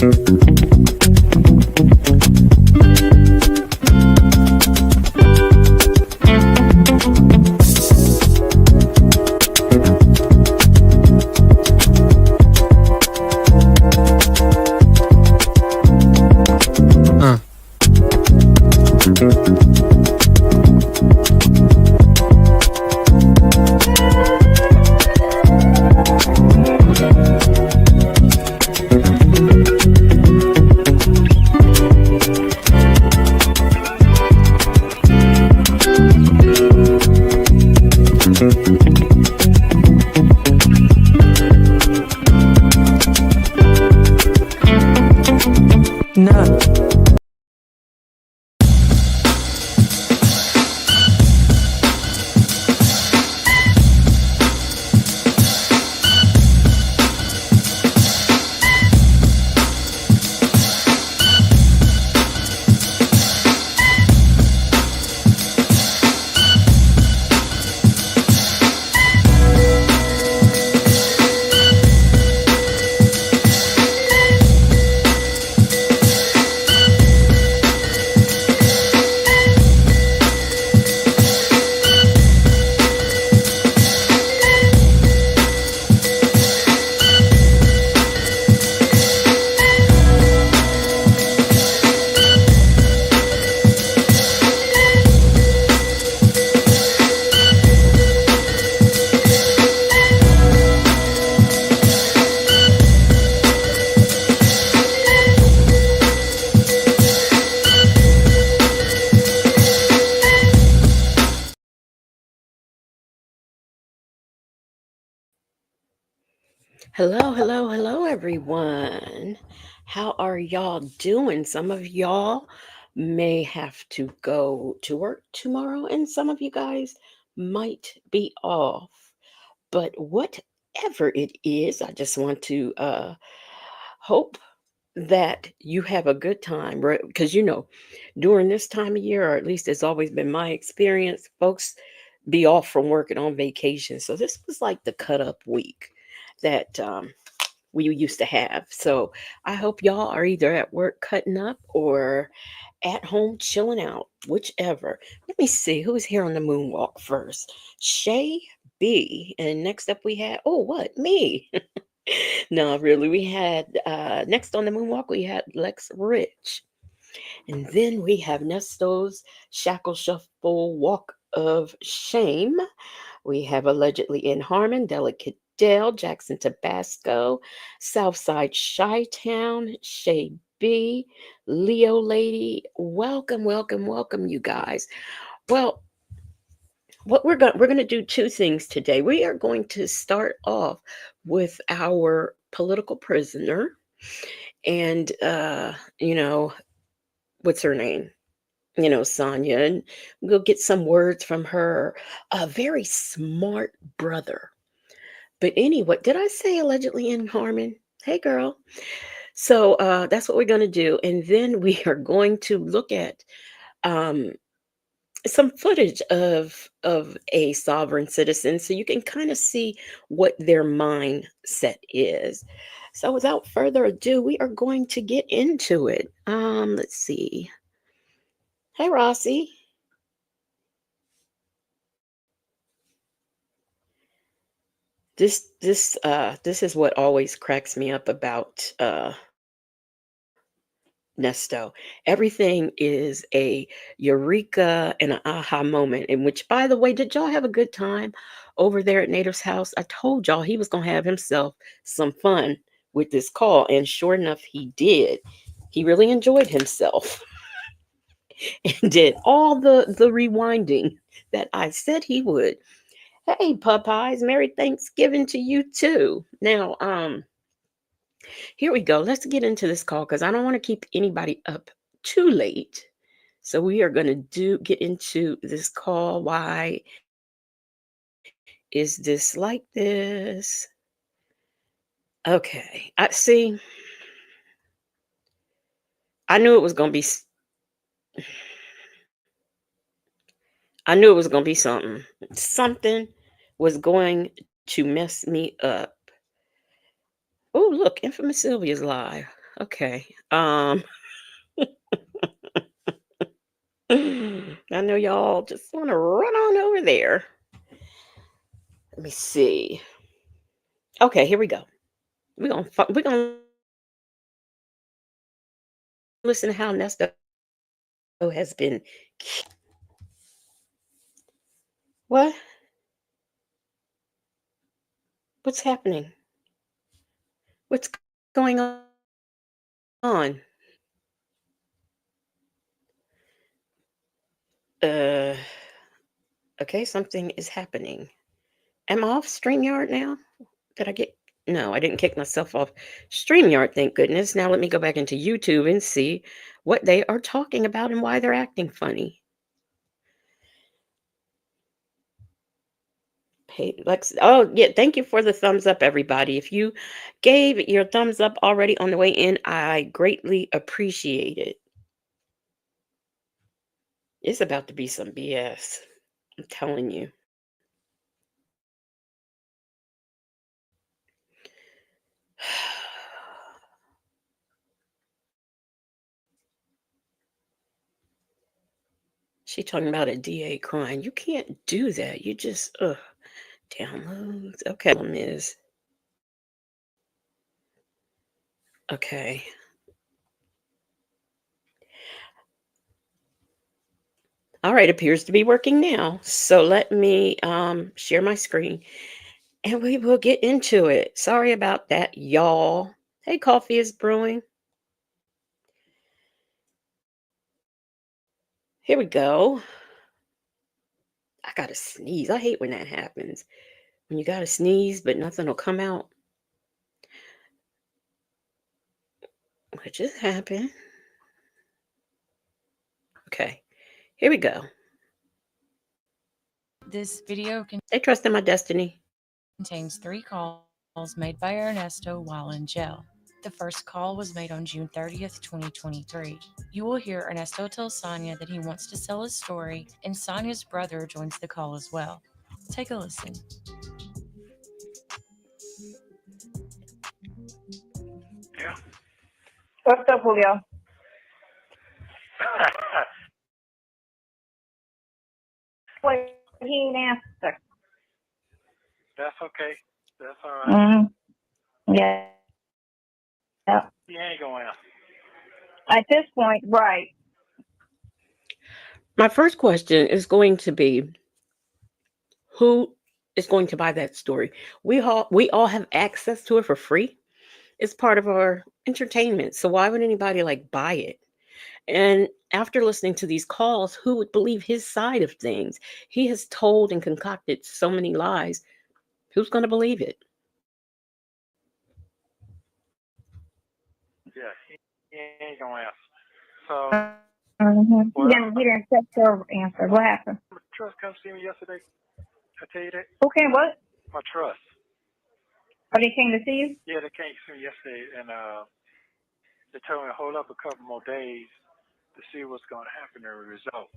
Uh. No. Hello, hello, hello, everyone. How are y'all doing? Some of y'all may have to go to work tomorrow, and some of you guys might be off. But whatever it is, I just want to hope that you have a good time, right? Because during this time of year, or at least it's always been my experience, folks be off from work and on vacation. So this was like the cut up week that we used to have. So I hope y'all are either at work cutting up or at home chilling out, whichever. Let me see who's here on the moonwalk first. Shay B. And next up we had, oh, what? Me. No, really. We had, next on the moonwalk, we had Lex Rich. And then we have Nesto's Shackle Shuffle Walk of Shame. We have allegedly in Harmon, Delicate Dale, Jackson Tabasco, Southside Chi Town, Shay B, Leo Lady. Welcome, welcome, welcome, you guys. Well, what we're gonna do two things today. We are going to start off with our political prisoner, and what's her name? Sonia, and we'll get some words from her. A very smart brother. But anyway, did I say allegedly in Harmon? Hey, girl. So that's what we're going to do. And then we are going to look at um, some footage of a sovereign citizen so you can kind of see what their mindset is. So without further ado, we are going to get into it. Let's see. Hey, Rossi. This is what always cracks me up about Nesto. Everything is a eureka and an aha moment. In which, by the way, did y'all have a good time over there at Native's house? I told y'all he was gonna have himself some fun with this call, and sure enough, he did. He really enjoyed himself and did all the rewinding that I said he would. Hey, Popeyes, Merry Thanksgiving to you too. Now, here we go. Let's get into this call because I don't want to keep anybody up too late. So we are going to do get into this call. Why is this like this? Okay. I see. I knew it was going to be I knew it was going to be something. Something was going to mess me up. Oh, look, Infamous Sylvia's live. Okay. I know y'all just want to run on over there. Let me see. Okay, here we go. We're gonna listen to how Nesto has been. What? What's happening? What's going on? Uh. Okay, something is happening. Am I off StreamYard now? Did I get? No, I didn't kick myself off StreamYard, thank goodness. Now let me go back into YouTube and see what they are talking about and why they're acting funny. Hey, Lex. Oh, yeah. Thank you for the thumbs up, everybody. If you gave your thumbs up already on the way in, I greatly appreciate it. It's about to be some BS. I'm telling you. She talking about a DA crying. You can't do that. You just, downloads. Okay. Problem is, okay. All right, appears to be working now. So let me share my screen and we will get into it. Sorry about that, y'all. Hey, coffee is brewing. Here we go. I gotta sneeze. I hate when that happens. When you gotta sneeze, but nothing will come out. What just happened? Okay, here we go. This video They trust in my destiny. contains 3 calls made by Ernesto while in jail. The first call was made on June 30th, 2023. You will hear Ernesto tell Sonia that he wants to sell his story, and Sonia's brother joins the call as well. Take a listen. Yeah. What's up, Julio? Well, he ain't answer. That's okay. That's all right. Yeah. He ain't gonna answer. At this point, right. My first question is going to be, who is going to buy that story? We all have access to it for free. It's part of our entertainment. So why would anybody like buy it? And after listening to these calls, who would believe his side of things? He has told and concocted so many lies. Who's going to believe it? Yeah, he ain't gonna answer. So, He well, didn't accept your answer. What happened? my trust come see me yesterday. I tell you that. Who came? What? My trust. Oh, they came to see you? Yeah, they came to see me yesterday, and they told me to hold up a couple more days to see what's gonna happen in the result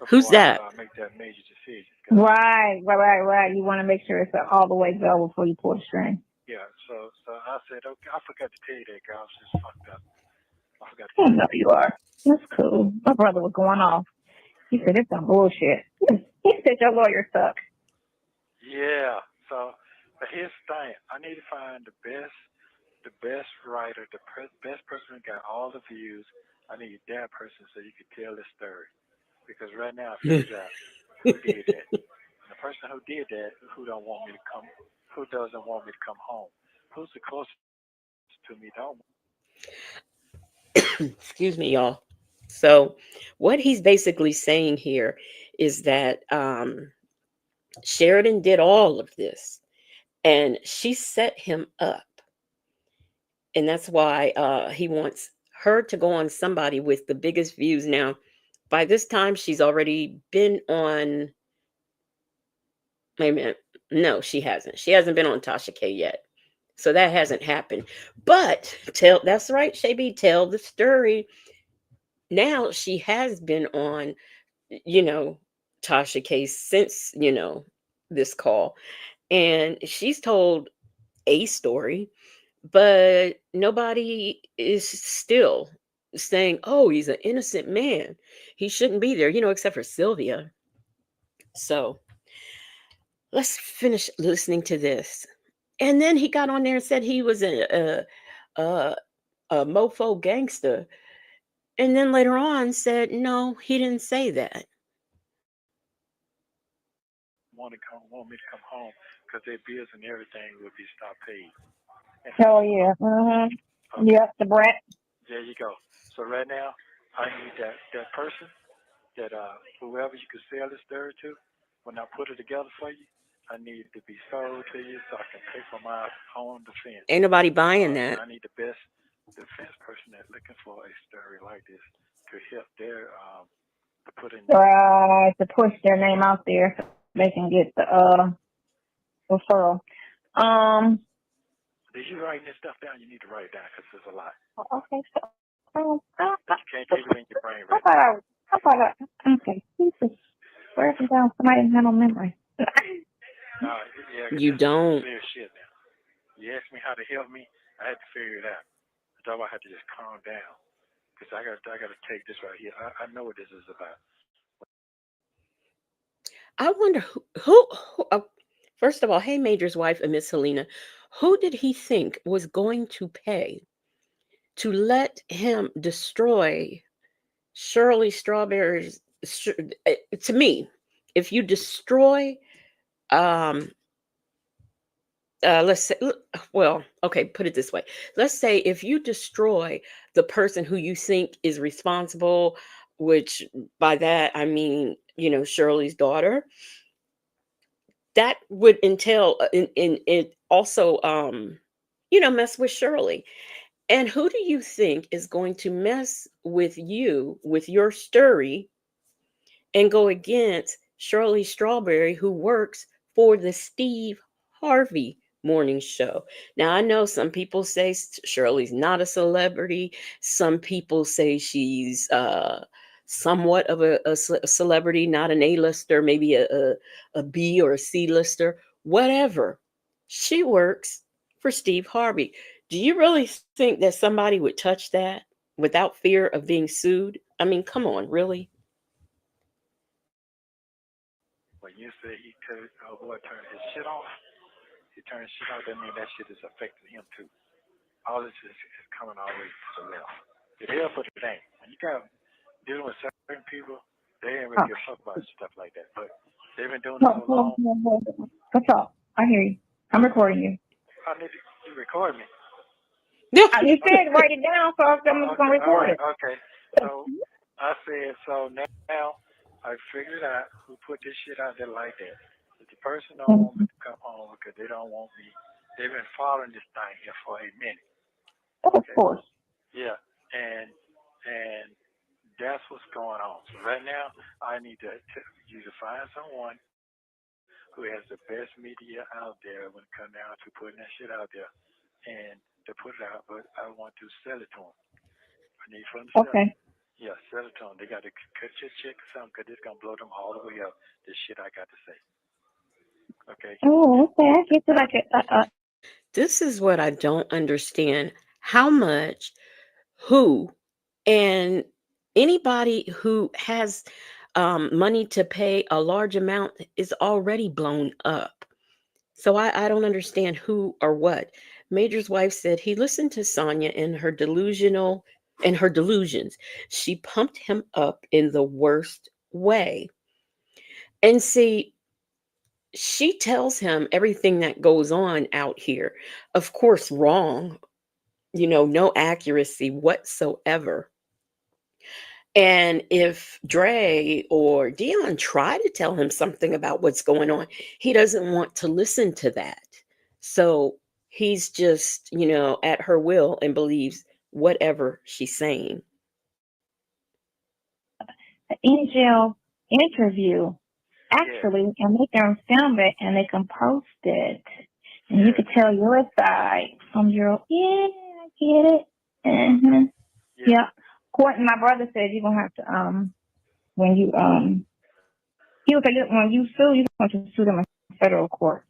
Who's before I that? make that major decision. Right. You want to make sure it's all the way go before you pull the string. Yeah. So I said, okay. I forgot to tell you that, girl. I was just fucked up. I forgot to I tell you know that. you are. That's cool. My brother was going off. He said, it's some bullshit. He said, your lawyer sucks. Yeah. So, but here's the thing. I need to find the best writer, best person who got all the views. I need that person so you can tell the story. Because right now I figured out who did that. And the person who did that, who doesn't want me to come home? Who's the closest to me? Don't. Excuse me, y'all. So, what he's basically saying here is that Sheridan did all of this and she set him up. And that's why he wants her to go on somebody with the biggest views. Now, by this time, she's already been on. Wait a minute. No, she hasn't. She hasn't been on Tasha K yet. So that hasn't happened. But that's right, Shaby, tell the story. Now she has been on, you know, Tasha K since, this call. And she's told a story, but nobody is still saying, oh, he's an innocent man. He shouldn't be there, except for Sylvia. So let's finish listening to this. And then he got on there and said he was a, a mofo gangster. And then later on said, no, he didn't say that. Want me to come home because their bills and everything will be stopped paid. Oh yeah. Mm-hmm. Okay, Yep. The brat. there you go. So right now, I need that person that whoever you could sell this story to. When I put it together for you, I need it to be sold to you so I can pay for my own defense. Ain't nobody buying And that. I need the best defense person that's looking for a story like this to help their to put in their To push their name out there so they can get the referral. Um. Did you write this stuff down? You need to write it down because there's a lot. Okay. So. You can't keep it in your brain How right about now. how about okay? Jesus. Writing down somebody didn't have no memory. No, yeah, because You this is some don't. serious shit now. You asked me how to help me, I had to figure it out. So I had to just calm down because I got to take this right here. I know what this is about. I wonder who first of all, hey, Major's wife and Miss Helena, who did he think was going to pay to let him destroy Shirley Strawberry's? To me, if you destroy, um, let's say, well, okay, put it this way. Let's say if you destroy the person who you think is responsible, which by that I mean, Shirley's daughter, that would entail in it also mess with Shirley. And who do you think is going to mess with you with your story and go against Shirley Strawberry, who works for the Steve Harvey morning show? Now, I know some people say Shirley's not a celebrity. Some people say she's somewhat of a celebrity, not an A-lister, maybe a B or a C-lister, whatever. She works for Steve Harvey. Do you really think that somebody would touch that without fear of being sued? I mean, come on, really? When you say he could, boy turned his shit off, he turned shit off. That means that shit is affecting him too. All this is coming all the way to the left. It is, but it ain't. When you got dealing with certain people, they ain't really Oh, give a fuck about stuff like that. But they've been doing it hold, so hold, long. hold, hold. What's up? I hear you. I'm recording you. I need you record me. You Okay. said write it down, so I'm just gonna Okay. All record right. it. Okay. So I said so now. I figured out who put this shit out there like that. If the person don't want me Mhm. to come home because they don't want me, they've been following this thing here for a minute. Of Okay. course. Yeah. And that's what's going on. So right now, I need you to find someone who has the best media out there when it comes down to putting that shit out there, and to put it out. But I want to sell it to them. I need for them to sell it. Okay. Yeah, sell it to them. They got to cut your check or something because it's gonna blow them all the way up. This shit I got to say. Okay. Oh, And okay. I get to that, like it. This is what I don't understand. How much, who, and anybody who has money to pay a large amount is already blown up. So I don't understand who or what. Major's wife said he listened to Sonia in her delusions. She pumped him up in the worst way. And see, she tells him everything that goes on out here. Of course, wrong, no accuracy whatsoever. And if Dre or Dion try to tell him something about what's going on, he doesn't want to listen to that. So he's just, at her will and believes whatever she's saying. An angel interview yeah, actually, and they can film it and they can post it, and you yeah, can tell your side from your. Yeah, I get it. Mm-hmm. yeah. Yeah. Court. My brother said you're gonna have to when you he was like when you sue you're going to sue them in federal court.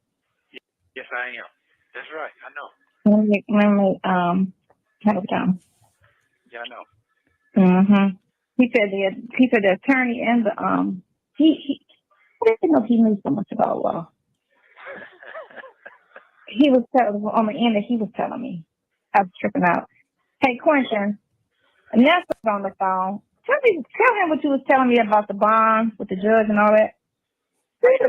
Yes, I am. That's right. I know. Let me have a time. Yeah, I know. Mm-hmm. He said the attorney and the he I didn't know he knew so much about law. He was telling on the end that he was telling me. I was tripping out. Hey Quentin, Nesto's on the phone. Tell him what you was telling me about the bonds with the judge and all that. They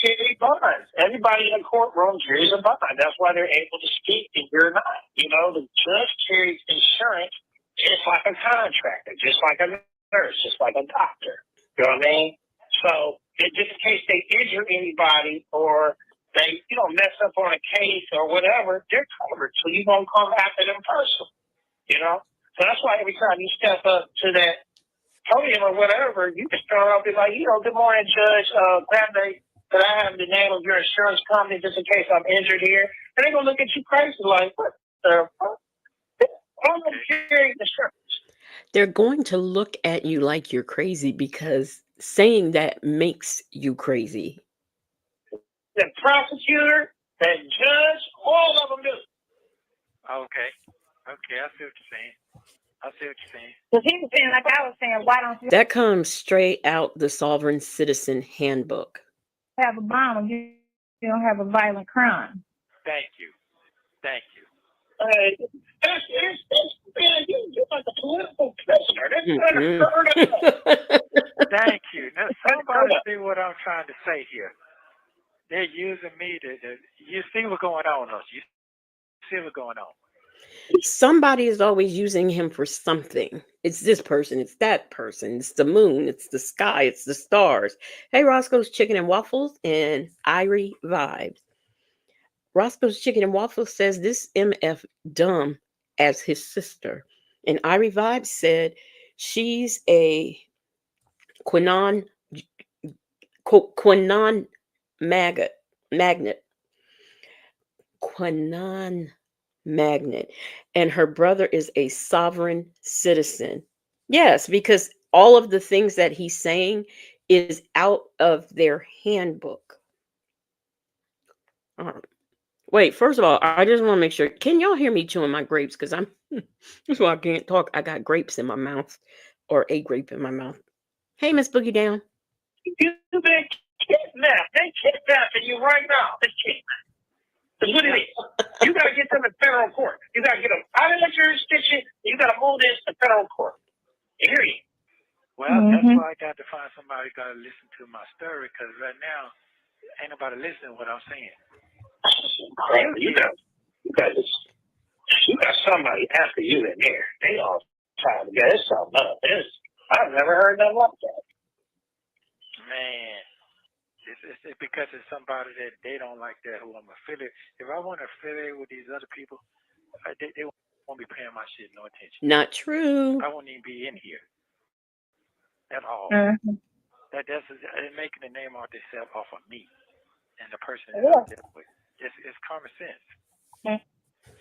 carry bonds. Everybody in the courtroom carries a bond. That's why they're able to speak and you're not. You know, the judge carries insurance just like a contractor, just like a nurse, just like a doctor. You know what I mean? So just in case they injure anybody or they, mess up on a case or whatever, they're covered. So you're gonna come after them personally. You know? So that's why every time you step up to that podium or whatever, you can start off be like, good morning, Judge. Glad that I have the name of your insurance company just in case I'm injured here. And they're gonna look at you crazy like, what the fuck? I'm carrying insurance. They're going to look at you like you're crazy because saying that makes you crazy. The prosecutor, the judge, all of them do. Okay. Okay, I see what you're saying. Because he was saying, like I was saying, why don't you That comes straight out the Sovereign Citizen Handbook. have a bond when you don't have a violent crime? Thank you. Man, you're like a political prisoner. That's unheard of. Thank you. Now, somebody see what I'm trying to say here. They're using me you see what's going on, don't you? See what's going on. Somebody is always using him for something. It's this person, it's that person, it's the moon, it's the sky, it's the stars. Hey, Roscoe's Chicken and Waffles and Irie Vibes. Roscoe's Chicken and Waffles says this MF dumb as his sister. And Irie Vibes said she's a Quanon magnet. Quanon magnet. And her brother is a sovereign citizen. Yes, because all of the things that he's saying is out of their handbook. Wait, first of all, I just want to make sure. Can y'all hear me chewing my grapes? Because that's why I can't talk. I got grapes in my mouth or a grape in my mouth. Hey, Miss Boogie Down. You've been kidnapped. They kidnapping you right now. It's kidnapped. That's what it is. You got to get them in federal court. You got to get them out of the jurisdiction. You got to move this to federal court. Period. Well, that's why I got to find somebody who got to listen to my story because right now, ain't nobody listening to what I'm saying. You got somebody after you in there. They all trying to get something up. I've never heard nothing like that. Man, it's because it's somebody that they don't like that who I'm affiliated. If I want to affiliate with these other people, they won't be paying my shit no attention. Not true. I won't even be in here at all. That's making a name out themselves off of me and the person that I'm dealing with. It's common sense.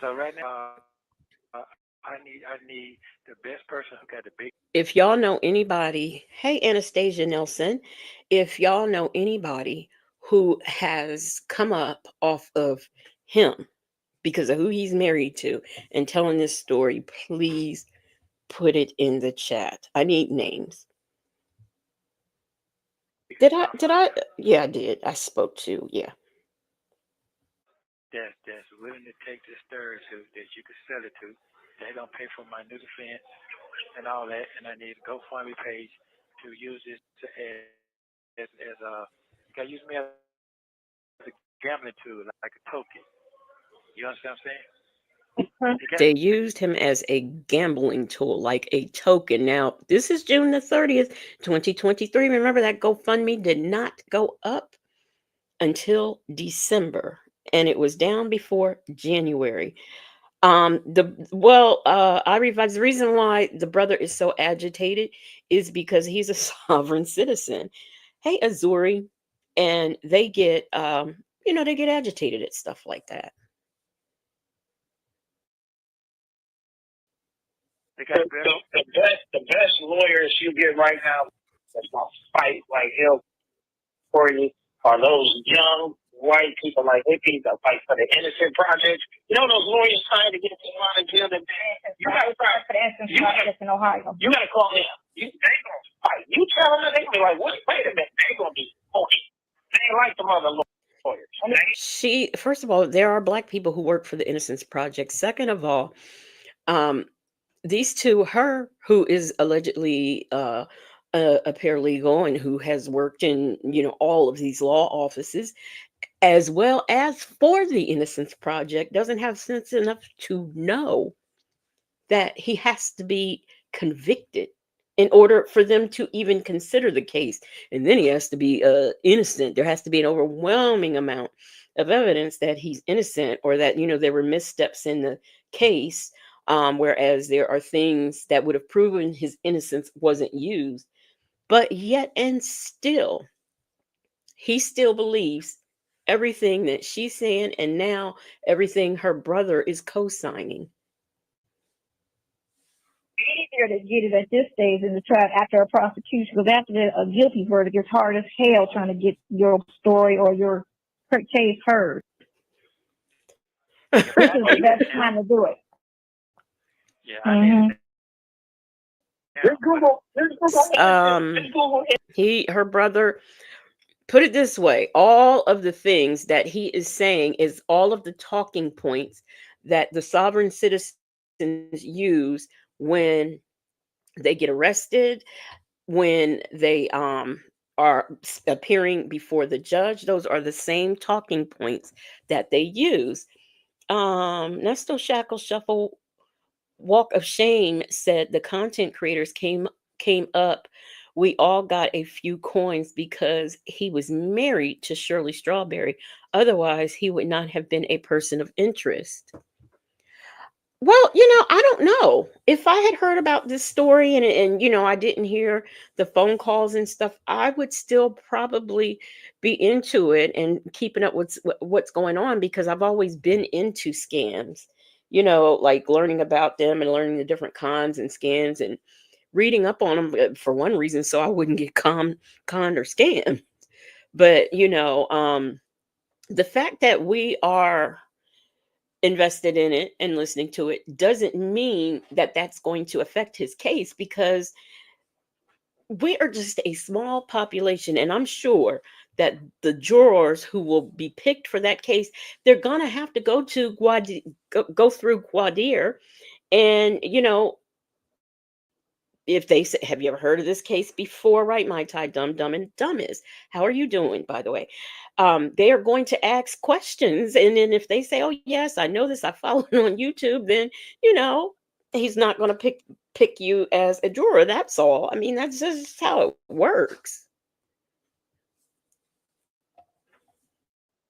So right now, I need the best person who got the big. If y'all know anybody, hey Anastasia Nelson, if y'all know anybody who has come up off of him because of who he's married to and telling this story, please put it in the chat. I need names. Did I? Yeah, I did. I spoke to, yeah. That's willing to take this story to that you can sell it to. They don't pay for my new defense and all that, and I need a GoFundMe page to use this as you can use me as a gambling tool, like a token. You understand what I'm saying? They used him as a gambling tool, like a token. Now, this is June the 30th, 2023. Remember that GoFundMe did not go up until December, and it was down before January. I revise the reason why the brother is so agitated is because he's a sovereign citizen. Hey, Azuri, and they get they get agitated at stuff like that. The best lawyers you get right now that's gonna fight like hell for you are those young white people like hippies that fight for the innocent project. You know those lawyers trying to get them out of jail today? You gotta fight for the innocent project in Ohio. You gotta call them. They gonna fight. You tell them, they gonna be like, wait a minute, they gonna be funny. They ain't like the other lawyers. First of all, there are Black people who work for the Innocence Project. Second of all, these two, her, who is allegedly a paralegal and who has worked in, all of these law offices, as well as for the Innocence Project, doesn't have sense enough to know that he has to be convicted in order for them to even consider the case. And then he has to be innocent. There has to be an overwhelming amount of evidence that he's innocent, or that, there were missteps in the case. Whereas there are things that would have proven his innocence wasn't used. But yet and still, he still believes everything that she's saying, and now everything her brother is co-signing. Easier to get it at this stage in the trial after a prosecution, because after a guilty verdict, it's hard as hell trying to get your story or your case heard. This is the best time to do it. Yeah, I need Her brother, put it this way, all of the things that he is saying is all of the talking points that the sovereign citizens use when they get arrested, when they are appearing before the judge. Those are the same talking points that they use. Nesto Shackle Shuffle Walk of Shame said the content creators came up. We all got a few coins because he was married to Shirley Strawberry. Otherwise, he would not have been a person of interest. Well, I don't know. If I had heard about this story and I didn't hear the phone calls and stuff, I would still probably be into it and keeping up with what's going on, because I've always been into scams, like learning about them and learning the different cons and scams and reading up on them for one reason, so I wouldn't get conned or scammed. But, the fact that we are invested in it and listening to it doesn't mean that that's going to affect his case, because we are just a small population. And I'm sure that the jurors who will be picked for that case, they're going to have to go through voir dire. And, if they say, have you ever heard of this case before? Right, my Thai dumb and dumbest. How are you doing, by the way? They are going to ask questions. And then if they say, oh, yes, I know this, I followed it on YouTube, then, he's not going to pick you as a juror. That's all. I mean, that's just how it works.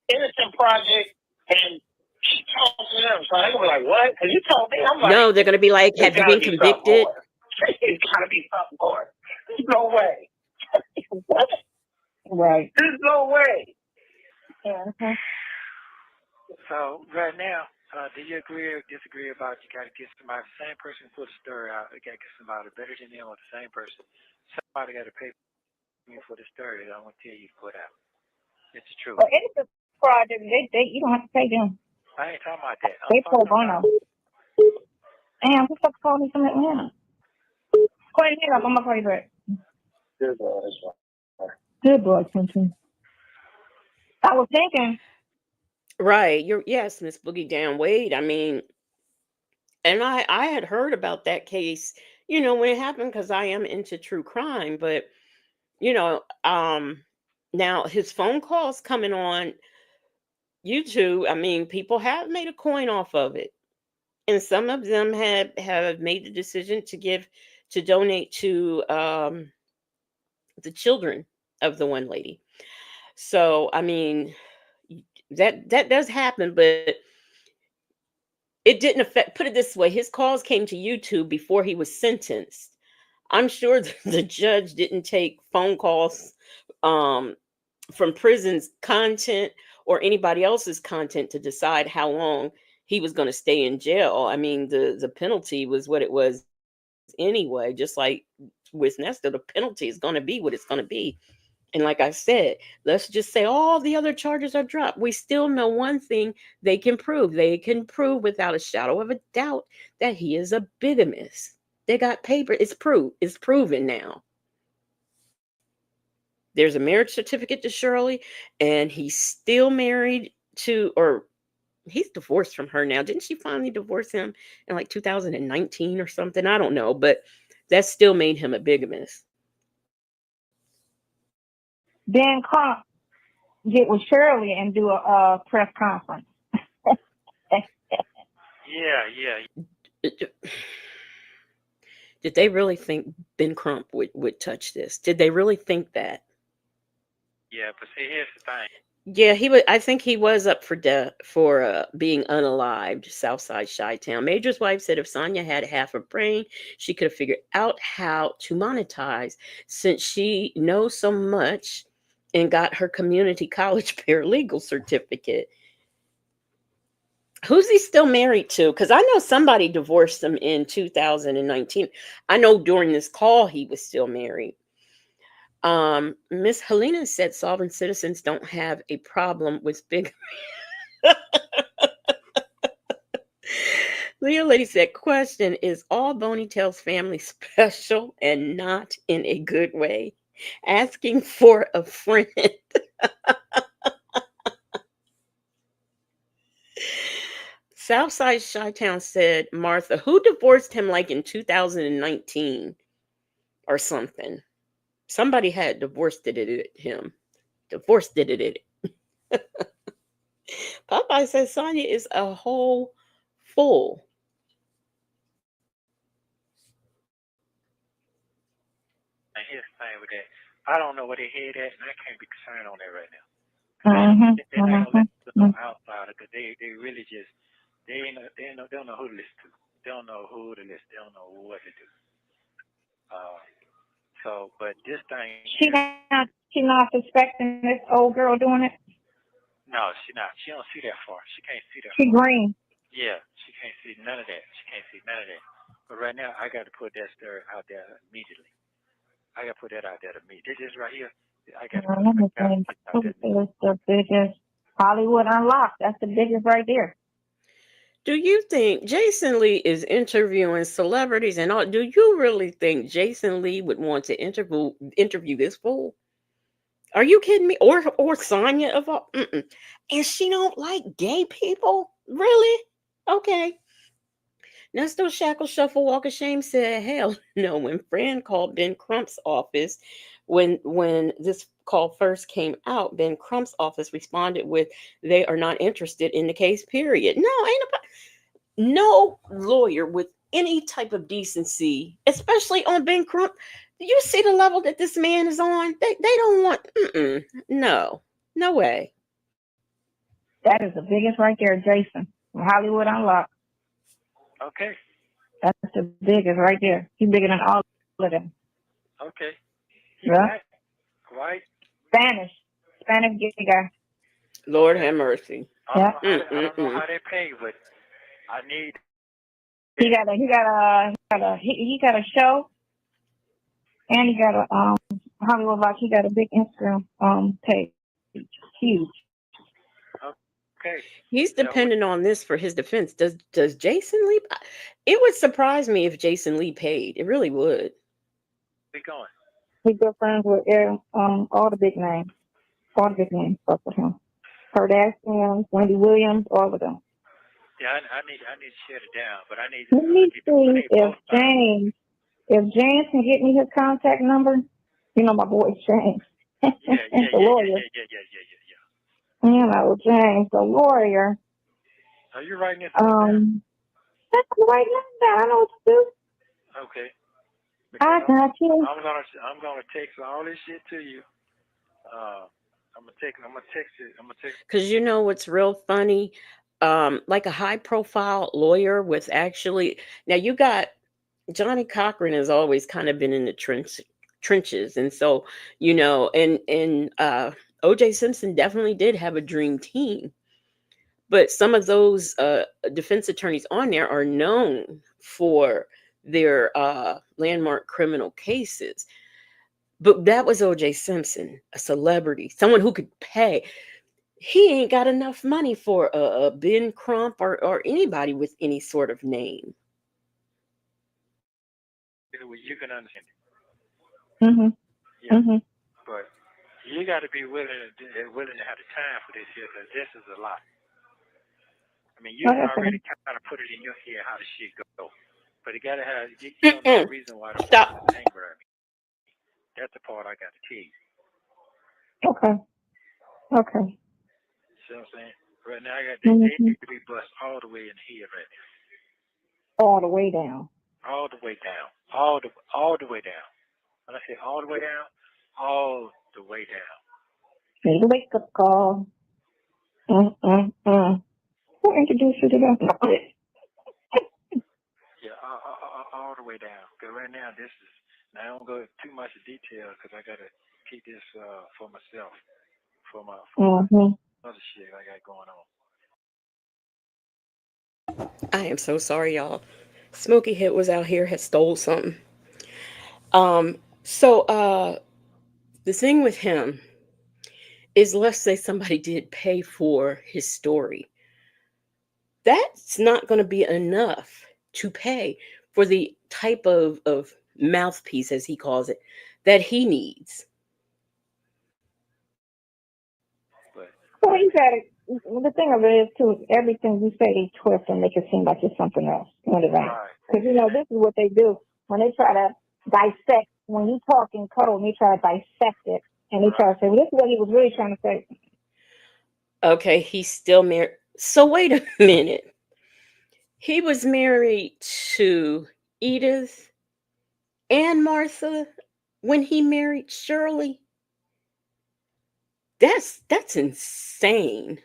Innocent project, and she told them, so they're going to be like, what? Because you told me. I'm like, no, they're going to be like, have you been convicted? It's got to be something more. There's no way. What? Right. There's no way. Yeah. So right now, do you agree or disagree about you got to get somebody, the same person who put a story out, you got to get somebody better than them or the same person? Somebody got to pay me for the story that I'm going to tell you to put out. It's the truth. Well, it's a project. They you don't have to pay them. I ain't talking about that. They pro bono. Damn, who fuck called me from Atlanta? Quentin, hang up. I'm gonna call you back. Good boy. Good boy, Quentin. I was thinking. Right. Yes, Miss Boogie Down Wade. I mean, and I had heard about that case, when it happened, because I am into true crime. But, now his phone calls coming on YouTube, I mean, people have made a coin off of it. And some of them have made the decision to donate to the children of the one lady. So, I mean, that does happen, but it didn't affect, put it this way, his calls came to YouTube before he was sentenced. I'm sure the judge didn't take phone calls from prison's content or anybody else's content to decide how long he was going to stay in jail. I mean, the penalty was what it was anyway. Just like with Nesto, the penalty is going to be what it's going to be. And like I said, let's just say all the other charges are dropped. We still know one thing they can prove. They can prove without a shadow of a doubt that he is a bigamist. They got paper. It's proved. It's proven now. There's a marriage certificate to Shirley, and he's still married to, or he's divorced from her now. Didn't she finally divorce him in like 2019 or something? I don't know, but that still made him a bigamist. Dan Crump get with Shirley and do a press conference. Yeah. Did they really think Ben Crump would touch this? Did they really think that? Yeah, but see, here's the thing. Yeah, he would. I think he was up for death for being unalived. Southside Chi-Town. Major's wife said if Sonia had half a brain, she could have figured out how to monetize, since she knows so much and got her community college paralegal certificate. Who's he still married to? Because I know somebody divorced him in 2019. I know during this call he was still married. Miss Helena said sovereign citizens don't have a problem with big. Leo Lady said, question, is all Boneytail's family special and not in a good way? Asking for a friend. Southside Chi-Town said, Martha, who divorced him like in 2019 or something? Somebody had divorced him. Divorced it. Popeye says Sonia is a whole fool. And here's the thing with that. I don't know where they head at, and I can't be concerned on that right now. They're not gonna let them outsider because they really just they don't know who to listen to. They don't know who to listen. They don't know what to do. So, but this thing. She not suspecting this old girl doing it. No, she not. She don't see that far. She can't see that. She far. green. Yeah, she can't see none of that. She can't see none of that. But right now, I got to put that story out there immediately. I got to put that out there immediately. This right here. I got to put it out there immediately. It's the biggest Hollywood Unlocked. That's the biggest right there. Do you think Jason Lee is interviewing celebrities and all? Do you really think Jason Lee would want to interview this fool? Are you kidding me? Or Sonya of all? And she don't like gay people? Really? Okay. Nesto Shackle Shuffle Walk of Shame said, hell no. When Fran called Ben Crump's office, when this call first came out, Ben Crump's office responded with, they are not interested in the case, period. No, ain't no lawyer with any type of decency, especially on Ben Crump. You see the level that this man is on? They don't want, no way. That is the biggest right there, Jason. From Hollywood Unlocked. Okay. That's the biggest right there. He's bigger than all of them. Okay. Yeah. Right. Spanish gay guy. Lord have mercy. I don't know how they pay, but I need. He got a show, and he got a Hollywood Lock. He got a big Instagram page, huge. Okay. He's dependent on this for his defense. Does Jason Lee? It would surprise me if Jason Lee paid. It really would. Where going? He's good friends with all the big names. All the big names fuck with him. Kardashian, Wendy Williams, all of them. Yeah, I need to shut it down, but I need. Let me see if James can get me his contact number. You know my boy James. Yeah. The lawyer. Yeah. You know James, the lawyer. Are you writing this down? That's right now. I know what to do. Okay. I got you. I'm gonna text all this shit to you. I'm gonna text it. Because you know what's real funny? Like a high profile lawyer with actually, now you got Johnny Cochran has always kind of been in the trenches. And so, you know, and OJ Simpson definitely did have a dream team. But some of those defense attorneys on there are known for their landmark criminal cases. But that was OJ Simpson, a celebrity, someone who could pay. He ain't got enough money for a Ben Crump or anybody with any sort of name. You can understand it. Mhm. Yeah, Mhm. but you got to be willing to have the time for this here, because this is a lot. I mean, you Like can I already said, kind of put it in your head how the shit go, but you gotta have you don't know the Mm-mm. reason why the person is Stop. angry at me. That's the part I got to tell you. okay. Okay. See what I'm saying? Right now, they Mhm. need to be bust all the way in the head right All the way down. now, all the way down, all the way down. When I say all the way down, all the way down. Need a wake up call. Who introduced you to that? Yeah, all the way down. Because right now, this is, now I don't go too much in detail because I got to keep this for myself, for my Mhm. other shit I got going on. I am so sorry, y'all. Smokey Hit was out here, had stole something. So the thing with him is, let's say somebody did pay for his story. That's not going to be enough to pay for the type of mouthpiece, as he calls it, that he needs. But Well, you got it. The thing of it is, too, everything you say, they twist and make it seem like it's something else when it ain't. right, Because, it this ain't is what they do. When they try to dissect, when you talk in code, and they try to dissect it, and they try right. to say, well, this is what he was really trying to say. Okay, he's still married. So wait a minute. He was married to Edith and Martha when he married Shirley. That's insane.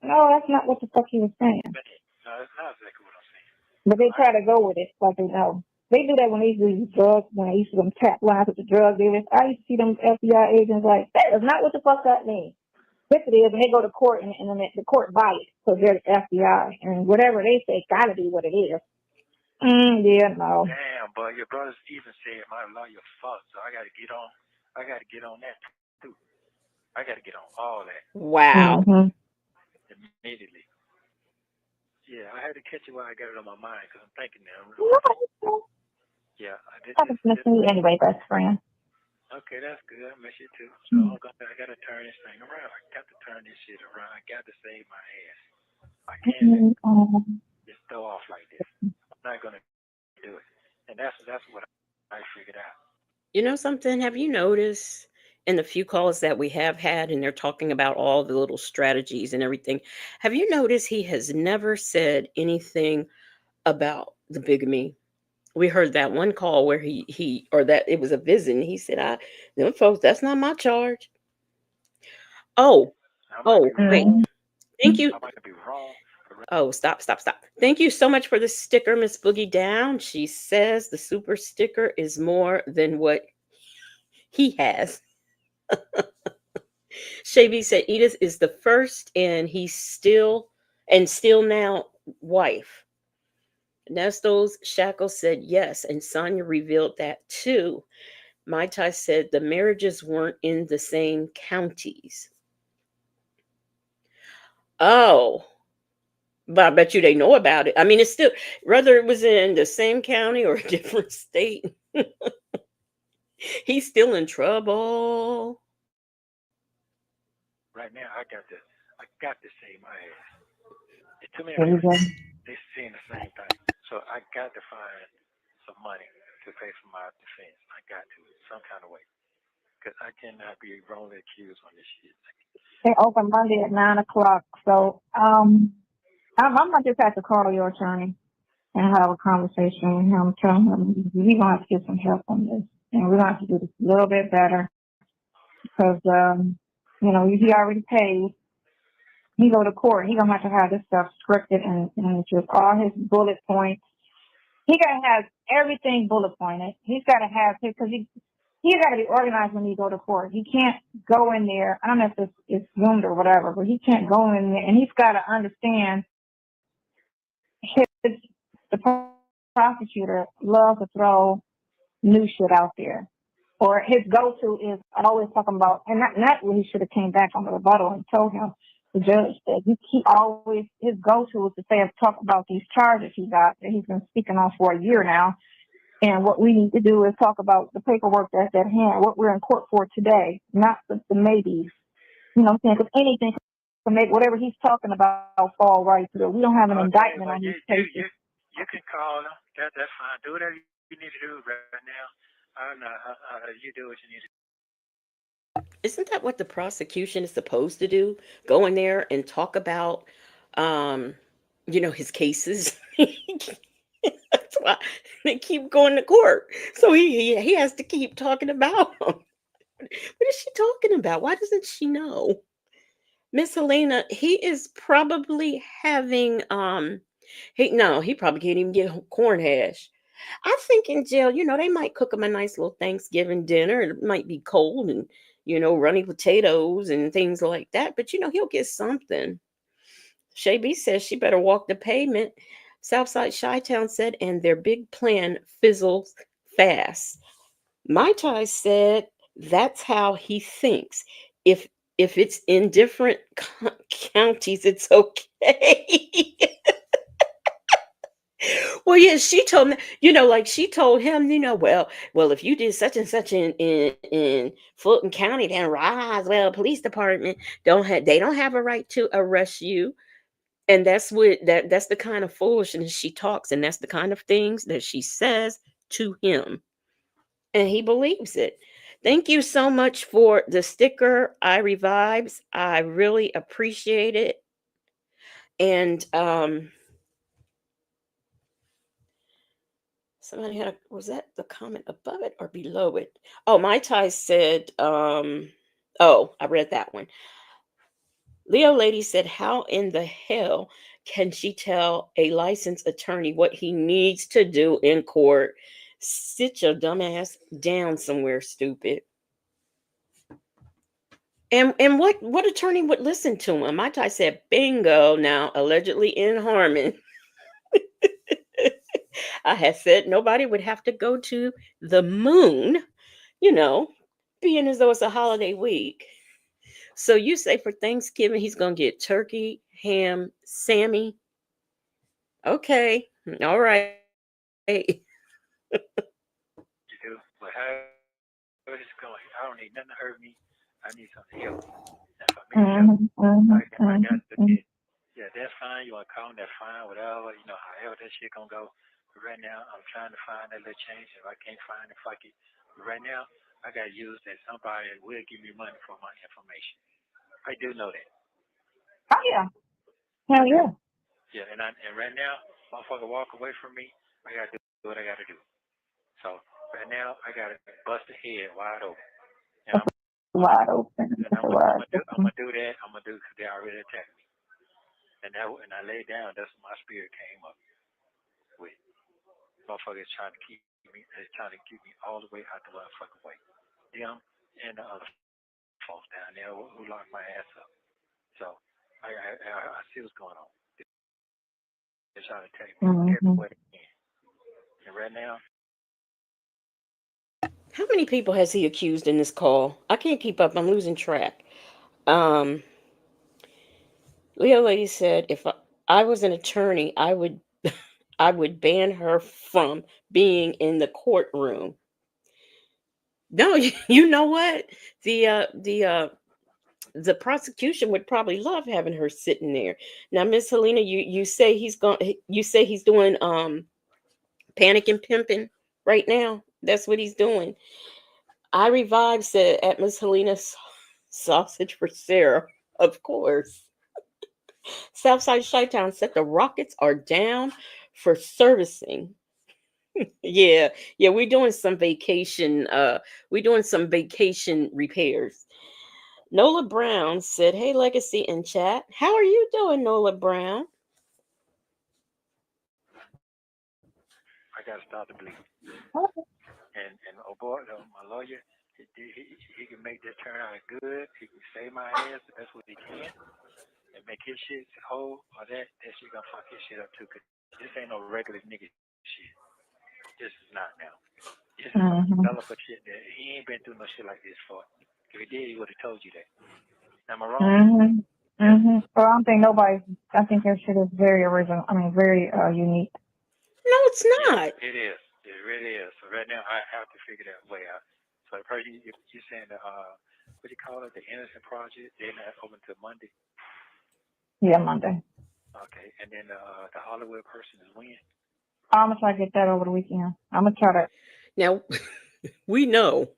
No, that's not what the fuck he was saying. But no, that's not exactly what I'm saying. But So they try to go with it like they know. They do that when they do these drugs, when they used to them tap lines with the drug dealers. I used to see them FBI agents like, that is not what the fuck that means. Yes, it is, and they go to court, and then the court buy it because they're the FBI, and whatever they say, gotta be what it is. Yeah, no. damn, but your brother Steven said my lawyer fucked, so I got to get on. I got to get on that too. I got to get on all that Wow. Mm-hmm. immediately. Yeah, I had to catch it while I got it on my mind because I'm thinking now. Yeah, I was missing you anyway, best friend. Okay, that's good. I miss you too. So I got to turn this thing around. I got to turn this shit around. I got to save my ass. I can't let just throw off like this. I'm not gonna do it. And that's what I figured out. You know something? Have you noticed in the few calls that we have had, and they're talking about all the little strategies and everything, have you noticed he has never said anything about the bigamy? We heard that one call where he or that it was a visit, and he said, "I them folks, that's not my charge." Oh, I might be oh, wait. wrong. Thank you. I might be wrong. Oh, stop, stop, stop. Thank you so much for the sticker, Miss Boogie Down. She says the super sticker is more than what he has. Shavy said Edith is the first and he's still now wife. Nesto's Shackle said yes, and Sonia revealed that too. Mai Tai said the marriages weren't in the same counties. Oh, but I bet you they know about it. I mean, it's still, whether it was in the same county or a different state, he's still in trouble. Right now, I got to save my ass. There's too many There you people go. they saying the same thing. So I got to find some money to pay for my defense. I got to some kind of way because I cannot be wrongly accused on this shit. They open Monday at 9 o'clock. So I'm gonna just have to call your attorney and have a conversation with him. Tell him we're gonna have to get some help on this, and we're gonna have to do this a little bit better because he already paid. He go to court. He gonna have this stuff scripted and just all his bullet points. He gotta have everything bullet pointed. He's gotta have his because he got to be organized when he go to court. He can't go in there. I don't know if it's zoomed or whatever, but he can't go in there, and he's got to understand the prosecutor loves to throw new shit out there. Or his go-to is always talking about, and not when he should have came back on the rebuttal and told him, the judge, that he always, his go-to is to say, talk about these charges he got that he's been speaking on for a year now. And what we need to do is talk about the paperwork that's at hand, what we're in court for today, not the maybes. You know what I'm saying? Because anything can make whatever he's talking about fall right through. We don't have an Okay, indictment well, on you these you you cases. you can call them. That's fine. Do whatever you need to do right now. You do what you need to do. Isn't that what the prosecution is supposed to do? Go in there and talk about, um, his cases. That's why they keep going to court. So he has to keep talking about them. What is she talking about? Why doesn't she know? Miss Helena, he is probably having he probably can't even get corn hash. I think in jail, they might cook him a nice little Thanksgiving dinner. It might be cold and, runny potatoes and things like that. But, he'll get something. Shay B says she better walk the pavement. Southside Chi-Town said, and their big plan fizzles fast. Mai Tai said that's how he thinks. If it's in different counties, it's okay. Well, yeah, she told me, like she told him, well, if you did such and such in Fulton County, then Roswell Police Department they don't have a right to arrest you. And that's the kind of foolishness she talks, and that's the kind of things that she says to him. And he believes it. Thank you so much for the sticker, I Revives. I really appreciate it. And somebody was that the comment above it or below it? Oh, Mai Tai said, I read that one. Leo Lady said, how in the hell can she tell a licensed attorney what he needs to do in court? Sit your dumb ass down somewhere, stupid. And what attorney would listen to him? Mai Tai said, bingo, now allegedly in Harmon. I had said nobody would have to go to the moon, you know, being as though it's a holiday week. So you say for Thanksgiving he's gonna get turkey, ham, Sammy. Okay, all right. You do. But however it's going, I don't need nothing to hurt me. I need something to help me. And for me to help, I got to do it. Yeah, that's fine. You want to call them, that's fine. Whatever, however that shit gonna go. But right now, I'm trying to find that little change. If I can't find it, fuck it. But right now, I got to use that somebody will give me money for my information. I do know that. Oh yeah, I hell do. yeah. Yeah, and right now, motherfucker walk away from me. I got to do what I got to do. So right now, I got to bust the head wide open. And I'm gonna do that. Wide open. And That's a wide I'm gonna open. do that. I'm gonna do because they already attacked me. And I laid down. That's what my spirit came up with. Motherfuckers trying to keep me. They're trying to keep me all the way out the motherfucking way. Them and the other folks down there who locked my ass up. So I see what's going on. They're trying to attack me Mm-hmm. everywhere they can. And right now, How many people has he accused in this call? I can't keep up. I'm losing track. Um, Leo Lady said, if I was an attorney, I would ban her from being in the courtroom. No, you know what? The prosecution would probably love having her sitting there. Now, Miss Helena, you say he's doing panic and pimping right now. That's what he's doing. I Revive said at Miss Helena's sausage for Sarah, of course. Southside Chi-Town said the Rockets are down for servicing. Yeah, yeah, we're doing some vacation repairs. Nola Brown said, hey, Legacy in chat. How are you doing, Nola Brown? I got to start the bleeding. And oh boy, my lawyer, he can make this turn out good. He can save my ass if that's what he can, and make his shit whole. Or that shit gonna fuck his shit up too. Cause this ain't no regular nigga shit. This is not now. Just a Mm-hmm. developer shit that he ain't been through no shit like this before. If he did, he would have told you that. Am I wrong? Mm-hmm. Yeah. Mm-hmm. Well, I don't think nobody. I think their shit is very original. I mean, very unique. No, it's Yeah, not. it is. It really is. So right now, I have to figure that way out. So I've heard you're saying the what do you call it, the Innocent Project? They're not open till Monday. Yeah, Monday. Okay, and then the Hollywood person is when? I'm gonna try to get that over the weekend. I'm gonna try to. Now, we know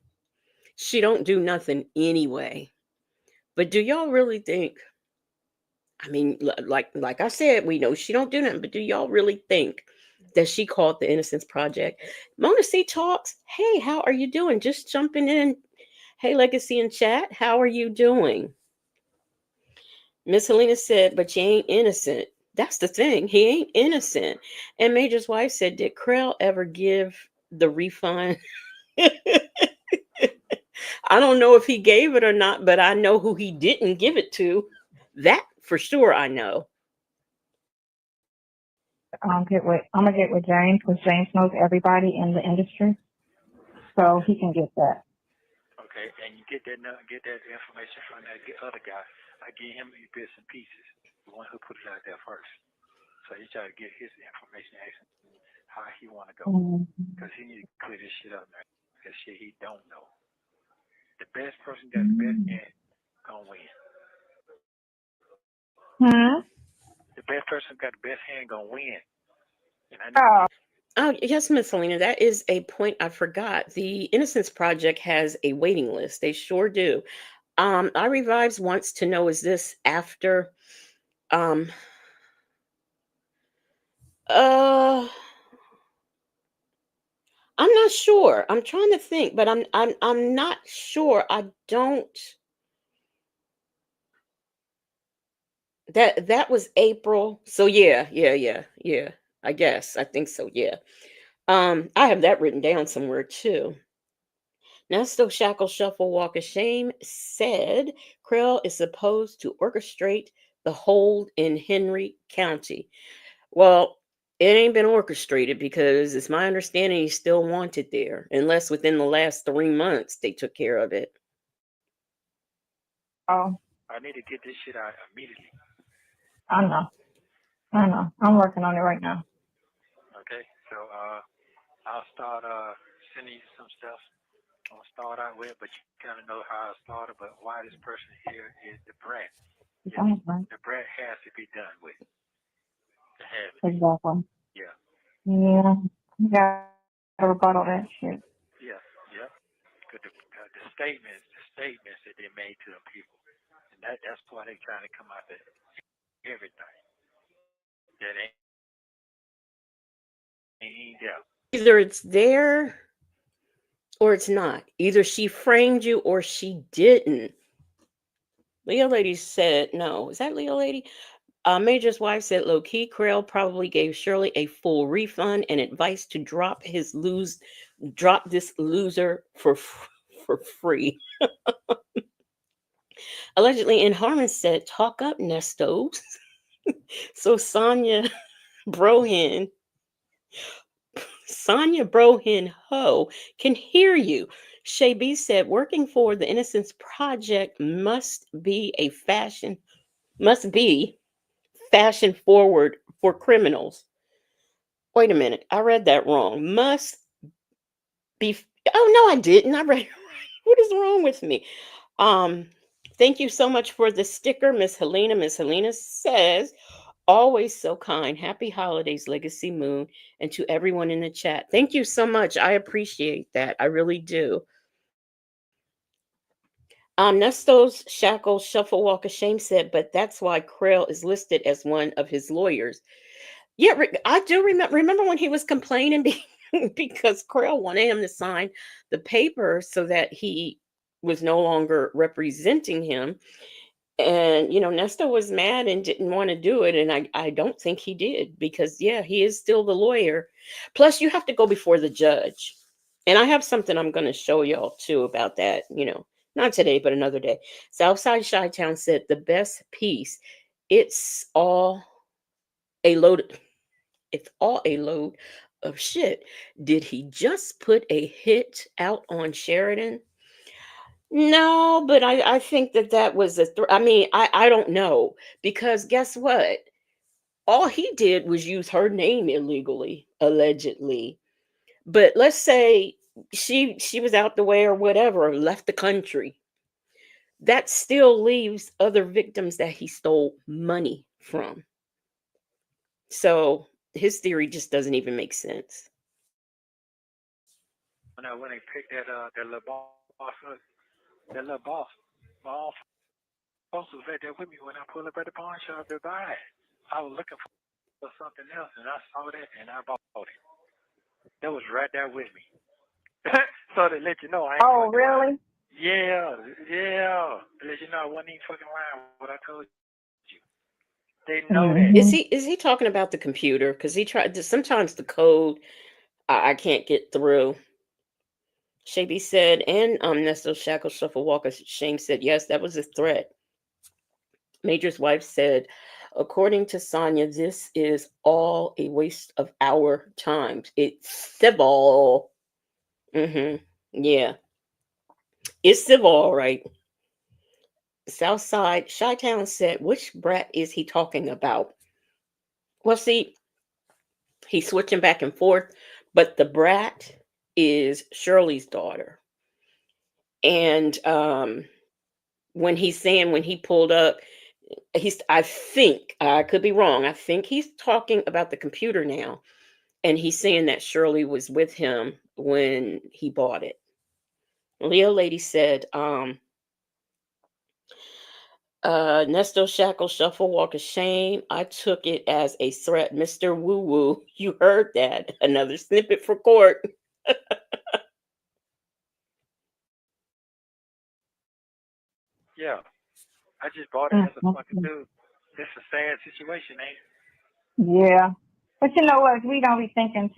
she don't do nothing anyway. But do y'all really think, I mean, like I said, we know she don't do nothing, but do y'all really think that she called the Innocence Project? Mona C talks. Hey, how are you doing? Just jumping in. Hey, Legacy in chat, how are you doing? Miss Helena said, but you ain't innocent. That's the thing. He ain't innocent. And Major's wife said, did Krell ever give the refund? I don't know if he gave it or not, but I know who he didn't give it to. That for sure I know. I'm gonna get with James because James knows everybody in the industry, so Okay. he can get that. Okay, and you get that information from that other guy. I give him bits and pieces. The one who put it out there first. So he try to get his information, ask him how he want to go, Mm-hmm. because he need to clear this shit up, man. That shit he don't know. The best person got the best hand gonna win. Hmm. The best person got the best hand gonna win. And I need to Oh, get. Oh, yes, Miss Selena, that is a point I forgot. The Innocence Project has a waiting list. They sure do. I Revives wants to know, is this after um uh I'm not sure. I'm trying to think, but I'm not sure. I don't that was April. So yeah. I guess. I think so, yeah. I have that written down somewhere too. Nesto Shackle Shuffle Walk of Shame said Krell is supposed to orchestrate the hold in Henry County. Well, it ain't been orchestrated because it's my understanding he's still wanted there, unless within the last 3 months they took care of it. oh, I need to get this shit out immediately. I know. I know. I'm working on it right now. Okay, so I'll start sending you some stuff. I'm gonna start out with, but you kind of know how I started. But why this person here is the brat. Yes, Exactly. the brat has to be done with. To have it. Exactly. Yeah, Yeah. You gotta rebuttal that shit. yeah, yeah. Because the statements that they made to the people, and that's why they trying to come out with everything that ain't there. Either it's there or it's not. Either she framed you or she didn't. Leo Lady said no. Is that Leo Lady? Major's wife said low key Krell probably gave Shirley a full refund and advice to drop this loser for free. Allegedly, in Harmon said, "Talk up, Nesto." So Brohin, Sonia Brohin Ho can hear you. Shay B said, "Working for the Innocence Project must be fashion forward for criminals." Wait a minute, I read that wrong. Must be. Oh no, I didn't. I read it right. What is wrong with me? Um, Thank you so much for the sticker, Miss Helena. Miss Helena says, always so kind. Happy holidays, Legacy Moon, and to everyone in the chat. Thank you so much. I appreciate that. I really do. Nesto's Shackle Shuffle Walk of Shame said, but that's why Krell is listed as one of his lawyers. Yeah, I do remember when he was complaining because Krell wanted him to sign the paper so that he was no longer representing him. And, Nesto was mad and didn't want to do it. And I don't think he did because, yeah, he is still the lawyer. Plus, you have to go before the judge. And I have something I'm going to show y'all too about that, not today, but another day. Southside Chi-Town said the best piece, it's all a load. It's all a load of shit. Did he just put a hit out on Sheridan? No, but I think that that was I mean, I don't know because guess what? All he did was use her name illegally, allegedly. But let's say she was out the way or whatever, or left the country. That still leaves other victims that he stole money from. So his theory just doesn't even make sense. When they picked that little boss, that little boss was right there with me when I pulled up at the pawn shop to buy it. I was looking for something else, and I saw that, and I bought it. That was right there with me. So to let you know, I ain't Oh, fucking lying. really? Yeah, yeah. To let you know, I wasn't even fucking lying what I told you. They know that. Mm-hmm. Is he talking about the computer? Because he tried to, sometimes the code I can't get through. Shaby said, and Nesto Shackle Shuffle Walker Shame said, yes, that was a threat. Major's wife said, according to Sonia, this is all a waste of our time. It's civil. Yeah, it's civil, all right. Southside Chi-Town said, which brat is he talking about? Well, see, he's switching back and forth, but the brat is Shirley's daughter. And when he's saying when he pulled up, I think I could be wrong. I think he's talking about the computer now, and he's saying that Shirley was with him when he bought it. Leo Lady said, Nesto Shackle Shuffle Walk of Shame. I took it as a threat. Mr. Woo Woo, you heard that. Another snippet for court. Yeah, I just bought it as a fucking Mm-hmm. dude. It's a sad situation, ain't it? Yeah. But you know what? We don't be thinking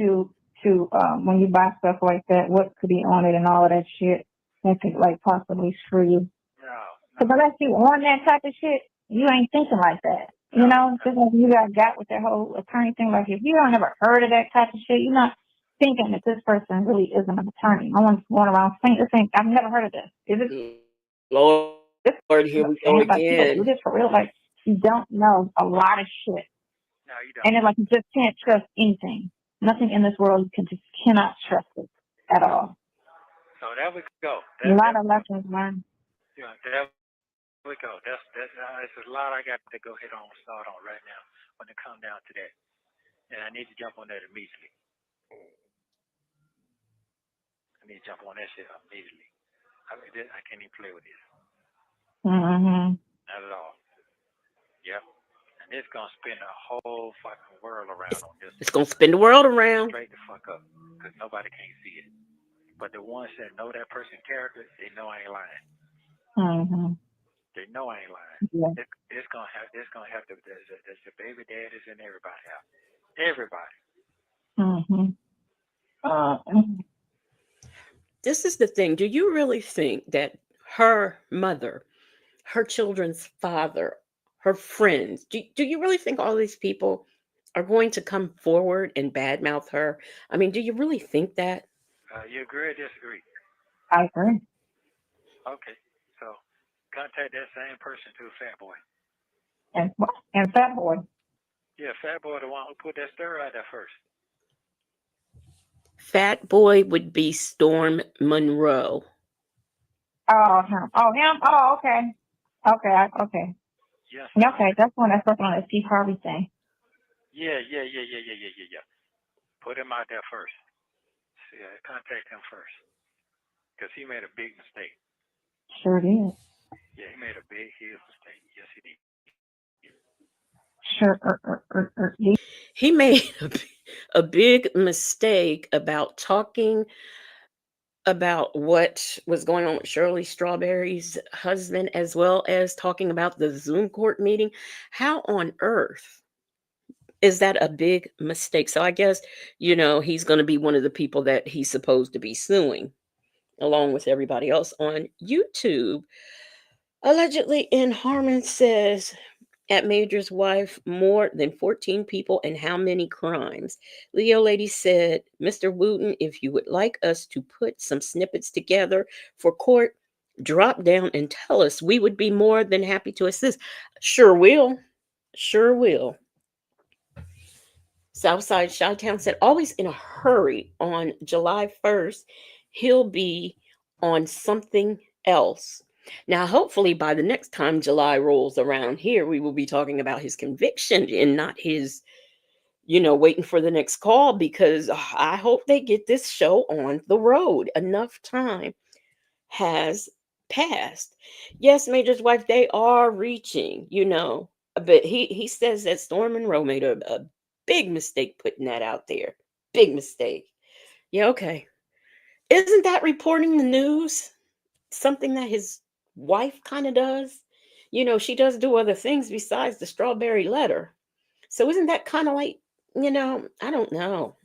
when you buy stuff like that, what could be on it and all of that shit that could like possibly screw you. No, Because no, unless you on that type of shit, you ain't thinking like that. You no, know, no. just like you got with that whole attorney thing. Like if you don't ever heard of that type of shit, you're not thinking that this person really isn't an attorney. No one's going around saying this thing. I've never heard of this. Is this Lord, this here we go scam? Like people do again. this for real. Like you don't know a lot of shit. No, you And don't. then like you just can't trust anything. Nothing in this world you cannot trust it at all. So there we go. A lot of lessons learned. Yeah, there we go. It's a lot I got to go ahead on start on right now when it come down to that, and I need to jump on that immediately. I need to jump on that shit immediately. I can't even play with this. Mm-hmm. Not at all. Yep. And it's gonna spin the whole fucking world around on this It's one. going to spin the world around. Straight the fuck up, because nobody can't see it. But the ones that know that person's character, they know I ain't lying. Mm-hmm. They know I ain't lying. Yeah. It's gonna have the baby daddies and everybody out. Everybody. Mm-hmm. Uh, This is the thing. Do you really think that her mother, her children's father, her friends, do you really think all these people are going to come forward and badmouth her? I mean, do you really think that? You agree or disagree? I agree. Okay. So contact that same person to Fat Boy. And Fat Boy. Yeah, Fat Boy, the one who put that stir out there first. Fat Boy would be Storm Monroe. Oh, him. Oh, him. Oh, okay. Okay. Yes, ma'am. Okay, that's one that's working on the Steve Harvey thing. Yeah. Put him out there first. Yeah, contact him first. Because he made a big mistake. Sure did. Yeah, he made a big, huge mistake. Yes, he did. Sure. He made a big mistake about talking about what was going on with Shirley Strawberry's husband, as well as talking about the Zoom court meeting. How on earth is that a big mistake? So I guess, he's going to be one of the people that he's supposed to be suing, along with everybody else on YouTube. Allegedly, in Harmon says, at Major's wife, more than 14 people, and how many crimes? Leo Lady said, Mr. Wooten, if you would like us to put some snippets together for court, drop down and tell us. We would be more than happy to assist. Sure will. Sure will. Southside Chi-Town said, always in a hurry on July 1st. He'll be on something else. Now, hopefully, by the next time July rolls around here, we will be talking about his conviction and not his, waiting for the next call, because I hope they get this show on the road. Enough time has passed. Yes, Major's wife, they are reaching. But he says that Storm Monroe made a big mistake putting that out there. Big mistake. Yeah, okay. Isn't that reporting the news something that his wife kind of does? She does do other things besides the strawberry letter. So isn't that kind of like, I don't know.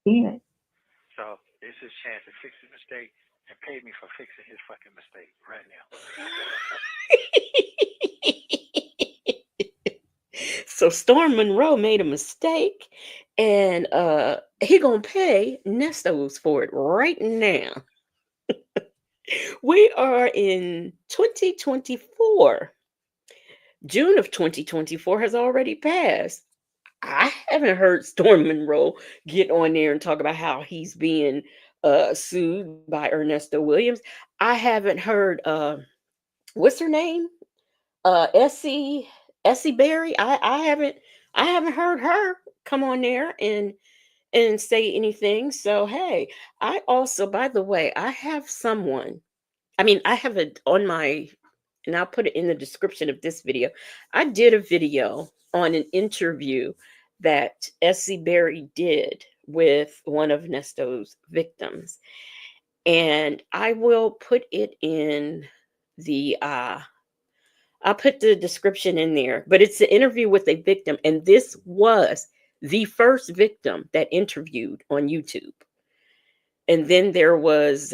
Yeah. So it's his chance to fix his mistake and pay me for fixing his fucking mistake right now. So Storm Monroe made a mistake, and he gonna pay Nestos for it right now. We are in 2024. June of 2024 has already passed. I haven't heard Storm Monroe get on there and talk about how he's being sued by Ernesto Williams. I haven't heard what's her name? Essie Berry. I haven't heard her come on there and say anything. So hey, I also, by the way, I have someone. I mean, I have it on my, and I'll put it in the description of this video. I did a video on an interview that Essie Berry did with one of Nesto's victims, and I will put it in the I'll put the description in there, but it's an interview with a victim, and this was the first victim that interviewed on YouTube. And then there was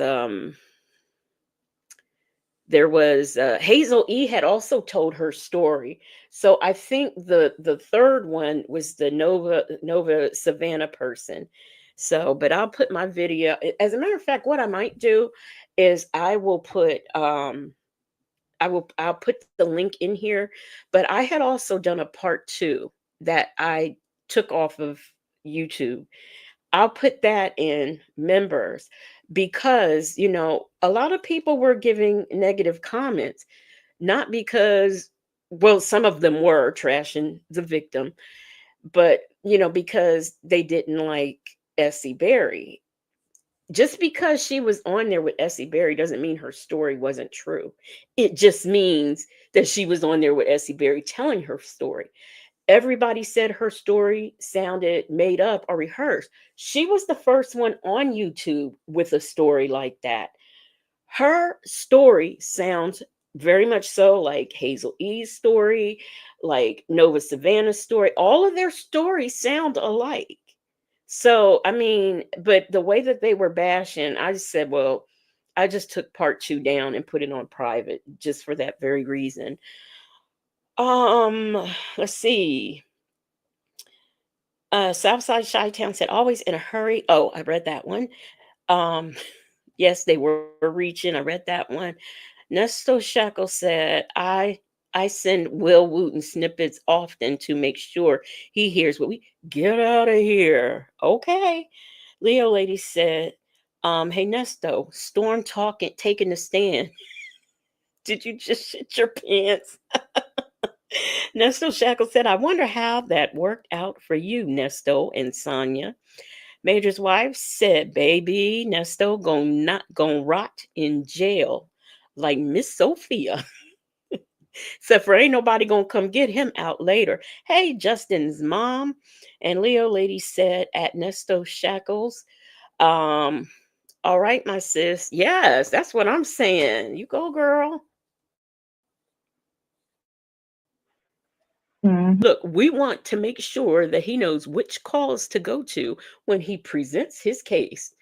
Hazel E had also told her story. So I think the third one was the Nova Savannah person. So, but I'll put my video. As a matter of fact, what I might do is I'll put the link in here, but I had also done a part 2 that I took off of YouTube. I'll put that in members because, a lot of people were giving negative comments, not because, well, some of them were trashing the victim, but, because they didn't like Essie Berry. Just because she was on there with Essie Berry doesn't mean her story wasn't true. It just means that she was on there with Essie Berry telling her story. Everybody said her story sounded made up or rehearsed. She was the first one on YouTube with a story like that. Her story sounds very much so like Hazel E's story, like Nova Savannah's story. All of their stories sound alike. So, I mean, but the way that they were bashing, I just said, well, I just took part 2 down and put it on private just for that very reason. Let's see. Southside Chi-Town said, always in a hurry. Oh, I read that one. Um, yes, they were reaching. I read that one. Nesto Shackle said, I send Will Wooten snippets often to make sure he hears what we get out of here. Okay. Leo Lady said, hey Nesto, Storm talking, taking the stand. Did you just shit your pants? Nesto Shackle said, I wonder how that worked out for you, Nesto and Sonia. Major's wife said, baby, Nesto gonna rot in jail like Miss Sophia. Except for ain't nobody gonna come get him out later. Hey, Justin's mom. And Leo Lady said at Nesto Shackles, um, all right, my sis. Yes, that's what I'm saying. You go, girl. Mm-hmm. Look, we want to make sure that he knows which calls to go to when he presents his case.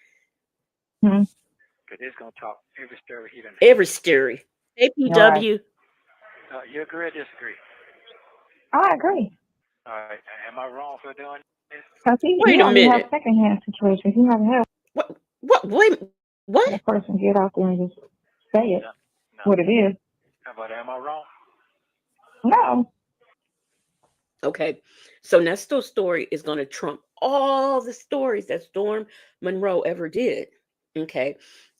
Because it's going to talk every story he done Every heard. story. All right. APW. You agree or disagree? I agree. All right. Am I wrong for doing this? Because Wait he a only have minute. secondhand situations. He haven't had Wait, a what? person get out there and just say it No. No. what it is. But am I wrong? No. Okay. So Nesto's story is going to trump all the stories that Storm Monroe ever did. Okay.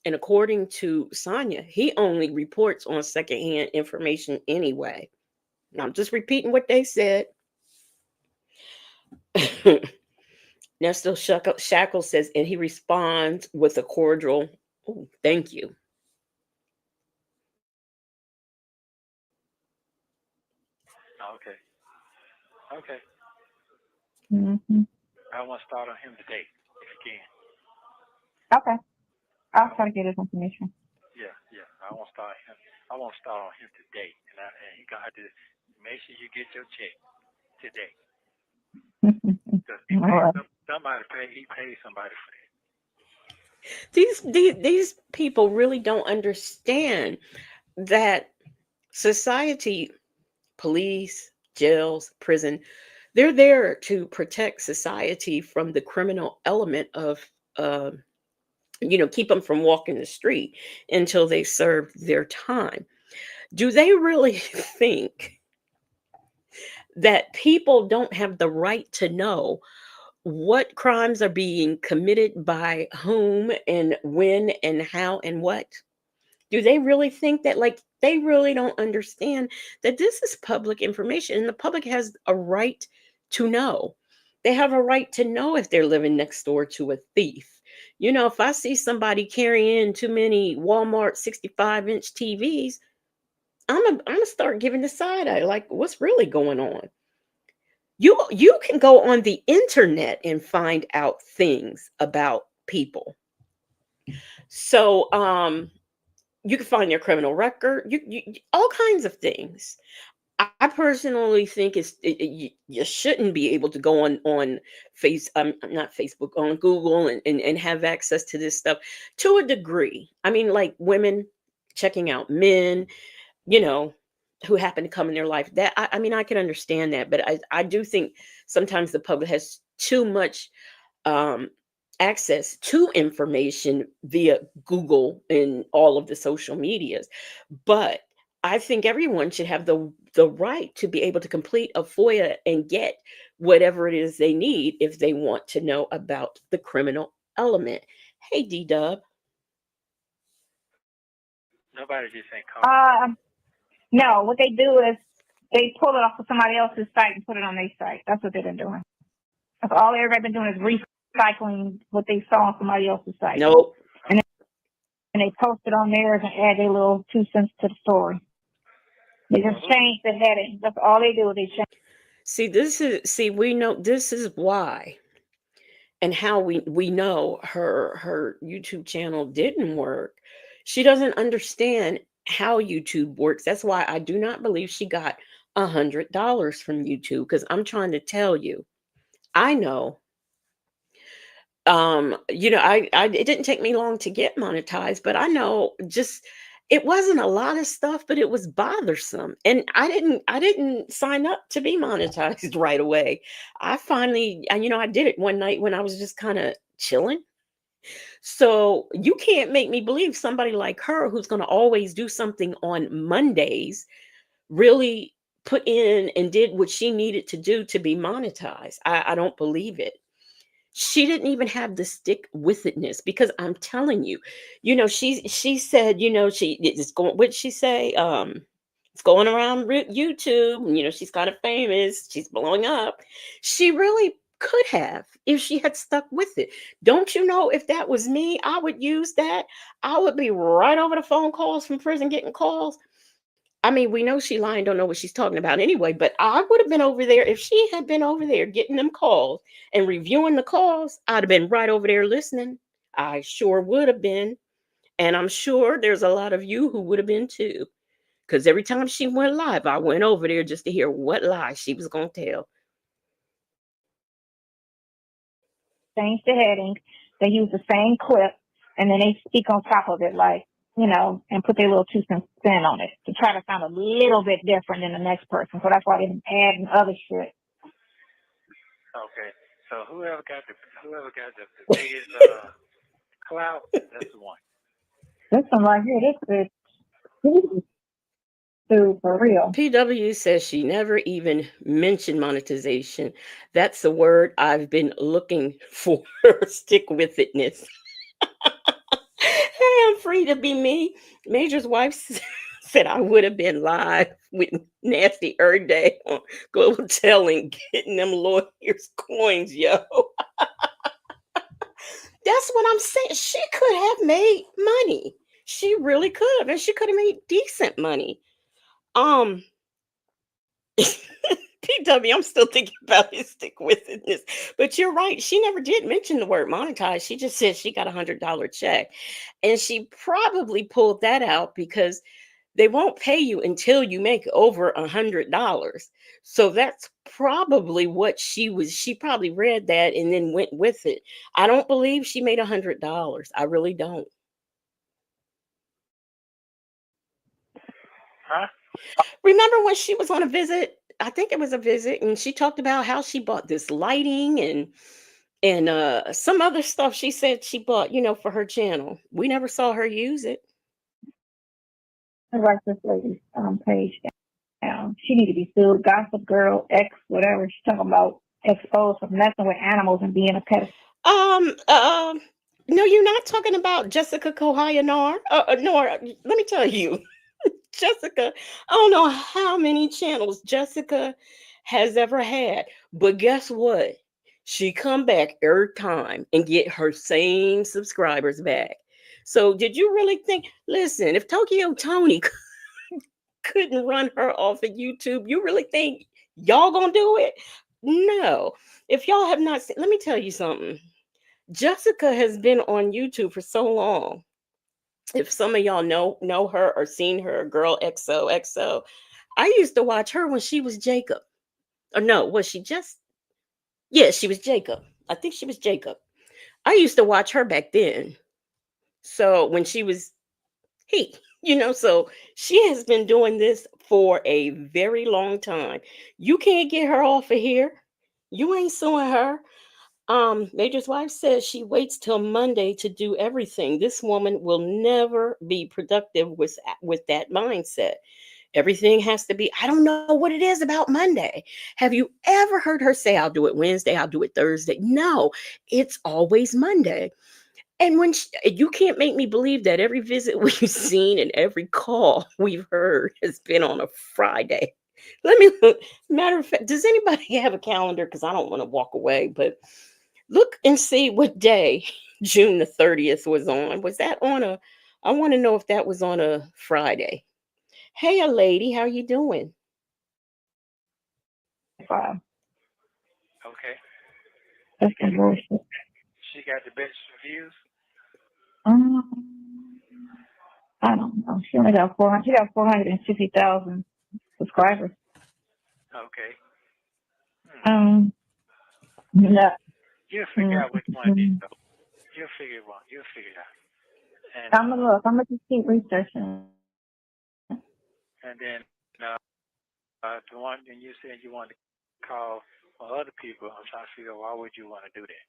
And according to Sonia, he only reports on secondhand information anyway. Now, I'm just repeating what they said. Nesto Shackle says, and he responds with a cordial, "Oh, thank you." Okay. Okay. Mm-hmm. I want to start on him today, if you can. Okay. I'll try to get his information. Yeah, yeah. I want to start him. I want to start on him today, and he got to make sure you get your check today, because he All paid right. somebody. He paid somebody for that. These people really don't understand that society, police, jails, prison, they're there to protect society from the criminal element of uh, keep them from walking the street until they serve their time. Do they really think that people don't have the right to know what crimes are being committed by whom and when and how and what? Do they really think that, like, they really don't understand that this is public information and the public has a right to know? They have a right to know if they're living next door to a thief. If I see somebody carrying too many Walmart 65-inch TVs, I'm gonna start giving the side eye, like, what's really going on? You can go on the internet and find out things about people. So you can find their criminal record, all kinds of things. I personally think you shouldn't be able to go on not Facebook, on Google, and have access to this stuff to a degree. I mean, like, women checking out men, you know, who happen to come in their life. That I mean, I can understand that, but I do think sometimes the public has too much um, access to information via Google and all of the social medias. But I think everyone should have the right to be able to complete a FOIA and get whatever it is they need if they want to know about the criminal element. Hey, D Dub. Nobody just ain't called. No, what they do is they pull it off of somebody else's site and put it on their site. That's what they've been doing. That's all everybody been doing is recycling what they saw on somebody else's site. Nope. And they post it on theirs and add their little 2 cents to the story. They just change the heading. That's all they do. They change. We know this is why, and how we know her YouTube channel didn't work. She doesn't understand how YouTube works. That's why I do not believe she got $100 from YouTube, because I'm trying to tell you, I know. I it didn't take me long to get monetized, but I know, just, it wasn't a lot of stuff, but it was bothersome. And I didn't sign up to be monetized right away. I finally, I did it one night when I was just kind of chilling. So you can't make me believe somebody like her, who's going to always do something on Mondays, really put in and did what she needed to do to be monetized. I don't believe it. She didn't even have the stick with itness, because I'm telling you, she said, she it's going, what'd she say? It's going around YouTube, and she's kind of famous, she's blowing up. She really could have, if she had stuck with it. Don't you know, if that was me, I would use that. I would be right over the phone calls from prison, getting calls. I mean, we know she lying, don't know what she's talking about anyway, but I would have been over there. If she had been over there getting them calls and reviewing the calls, I'd have been right over there listening. I sure would have been. And I'm sure there's a lot of you who would have been too. Because every time she went live, I went over there just to hear what lie she was going to tell. Change the heading. They use the same clip, and then they speak on top of it like and put their little 2 cents spin on it to try to sound a little bit different than the next person. So that's why they're adding other shit. Okay. So whoever got the biggest clout, that's the one. This one right here, this is dude for real. PW says she never even mentioned monetization. That's the word I've been looking for. Stick with itness. Hey, I'm free to be me. Major's wife said I would have been live with Nasty Day on Global Telling, getting them lawyers coins, yo. That's what I'm saying. She could have made money. She really could have, and she could have made decent money. Um, PW, I'm still thinking about his stick with itness. But you're right. She never did mention the word monetize. She just said she got $100 check. And she probably pulled that out because they won't pay you until you make over $100. So that's probably what she probably read that and then went with it. I don't believe she made $100. I really don't. Huh? Remember when she was on a visit? I think it was a visit, and she talked about how she bought this lighting and some other stuff she said she bought, for her channel. We never saw her use it. I write this lady's page down. She need to be sued. Gossip Girl X whatever. She's talking about exposed for messing with animals and being a pet. Um, um, no, you're not talking about Jessica Kohayanar. Nora, let me tell you, Jessica, I don't know how many channels Jessica has ever had, but guess what? She come back every time and get her same subscribers back. So did you really think, listen, if Tokyo Tony couldn't run her off of YouTube, you really think y'all gonna do it? No. If y'all have not seen, let me tell you something. Jessica has been on YouTube for so long. If some of y'all know her or seen her, girl XOXO, I used to watch her when she was Jacob. Or no, was she just? Yeah, she was Jacob. I think she was Jacob. I used to watch her back then. So when she was he, so she has been doing this for a very long time. You can't get her off of here. You ain't suing her. Major's wife says she waits till Monday to do everything. This woman will never be productive with that mindset. Everything has to be, I don't know what it is about Monday. Have you ever heard her say, I'll do it Wednesday, I'll do it Thursday? No, it's always Monday. And you can't make me believe that every visit we've seen and every call we've heard has been on a Friday. Let me look. Matter of fact, does anybody have a calendar? Because I don't want to walk away, but look and see what day June the 30th was on. Was that on I want to know if that was on a Friday. Hey, a lady, how you doing? Wow, Okay. that's some bullshit. She got the best reviews. Um, I don't know. She only got 400. She got 460,000 subscribers. Okay. Hmm. No. You'll figure out which one it is, though. You'll figure it out. You'll figure it out. And I'm gonna look. I'm gonna just keep researching. and then the one, and you said you wanted to call other people. I'm trying to figure out why would you want to do that?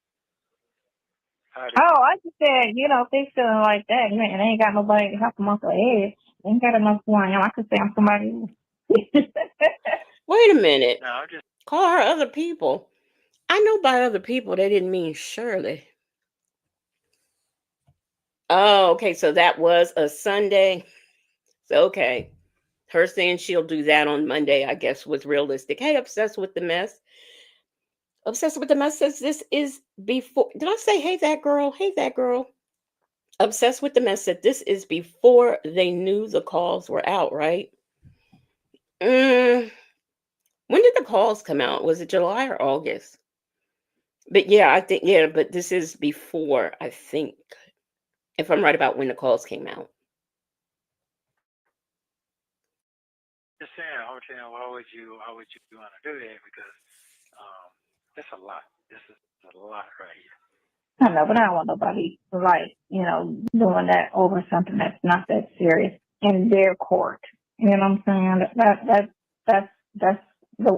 How did Oh, I just said, if they feeling like that, and they ain't got nobody to help them off the edge, they ain't got enough going on. I could say I'm somebody else. Wait a minute. no? I'm just Call her other people. I know by other people they didn't mean Shirley. Oh, okay. So that was a Sunday. So, okay. Her saying she'll do that on Monday, I guess, was realistic. Hey, obsessed with the mess. Obsessed with the mess says this is before. Did I say, hey, that girl? Hey, that girl. Obsessed with the mess said this is before they knew the calls were out, right? Mm, when did the calls come out? Was it July or August? But yeah, I think, yeah, but this is before, I think, if I'm right about when the calls came out. saying. I'm saying, why would you want to do that? Because um, that's a lot. This is a lot right here. I know, but I don't want nobody like, doing that over something that's not that serious in their court. You know what I'm saying? That's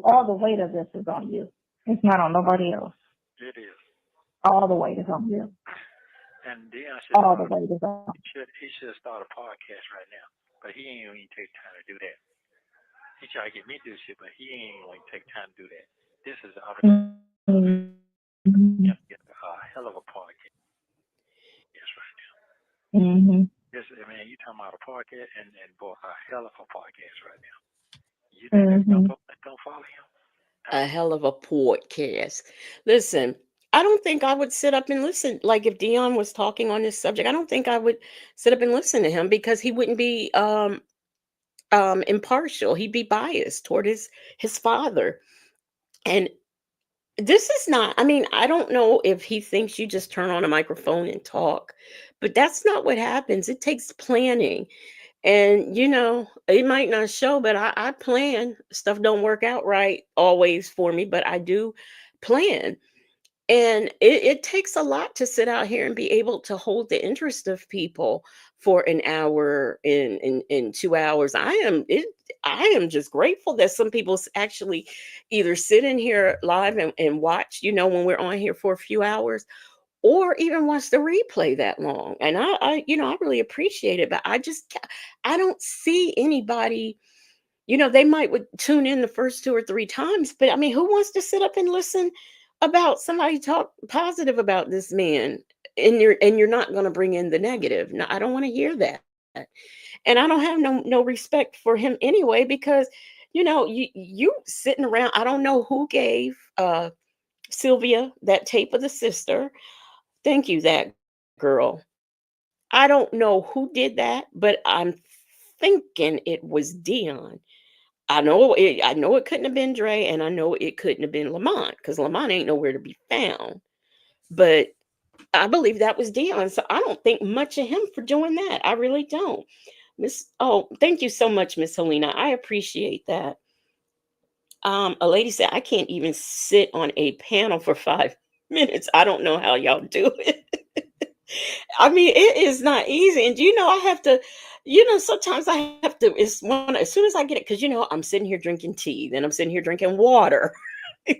all the weight of this is on you. It's not on nobody else. It is. All the weight is on you. And Dion All the weight is on. he should start a podcast right now, but he ain't even take time to do that. He try to get me to do shit, but he ain't even take time to do that. This is the opportunity Mm-hmm. to get a hell of a podcast right now. Mm-hmm. This, I mean, you talking about a podcast and boy, a hell of a podcast right now. You think that's Mm-hmm. gonna follow him? A hell of a podcast. Listen, I don't think I would sit up and listen. Like if Dion was talking on this subject, I don't think I would sit up and listen to him because he wouldn't be impartial. He'd be biased toward his father. And this is not, I mean, I don't know if he thinks you just turn on a microphone and talk, but that's not what happens. It takes planning. And it might not show, but I plan. Stuff don't work out right always for me, but I do plan. And it takes a lot to sit out here and be able to hold the interest of people for an hour in 2 hours. I am just grateful that some people actually either sit in here live and watch, when we're on here for a few hours, or even watch the replay that long. And I really appreciate it, but I don't see anybody, they would tune in the first 2 or 3 times, but I mean, who wants to sit up and listen about somebody talk positive about this man, and you're not going to bring in the negative? No, I don't want to hear that. And I don't have no respect for him anyway, because you sitting around. I don't know who gave Sylvia that tape of the sister. Thank you, that girl. I don't know who did that, but I'm thinking it was Dion. I know it couldn't have been Dre, and I know it couldn't have been Lamont, because Lamont ain't nowhere to be found. But I believe that was Dion, so I don't think much of him for doing that. I really don't. Thank you so much, Miss Helena. I appreciate that. A lady said I can't even sit on a panel for 5 minutes. I don't know how y'all do it. I mean, it is not easy. And I have to, sometimes I have to, as soon as I get it, because I'm sitting here drinking tea, then I'm sitting here drinking water.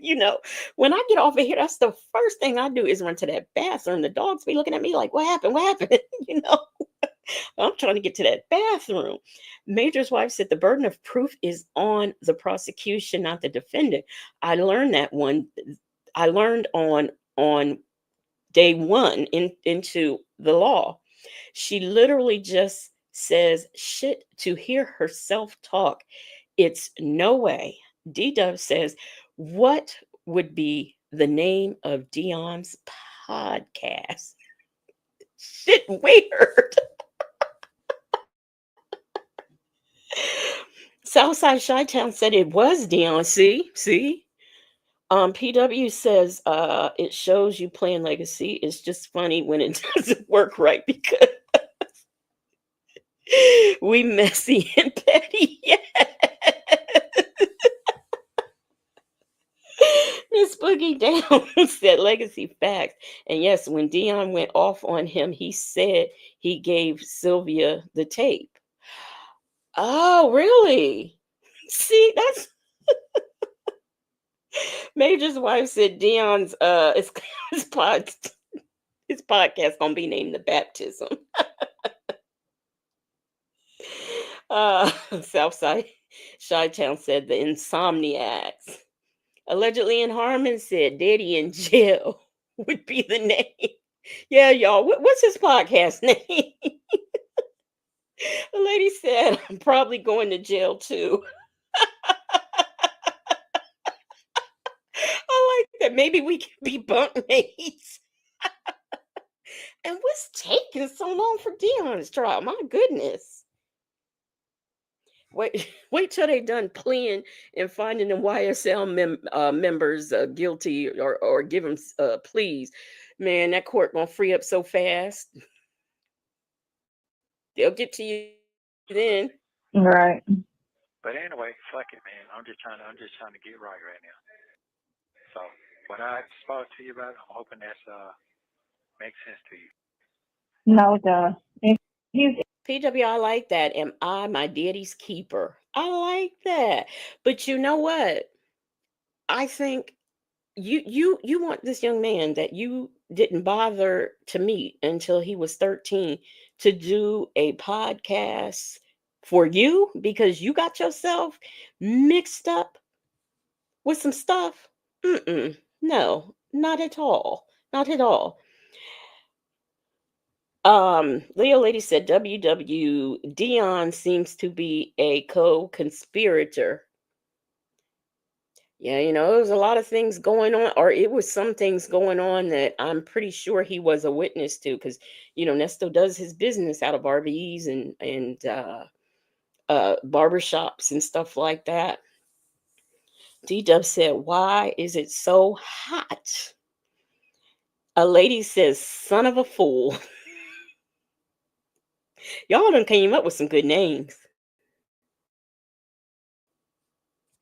you know, when I get off of here, that's the first thing I do is run to that bathroom. The dogs be looking at me like, what happened? What happened? I'm trying to get to that bathroom. Major's wife said the burden of proof is on the prosecution, not the defendant. I learned that one. I learned on day one into the law. She literally just says shit to hear herself talk. It's no way. D Dub says, what would be the name of Dion's podcast? Shit weird. Southside Chi-Town said it was Dion. See? PW says it shows you playing legacy. It's just funny when it doesn't work right because we messy and petty. Yeah. Miss Boogie Down said legacy facts. And yes, when Dion went off on him, he said he gave Sylvia the tape. Oh, really? See, that's Major's wife said Dion's his, pod, his podcast gonna be named The Baptism. Southside Chi-Town said the Insomniacs. Allegedly in Harmon said Daddy in Jail would be the name. Yeah, y'all. What's his podcast name? The lady said, I'm probably going to jail too. I like that. Maybe we can be bunkmates. And what's taking so long for Dion's trial? My goodness. Wait till they done pleading and finding the YSL members guilty or give them pleas. Man, that court gonna free up so fast. They'll get to you then. Right. But anyway, fuck it, man. I'm just trying to get right now. So what I spoke to you about, I'm hoping that's Make sense to you? No, it does. If you PW, I like that. Am I my daddy's keeper? I like that. But you know what? I think you want this young man that you didn't bother to meet until he was 13 to do a podcast for you because you got yourself mixed up with some stuff. No, not at all. Not at all. Leo Lady said WW Dion seems to be a co-conspirator. Yeah, there was a lot of things going on, or it was some things going on that I'm pretty sure he was a witness to, because Nesto does his business out of RVs and barbershops and stuff like that. D-Dub said, "Why is it so hot?" A lady says, "Son of a fool." Y'all done came up with some good names.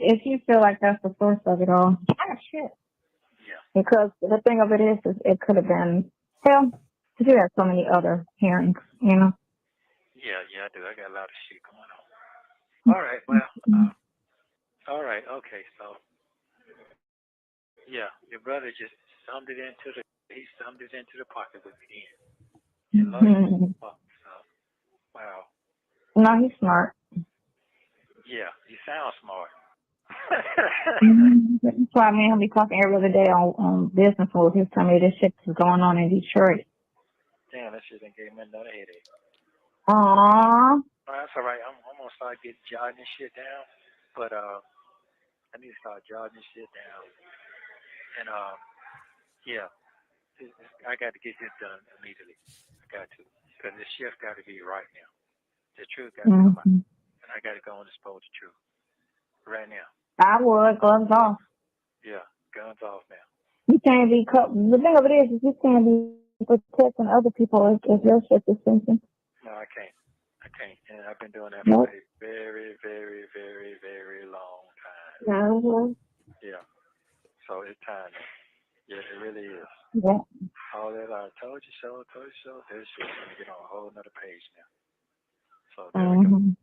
if you feel like that's the source of it all, shit. Yeah. Because the thing of it is it could have been well, you have so many other hearings, you know. Yeah, I do. I got a lot of shit going on. All right, well, all right, okay, so yeah, your brother just he summed it into the pocket with me then. You love you. So, wow. No, he's smart. Yeah, you sound smart. That's why me and him be talking every other day on business rules. He's telling me this shit is going on in Detroit. Damn, that shit done gave me another headache. Aww. Oh, that's all right. I'm gonna start getting jotting this shit down, but I need to start jotting this shit down, and yeah, I got to get this done immediately. I got to, because the shift got to be right now. The truth got to come out, Mm-hmm. and I got to go and expose the truth right now. I would gloves off. Yeah, guns off now. You can't be the thing of it is you can't be protecting other people if your shit is sinking. No, I can't. I can't, and I've been doing that for Nope. a very, very, very, very long time. Mm-hmm. Yeah, so it's time now. Yeah, it really is. Yeah. All that I told you so, this shit's gonna get on a whole nother page now. So there we go. Mm-hmm.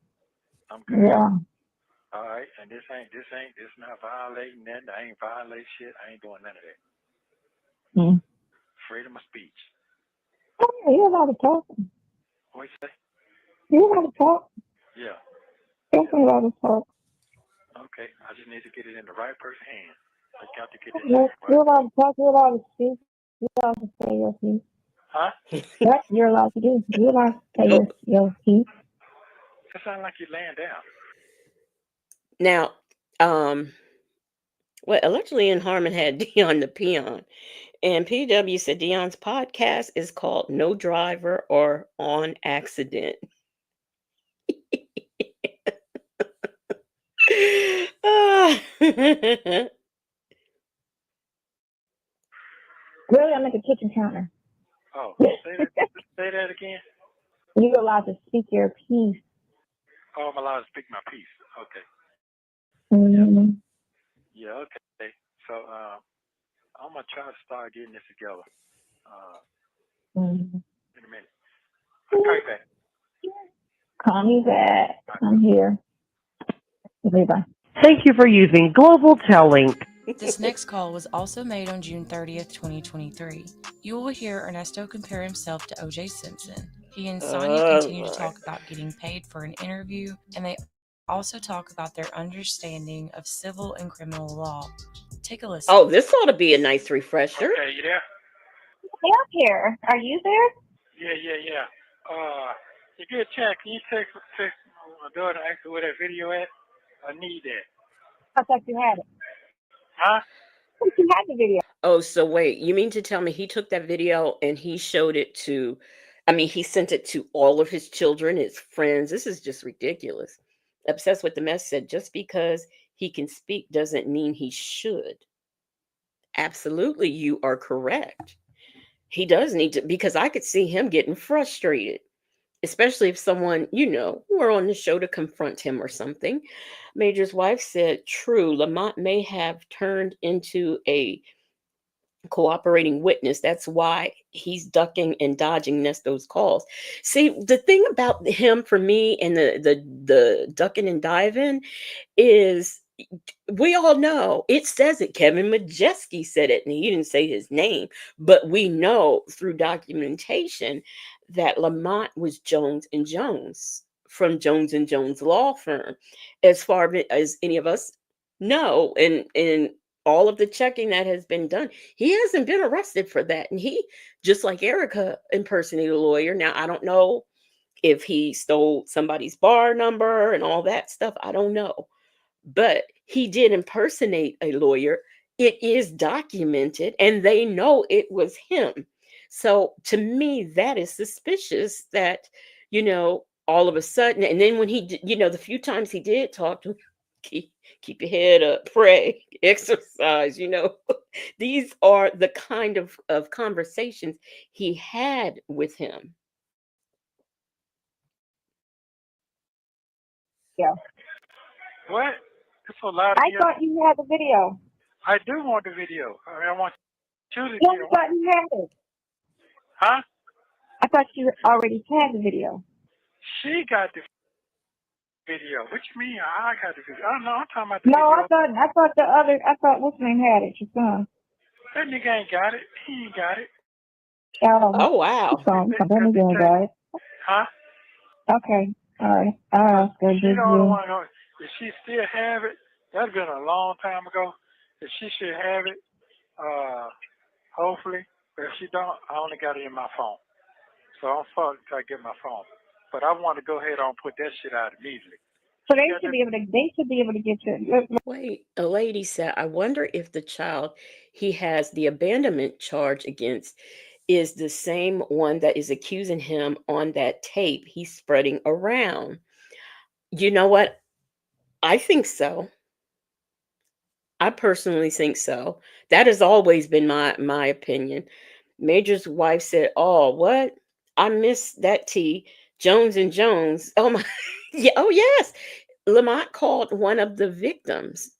I'm good. Yeah. All right, and this not violating nothing. I ain't violating shit. I ain't doing none of that. Mm. Freedom of speech. Oh, yeah, you're allowed to talk. What you say? You're allowed to talk. Yeah. Definitely allowed to talk. Okay. I just need to get it in the right person's hands. I got to get this shit Yes, in the you're right allowed person. to talk. You're allowed to speak. You're allowed to say your piece. Huh? That you're allowed to do. You're allowed to say your piece. That sounds like you're laying down. Now, well, allegedly in Harmon had Dion the peon. And PW said Dion's podcast is called No Driver or On Accident. Really, I'm at the kitchen counter. Oh, say that again. You're allowed to speak your piece. Oh, I'm allowed to speak my piece. Okay. Mm-hmm. Yeah. Okay. So I'm gonna try to start getting this together. Mm-hmm. In a minute. I'll call you back. Call me back. I'm here. Bye. Thank you for using Global Tellink. This next call was also made on June 30th, 2023. You will hear Ernesto compare himself to OJ Simpson. He and Sonia continue to talk about getting paid for an interview, and they also talk about their understanding of civil and criminal law. Take a listen. Oh, this ought to be a nice refresher. Okay, you there? I'm here. Are you there? Yeah. You get a chance, can you text my daughter and ask her where that video at? I need that. I thought you had it. Huh? I thought you had the video. Oh, so wait, you mean to tell me he took that video and he showed it to, he sent it to all of his children, his friends. This is just ridiculous. Obsessed with the Mess said, just because he can speak doesn't mean he should. Absolutely, you are correct. He does need to, because I could see him getting frustrated, especially if someone, were on the show to confront him or something. Major's wife said, true, Lamont may have turned into a cooperating witness. That's why he's ducking and dodging Nesto's calls. See, the thing about him for me and the ducking and diving is we all know it says it. Kevin Majeski said it, and he didn't say his name, but we know through documentation that Lamont was Jones and Jones from Jones and Jones law firm, as far as any of us know, and all of the checking that has been done, he hasn't been arrested for that, and he, just like Erica, impersonated a lawyer. Now I don't know if he stole somebody's bar number and all that stuff. I don't know, but he did impersonate a lawyer. It is documented and they know it was him. So to me, that is suspicious that, all of a sudden, and then when the few times he did talk to him, keep your head up, pray, exercise. These are the kind of conversations he had with him. Yeah. What? It's a lot of I you. thought you had the video. I do want the video. I mean, I want you to No, see I it. thought you had it. Huh? I thought you already had the video. She got the video. What you mean? I got the video. Oh, no, I'm talking about the No, video. I thought what's name had it, your son. That nigga ain't got it. He ain't got it. Oh, Your wow. son, that nigga ain't got it. Huh? Okay, all right. Because So she did don't you? want to know. If she still have it, that's been a long time ago. If she should have it, hopefully. But if she don't, I only got it in my phone. So I'm fucked until I get my phone. But I want to go ahead and put that shit out immediately. So She they got should that? be able to. They should be able to get you. Wait, a lady said, I wonder if the child he has the abandonment charge against is the same one that is accusing him on that tape he's spreading around. You know what? I think so. I personally think so. That has always been my opinion. Major's wife said, "Oh, what? I missed that tea. Jones and Jones. Oh my, yeah. Oh yes." Lamont called one of the victims,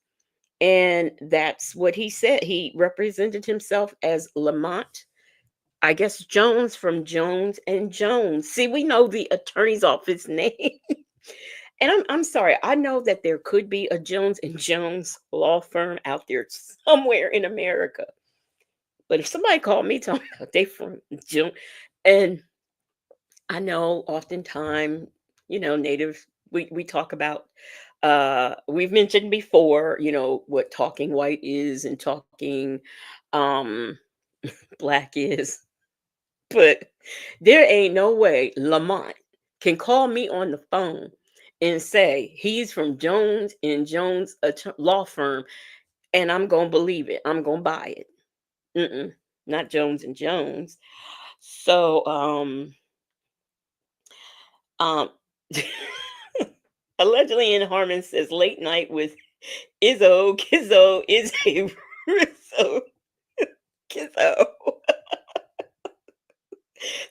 and that's what he said. He represented himself as Lamont, I guess Jones from Jones and Jones. See, we know the attorney's office name. And I'm sorry, I know that there could be a Jones and Jones law firm out there somewhere in America. But if somebody called me talking about they from Jones, and I know oftentimes, native, we talk about, we've mentioned before, what talking white is and talking um black is. But there ain't no way Lamont can call me on the phone and say he's from Jones and Jones law firm, and I'm gonna believe it. I'm gonna buy it. Not Jones and Jones. So, um, allegedly in Harmon says late night with Izzo, Kizzo, Izzy, Rizzo, Kizzo.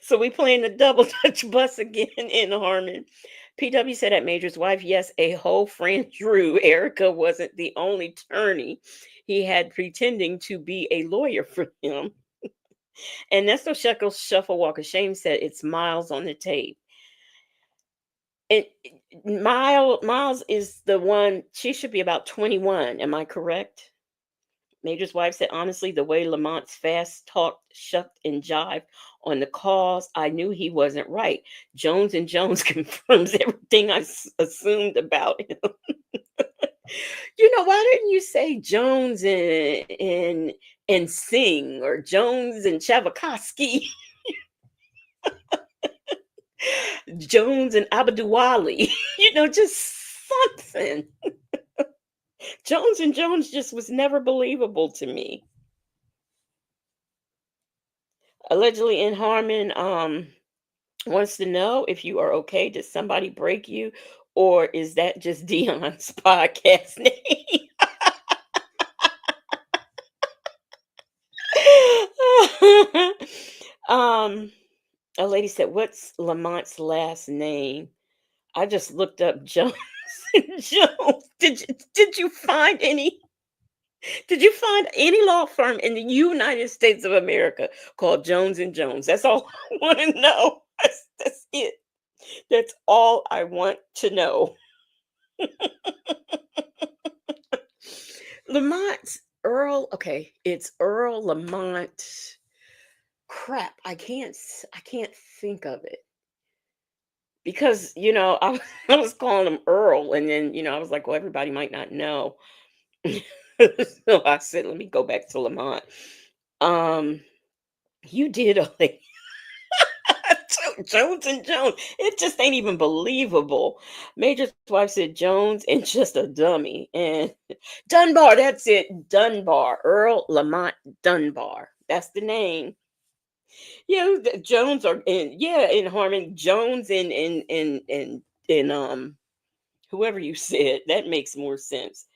So we playing the double dutch bus again in Harmon. PW said at Major's wife, yes, a whole friend Drew. Erica wasn't the only attorney he had pretending to be a lawyer for him. And Nesto Shekels Shuffle Walk of Shame said it's Miles on the tape. And Miles is the one, she should be about 21. Am I correct? Major's wife said, honestly, the way Lamont's fast talked, shucked, and jived on the calls, I knew he wasn't right. Jones and Jones confirms everything I assumed about him. Why didn't you say Jones and Singh or Jones and Chavakowski? Jones and Abdulwali? Just something. Jones and Jones just was never believable to me. Allegedly in Harmon wants to know if you are okay. Did somebody break you, or is that just Dion's podcast name? um, a lady said, "What's Lamont's last name?" I just looked up Jones. Jones. Did you find any? Did you find any law firm in the United States of America called Jones and Jones? That's all I want to know. That's it. That's all I want to know. Lamont's Earl. Okay, it's Earl Lamont. Crap, I can't think of it because I, I was calling him Earl, and then I was like, well, everybody might not know. So I said, let me go back to Lamont. Um, you did a Jones and Jones. It just ain't even believable. Major's wife said Jones and just a dummy. And Dunbar, that's it. Dunbar. Earl Lamont Dunbar. That's the name. Yeah, Jones are in Harmon. Jones and whoever you said. That makes more sense.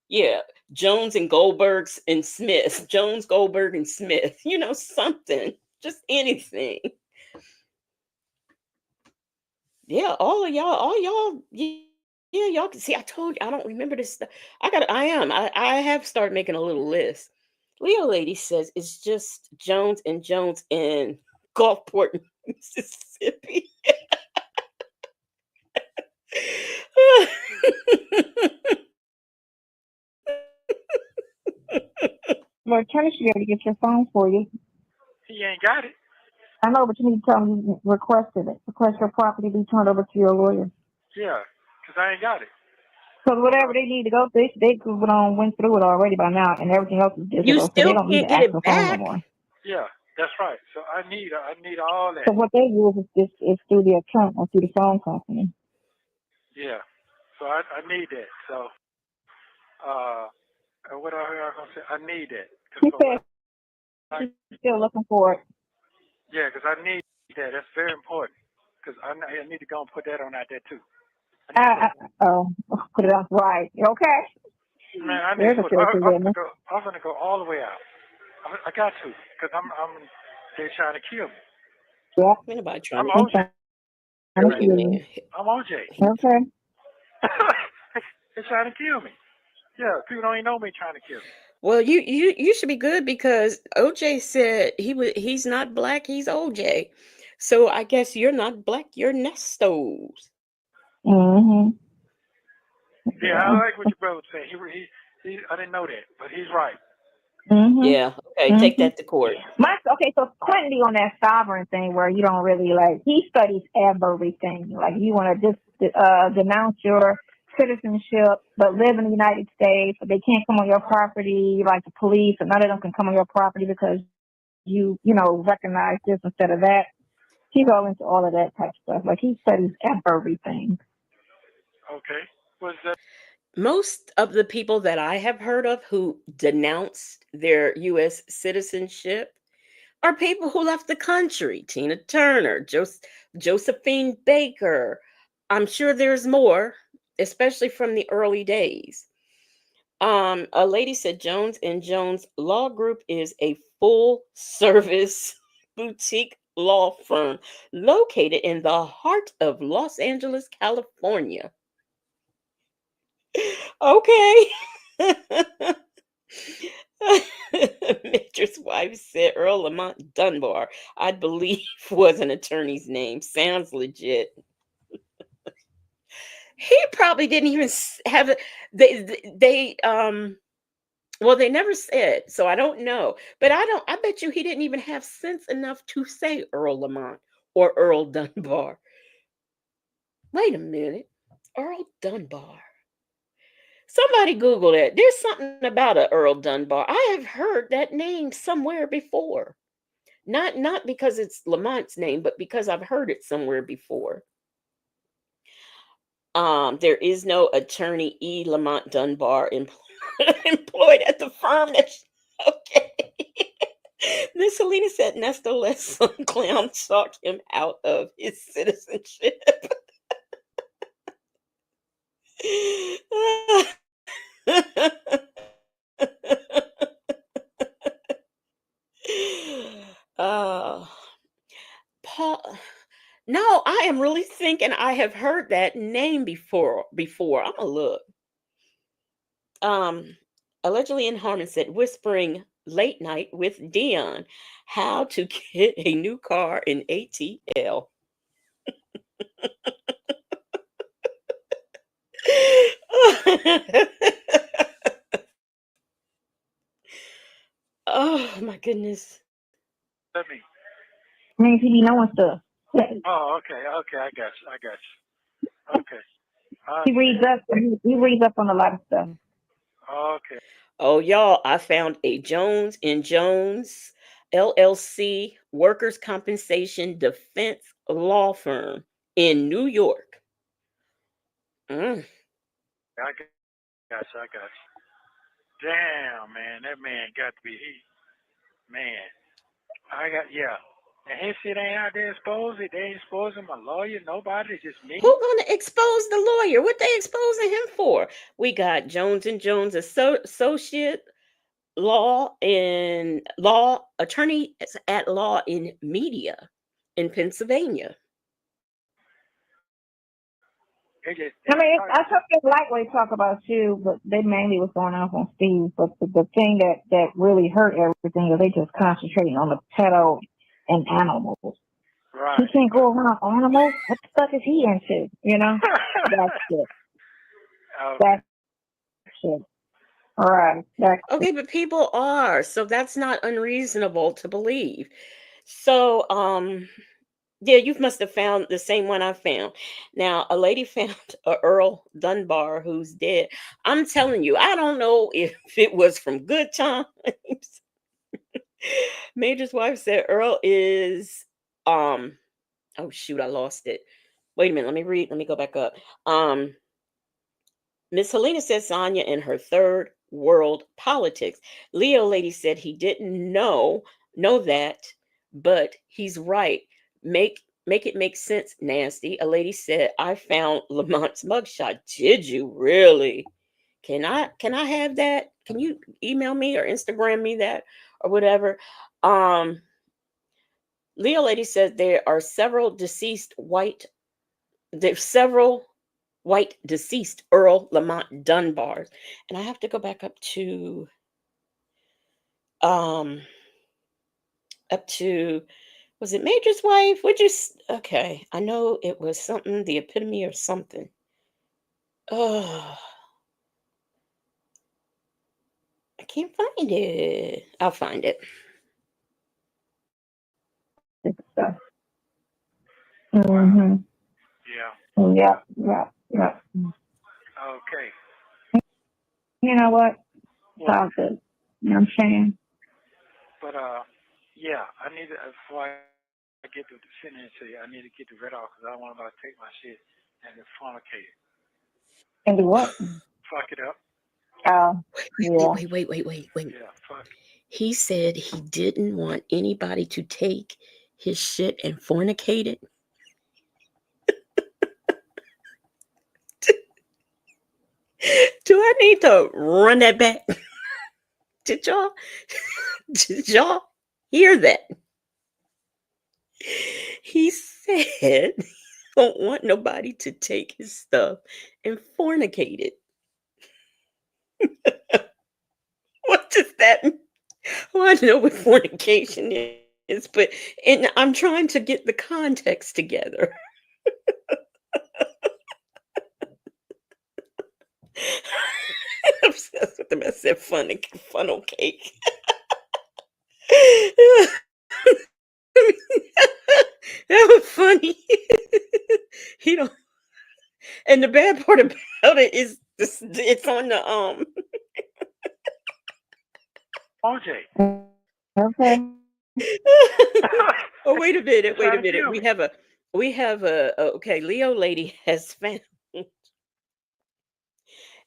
Yeah. Jones and Goldbergs and Smith. Jones, Goldberg, and Smith. Something. Just anything. Yeah, all y'all, yeah, y'all can see. I told you, I don't remember this stuff. I have started making a little list. Leo Lady says it's just Jones and Jones in Gulfport, Mississippi. Well, attorney should be able to get your phone for you. He ain't got it. I know, but you need to tell them you requested it. Request your property be turned over to your lawyer. Yeah, because I ain't got it. Because whatever they need to go through, they went through it already by now, and everything else is You digital, so they still don't need can't the get actual it phone no back. more. Yeah, that's right. So I need all So that. what they use is through the account or through the phone company. Yeah. So I need that. So what I gonna say? I need that. She Cause said she's still looking for it. yeah, because I need that. That's very important. Because I need to go and put that on out there too. Put it up right. Okay. Man, I need There's to a put. filter there. I'm gonna go all the way out. I got to, because they're trying to kill me. Yeah. Ain't nobody trying I'm to I'm OJ trying to right kill hear now. you. me. I'm OJ. Okay. They're trying to kill me. Yeah, people don't even know me trying to kill me. Well, you should be good because OJ said he's not black, he's OJ. So I guess you're not black, you're Nestos. Mm-hmm. Yeah, I Yeah. like what your brother was saying. He I didn't know that, but he's right. Mm-hmm. Yeah, okay, take Mm-hmm. that to court. So Clinton be on that sovereign thing where you don't really he studies everything. Like you want to just denounce your citizenship, but live in the United States, but they can't come on your property, like the police, and none of them can come on your property because you recognize this instead of that. He's all into all of that type of stuff. Like he studies everything. Okay. What's that? Most of the people that I have heard of who denounced their US citizenship are people who left the country. Tina Turner, Josephine Baker. I'm sure there's more, especially from the early days. A lady said Jones and Jones Law Group is a full service boutique law firm located in the heart of Los Angeles, California. Okay. Major's wife said Earl Lamont Dunbar, I believe was an attorney's name. Sounds legit. He probably didn't even have it. Well, they never said, so I don't know. But I bet you he didn't even have sense enough to say Earl Lamont or Earl Dunbar. Wait a minute. Earl Dunbar. Somebody Google that. There's something about a Earl Dunbar. I have heard that name somewhere before. Not because it's Lamont's name, but because I've heard it somewhere before. There is no attorney E. Lamont Dunbar employed at the firm. Okay. Miss Selena said Nesto let some clown talk him out of his citizenship. uh, Paul. No, I am really thinking I have heard that name before. I'm gonna look. Um, Allegedly in Harmon said, whispering late night with Dion, how to get a new car in ATL. Oh my goodness. Let me. I mean, he be knowing stuff. Oh, okay, okay, I got you, I got you. Okay, I He reads understand. up. He reads up on a lot of stuff. Okay, Oh, y'all, I found a Jones and Jones LLC workers' compensation defense law firm in New York. Mm. I got you, I got you. Damn, man, that man got to be man. I got yeah. And his shit ain't out there exposed. They ain't exposing my lawyer, nobody, just Who me. gonna expose the lawyer? What they exposing him for? We got Jones and Jones associate law and law attorney at law in media in Pennsylvania. I mean, I took it lightweight talk about you, but they mainly was going off on Steve. But the thing that really hurt everything is they just concentrating on the pedo and animals. right. He can't go around animals. What the fuck is he into? You know, that's it. Okay. That's it. All right. That's Okay, but people are, so that's not unreasonable to believe. So, yeah, you must have found the same one I found. Now, a lady found a Earl Dunbar who's dead. I'm telling you, I don't know if it was from good times. Major's wife said Earl is oh shoot, I lost it. Wait a minute, let me read, let me go back up. Miss Helena said Sonia in her third world politics. Leo lady said he didn't know that, but he's right. Make it make sense, nasty. A lady said I found Lamont's mugshot. Did you really? Can I have that? Can you email me or Instagram me that or whatever? Um Leo lady said there's several white deceased Earl Lamont Dunbars. And I have to go back um up to was it Major's wife? Okay, I know it was something, the epitome or something. Oh, I can't find it. I'll find it. stuff. Wow. Mm-hmm. Yeah. Yeah. Yeah. Yeah. Yeah. Okay. You know what? It's What? all good. You know what I'm saying? But yeah, I need to before I get to send it to you, I need to get the red off because I want to take my shit and then fornicate it. And do what? Fuck it up. Yeah. Wait. Yeah. Fuck. He said he didn't want anybody to take his shit and fornicate it. Do I need to run that back? Did y'all did y'all hear that? He said he don't want nobody to take his stuff and fornicate it. What does that mean? Well, I know what fornication is, but and I'm trying to get the context together. I'm obsessed with them. I said funnel cake. That was funny. He don't. And the bad part about it is this, it's on the OJ. Okay. Oh, wait a minute, You're trying to wait a minute. kill me. Okay, Leo lady has found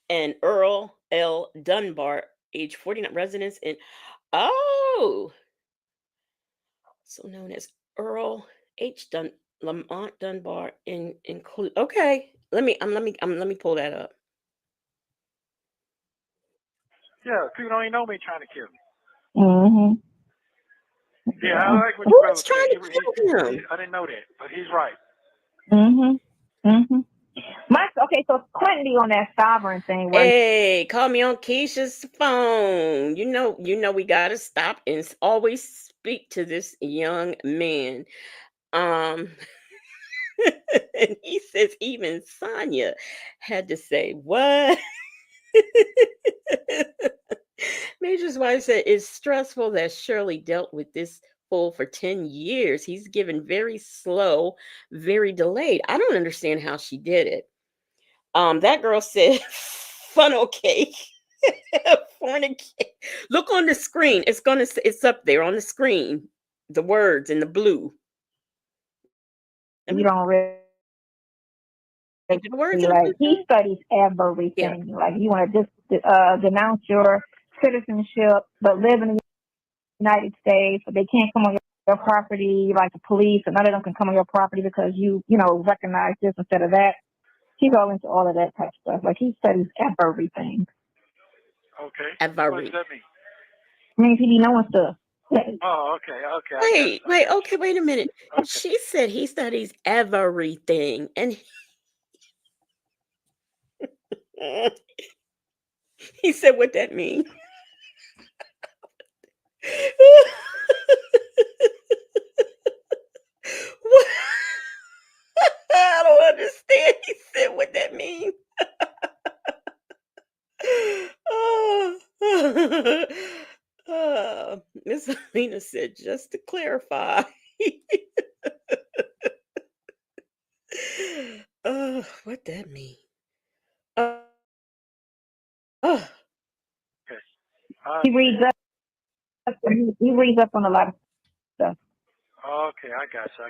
an Earl L. Dunbar, age 49, residence in oh, so known as Earl H. Lamont Dunbar include. Okay, let me pull that up. Yeah, people don't even know me trying to kill me. Mm-hmm. Yeah, I Yeah. like what Who your brother is said. trying to kill him? I didn't know that, but he's right. Mm-hmm. Mm-hmm. Okay, so Clinton be on that sovereign thing where Hey, call me on Keisha's phone. We gotta stop and always speak to this young man. Um, and he says even Sonya had to say what? Major's wife said it's stressful that Shirley dealt with this fool for 10 years. He's given very slow, very delayed. I don't understand how she did it. That girl said funnel cake. Fornicate. Look on the screen. It's up there on the screen. The words in the blue. you don't really The words in the like. blue. He studies Yeah. everything. Like you want to denounce your citizenship, but live in the United States, but they can't come on your property. Like the police, and none of them can come on your property because you recognize this instead of that. He go into all of that type of stuff. Like he studies everything. Okay. Every. What does that mean? I mean, he be knowing stuff. Oh, okay. Okay. Wait a minute. Okay. She said he studies everything. And he said what that means. What? I don't understand. He said what that means. Miss Alina said, just to clarify. What that mean? Uh, uh, Okay. He reads up. He reads up on a lot of stuff. Okay, I got you.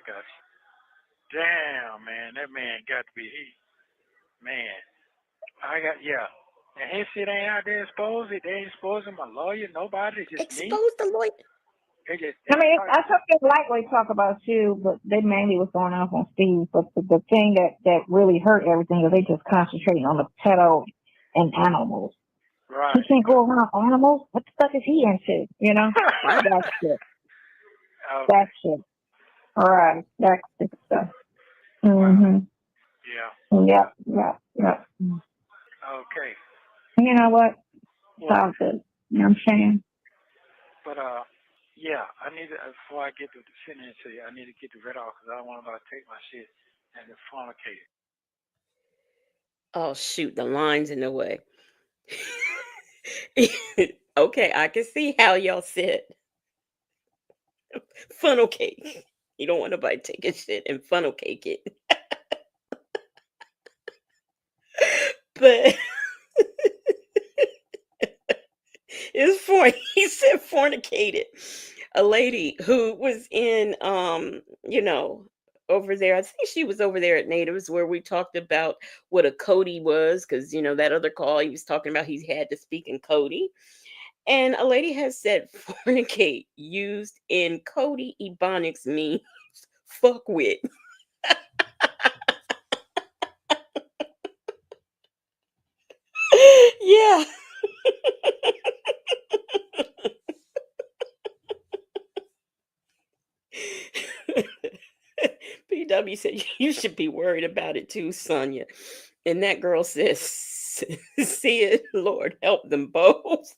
Damn, man, that man got to be man. Yeah. And his shit ain't out there exposed. They ain't exposing my lawyer, nobody, just me. expose the lawyer. I mean, I took this lightweight talk about you, but they mainly was going off on Steve. But the thing that really hurt everything is they just concentrating on the pedo and animals. Right. He can't go around animals. What the fuck is he into? You know, that shit. Okay. That shit. All right, that stuff. Wow. Yeah. Yep. Okay. You know what? It's What? all good. You know what I'm saying? But yeah, I need to before I get to the sentence to you, I need to get the red off because I don't want to take my shit and fornicate it. Oh shoot, the line's in the way. Okay, I can see how y'all said funnel cake. You don't want nobody taking shit and funnel cake it. But it's for he said fornicated. A lady who was in over there. I think she was over there at Natives where we talked about what a Cody was, because that other call he was talking about he had to speak in Cody. And a lady has said fornicate used in Cody Ebonics means fuck with. Yeah. PW said you should be worried about it too, Sonya. And that girl says, see it, Lord, help them both.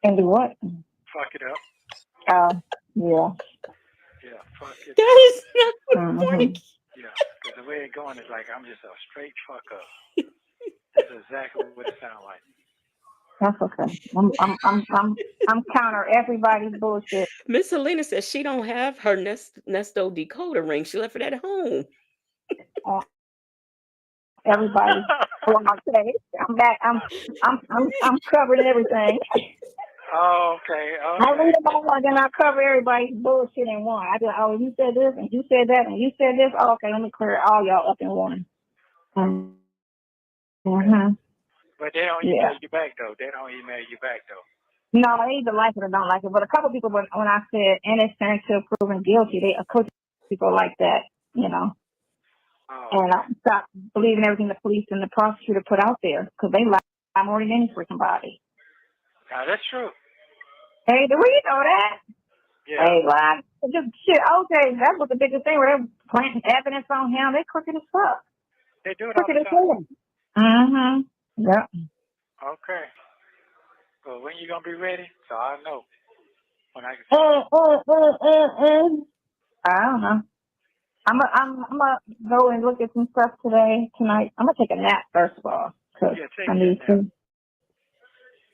And do what? Fuck it up. Yeah. Yeah, fuck it That up. is not what fornication. Yeah, because the way it's going is like I'm just a straight fuck up. That's exactly what it sounds like. That's okay. I'm counter everybody's bullshit. Miss Helena says she don't have her Nesto decoder ring. She left it at home. Everybody. Okay. I'm back. I'm covered in everything. Oh, okay. I read them all and then I cover everybody's bullshit in one. I do. Oh, you said this and you said that and you said this. Oh, okay, let me clear all y'all up in one. But they don't email you back though. No, they either like it or don't like it. But a couple people, when I said innocent to proven guilty, they coach people like that, Oh, and I stopped believing everything the police and the prosecutor put out there because they lie more than any freaking body. now that's true. Hey, do we know that? Yeah. They lie just shit. OJ, that was the biggest thing where they're planting evidence on him. They crooked as fuck. They do it all Crooked the as time. hell. Yeah. Okay. Well, when you gonna be ready? So I know when I can. I don't know. I'm gonna go and look at some stuff tonight. I'm gonna take a nap first of all, cause Yeah, take I that need now. to.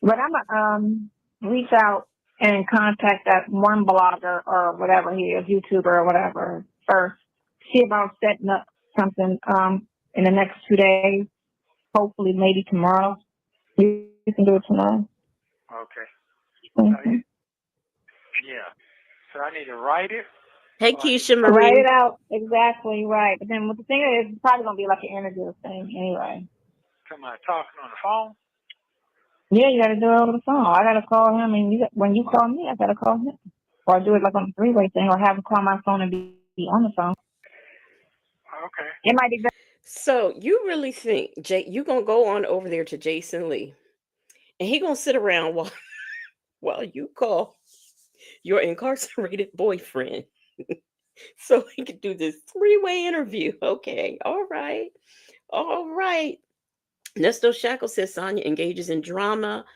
But I'm gonna reach out and contact that one blogger or whatever he is, YouTuber or whatever first. See about setting up something in the next 2 days. Hopefully, maybe tomorrow. You can do it tomorrow. Okay. Mm-hmm. Yeah. So I need to write it. Hey, Or I need Keisha to talk. Write Marie. it out exactly right. But then what the thing is, it's probably gonna be like an interview thing anyway. Somebody talking on the phone. Yeah, you gotta do it over the phone. I gotta call him, and when you call me, I gotta call him, or do it like on a three-way thing, or have him call my phone and be on the phone. Okay. It might be better. So you really think you gonna go on over there to Jason Lee, and he gonna sit around while you call your incarcerated boyfriend, so he could do this 3-way interview? Okay, all right, all right. Nesto Shackle says Sonya engages in drama,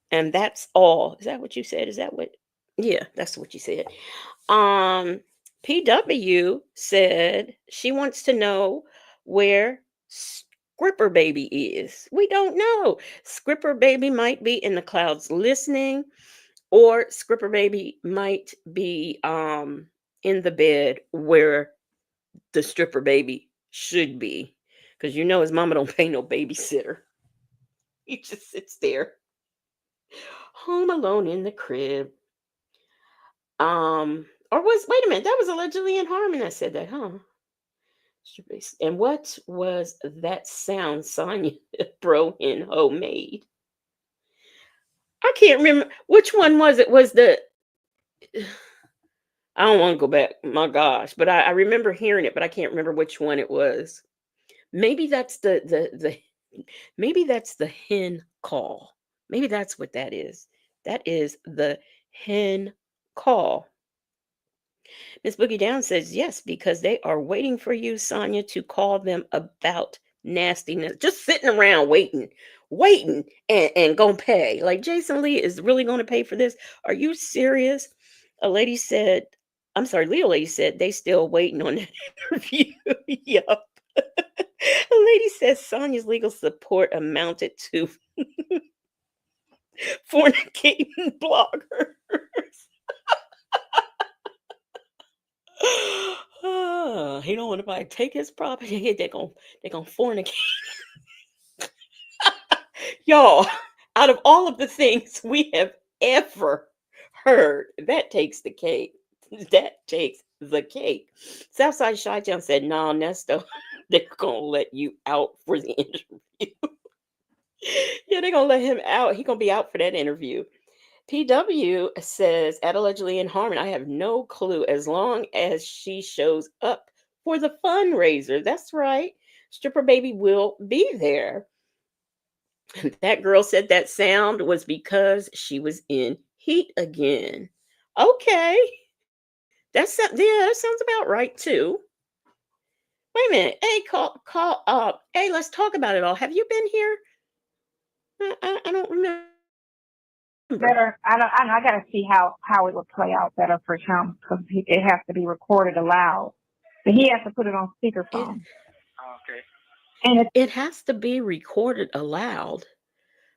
and that's all. Is that what you said? Is that what? Yeah, that's what you said. Um, PW said she wants to know where Scripper Baby is. We don't know. Scripper Baby might be in the clouds listening, or Scripper Baby might be in the bed where the stripper baby should be. Because you know his mama don't pay no babysitter. He just sits there home alone in the crib. Or wait a minute, that was allegedly in Harmon that said that, huh? And what was that sound Sonya Bro and Ho made? I can't remember which one was it. Was the I don't want to go back, my gosh, but I remember hearing it, but I can't remember which one it was. Maybe that's the maybe that's the hen call. Maybe that's what that is. That is the hen call. Miss Boogie Down says yes, because they are waiting for you, Sonya, to call them about nastiness. Just sitting around waiting and gonna pay. Like Jason Lee is really gonna pay for this. Are you serious? A lady said, I'm sorry, Leo lady said they still waiting on that interview. Yup. A lady says Sonya's legal support amounted to fornicating bloggers. He don't want nobody to take his property. They're gonna fornicate. Y'all, out of all of the things we have ever heard, that takes the cake. That takes the cake. Southside Shy Town said, "No, Nesto, they're gonna let you out for the interview." Yeah, they're gonna let him out. He gonna be out for that interview. PW says, at allegedly in Harmon, I have no clue as long as she shows up for the fundraiser. That's right. Stripper Baby will be there. That girl said that sound was because she was in heat again. Okay. That sounds about right too. Wait a minute. Hey, call up. Hey, let's talk about it all. Have you been here? I don't remember. Better. I gotta see how it would play out better for him because it has to be recorded aloud. But he has to put it on It speakerphone, Okay. and it has to be recorded aloud.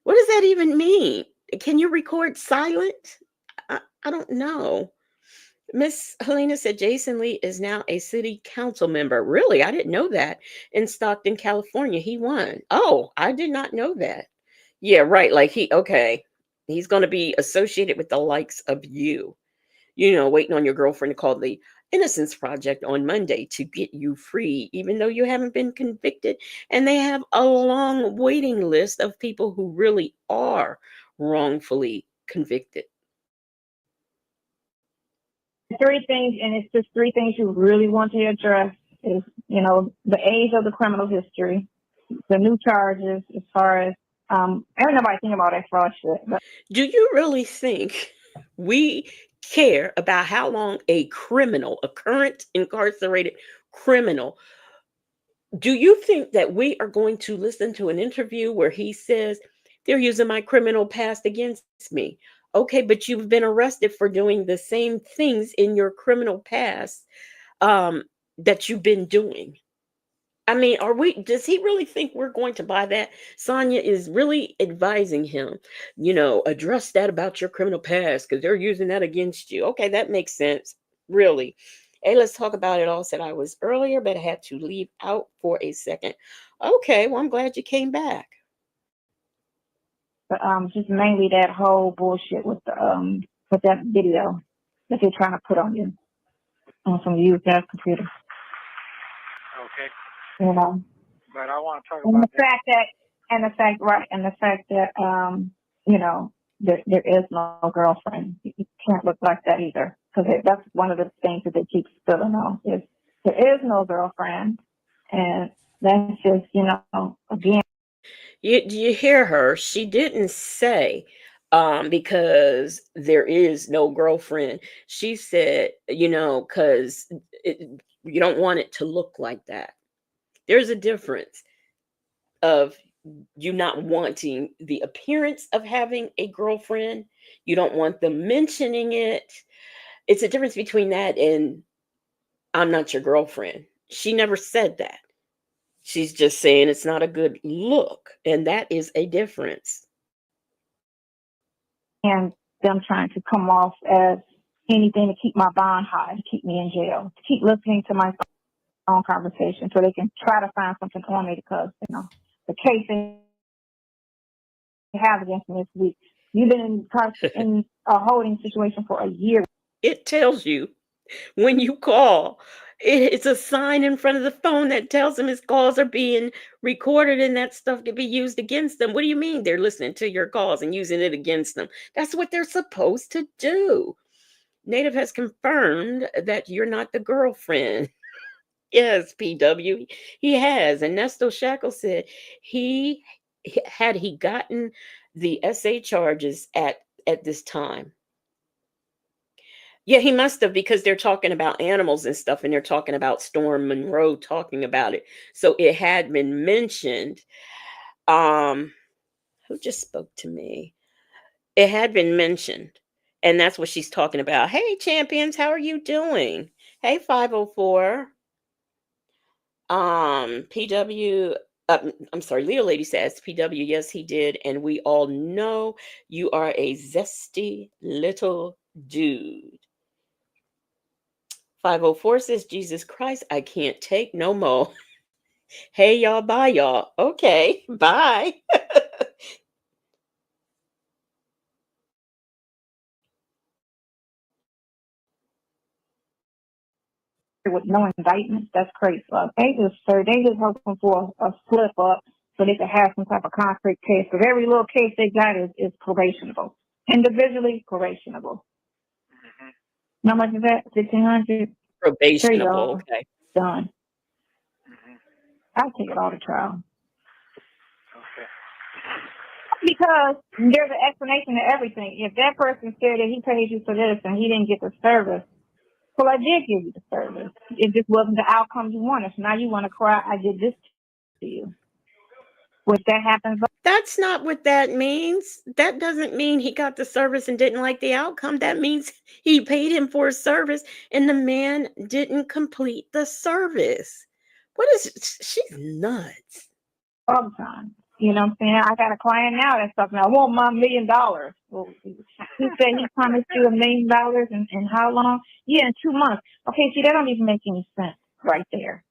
What does that even mean? Can you record silent? I don't know. Miss Helena said Jason Lee is now a city council member. Really? I didn't know that. In Stockton, California, he won. Oh, I did not know that. Yeah, right. Like okay. He's going to be associated with the likes of you. You know, waiting on your girlfriend to call the Innocence Project on Monday to get you free, even though you haven't been convicted. And they have a long waiting list of people who really are wrongfully convicted. three things, and it's just three things you really want to address is, the age of the criminal history, the new charges as far as, ain't nobody thinking about that fraud shit. But Do you really think we care about how long a criminal, a current incarcerated criminal, do you think that we are going to listen to an interview where he says they're using my criminal past against me? Okay, but you've been arrested for doing the same things in your criminal past um, that you've been doing. I mean, does he really think we're going to buy that? Sonia is really advising him, address that about your criminal past because they're using that against you. Okay, that makes sense. Really. Hey, let's talk about it all. Said I was earlier, but I had to leave out for a second. Okay, well, I'm glad you came back. But just mainly that whole bullshit with that video that they're trying to put on you on some used ass computer. Okay. You know. But I want to talk And about the fact that there is no girlfriend. You can't look like that either, because that's one of the things that they keep spilling on is there is no girlfriend, and that's just again. Do you hear her? She didn't say because there is no girlfriend. She said, because you don't want it to look like that. There's a difference of you not wanting the appearance of having a girlfriend. You don't want them mentioning it. It's a difference between that and I'm not your girlfriend. She never said that. She's just saying it's not a good look. And that is a difference. And them trying to come off as anything to keep my bond high, to keep me in jail, to keep listening to my phone conversation so they can try to find something on me because, the case they have against me this week. You've been in a holding situation for a year. It tells you when you call. It's a sign in front of the phone that tells him his calls are being recorded and that stuff can be used against them. What do you mean they're listening to your calls and using it against them? That's what they're supposed to do. Native has confirmed that you're not the girlfriend. Yes, PW, he has. And Nesto Shackle said had he gotten the SA charges at this time. Yeah, he must have because they're talking about animals and stuff, and they're talking about Storm Monroe talking about it. So it had been mentioned. Who just spoke to me? It had been mentioned, and that's what she's talking about. Hey, champions, how are you doing? Hey, 504. PW. I'm sorry, Leo Lady says PW. Yes, he did, and we all know you are a zesty little dude. 504 says, Jesus Christ, I can't take no more. Hey, y'all, bye, y'all. Okay, bye. With no indictments, that's crazy. They just hoping for a slip up so they can have some type of concrete case. Because every little case they got is probationable, individually probationable. Mm-hmm. How much is that? 1,500. There you Probationable. go. Okay. Done. Mm-hmm. I'll take it all to trial. Okay. Because there's an explanation to everything. If that person said that he paid you for this and he didn't get the service, well, I did give you the service. It just wasn't the outcome you wanted. So now you want to cry, I did this to you. Which that happens. That's not what that means. That doesn't mean he got the service and didn't like the outcome. That means he paid him for a service and the man didn't complete the service. What is she's nuts. All the time. You know what I'm saying? I got a client now that's talking, I want my $1 million. Well, he said he promised you $1 million in how long? Yeah, in 2 months. Okay, see, that don't even make any sense right there.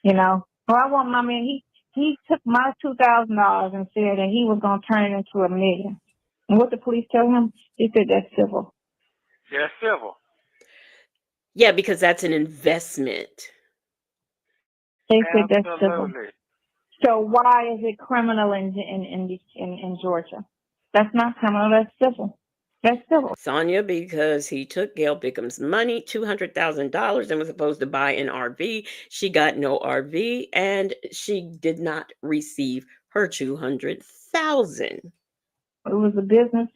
Yeah. Well, I want my man. He took my $2,000 and said that he was going to turn it into $1 million. And what the police tell him? He said that's civil. Yeah, civil. Yeah, because that's an investment. They said that's civil. Absolutely. So why is it criminal in Georgia? That's not criminal. That's civil. That's civil. Sonia, because he took Gail Bickham's money, $200,000, and was supposed to buy an RV. She got no RV, and she did not receive her $200,000. It was a business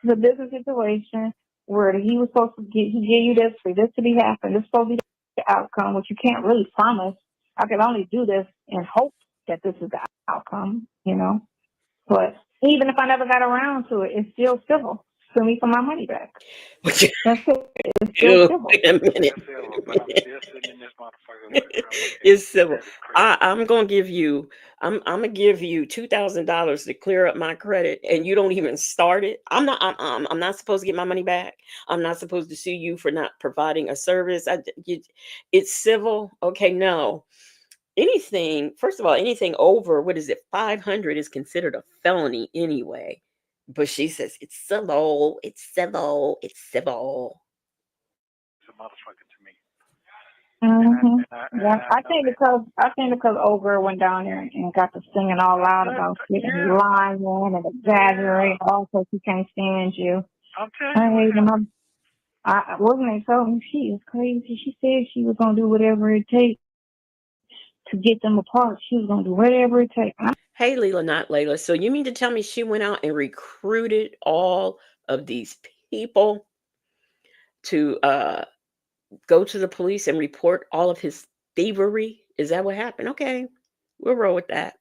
situation where he was supposed to get, he gave you this for this to be happening. This is supposed to be the outcome, which you can't really promise. I can only do this in hope that this is the outcome, you know. But even if I never got around to it, it's still civil. Sue me for my money back. That's it. It's still Ew, civil. wait a minute. Still silver, but I'm still sitting in this motherfucker with it. I'm looking at It's it. civil. That is crazy. I'm gonna give you. I'm gonna give you $2,000 to clear up my credit, and you don't even start it. I'm not supposed to get my money back. I'm not supposed to sue you for not providing a service. It's civil. Okay, no. Anything. First of all, anything over what is it? 500 is considered a felony anyway. But she says it's civil. It's civil. It's civil. It's a motherfucker to me. Hmm. And Yeah, I know that. I think because old girl went down there and got to singing all loud about shit and Yeah. lying and Yeah. exaggerating, also she can't stand you. I'm telling I you what hate them. happened. I wasn't they told me she is crazy. She said she was gonna do whatever it takes to get them apart. She was gonna do whatever it takes. Hey, Leila, not Layla. So you mean to tell me she went out and recruited all of these people to go to the police and report all of his thievery? Is that what happened? Okay, we'll roll with that.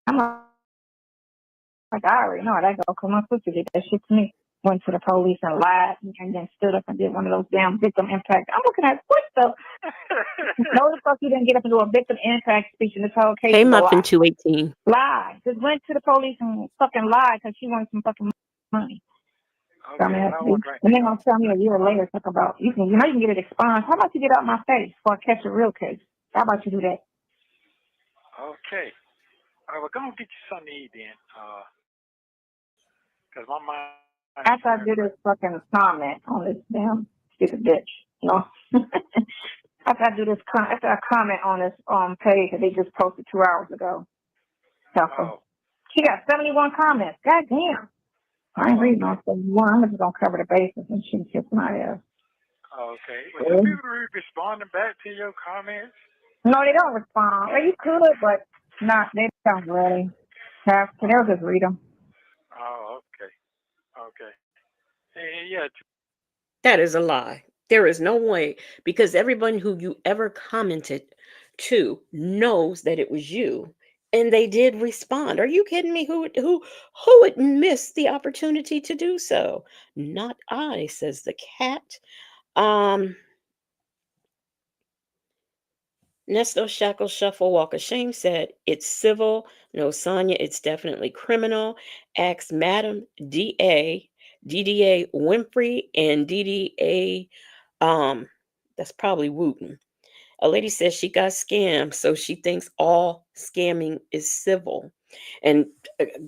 I'm like, I already know how that go, because my sister did that shit to me. Went to the police and lied and then stood up and did one of those damn victim impact. I'm looking at what the no the fuck you didn't get up and do a victim impact speech and this whole case Hey, is a Muffin lie. 218. Lie. Just went to the police and fucking lied because she wanted some fucking money. Okay, but I Dumbass. won't drink And to then y'all gonna tell me a tonight. year later talk about you know you can get it expunged. How about you get out my face before I catch a real case? How about you do that? Okay. All right, we're going to get you something to eat then. Because my mind is turned After I crazy. do this fucking comment on this damn stupid bitch, you know. After I do this, after I comment on this page that they just posted 2 hours ago, Oh, she got 71 comments. God damn. I ain't oh, reading okay. on 71. I'm just gonna cover the bases and she can kiss my ass. Okay. Well, do Yeah. people responding back to your comments? No, they don't respond. Well, you could, but not. They don't really have to. They'll just read them. Oh, okay. Okay. Yeah. That is a lie. There is no way, because everyone who you ever commented to knows that it was you, and they did respond. Are you kidding me? Who would miss the opportunity to do so? Not I, says the cat. Um, Nesto Shackle Shuffle Walk of Shame said it's civil. No, Sonia, it's definitely criminal. Ask Madam DA, DDA Winfrey, and DDA. That's probably Wooten. A lady says she got scammed, so she thinks all scamming is civil. And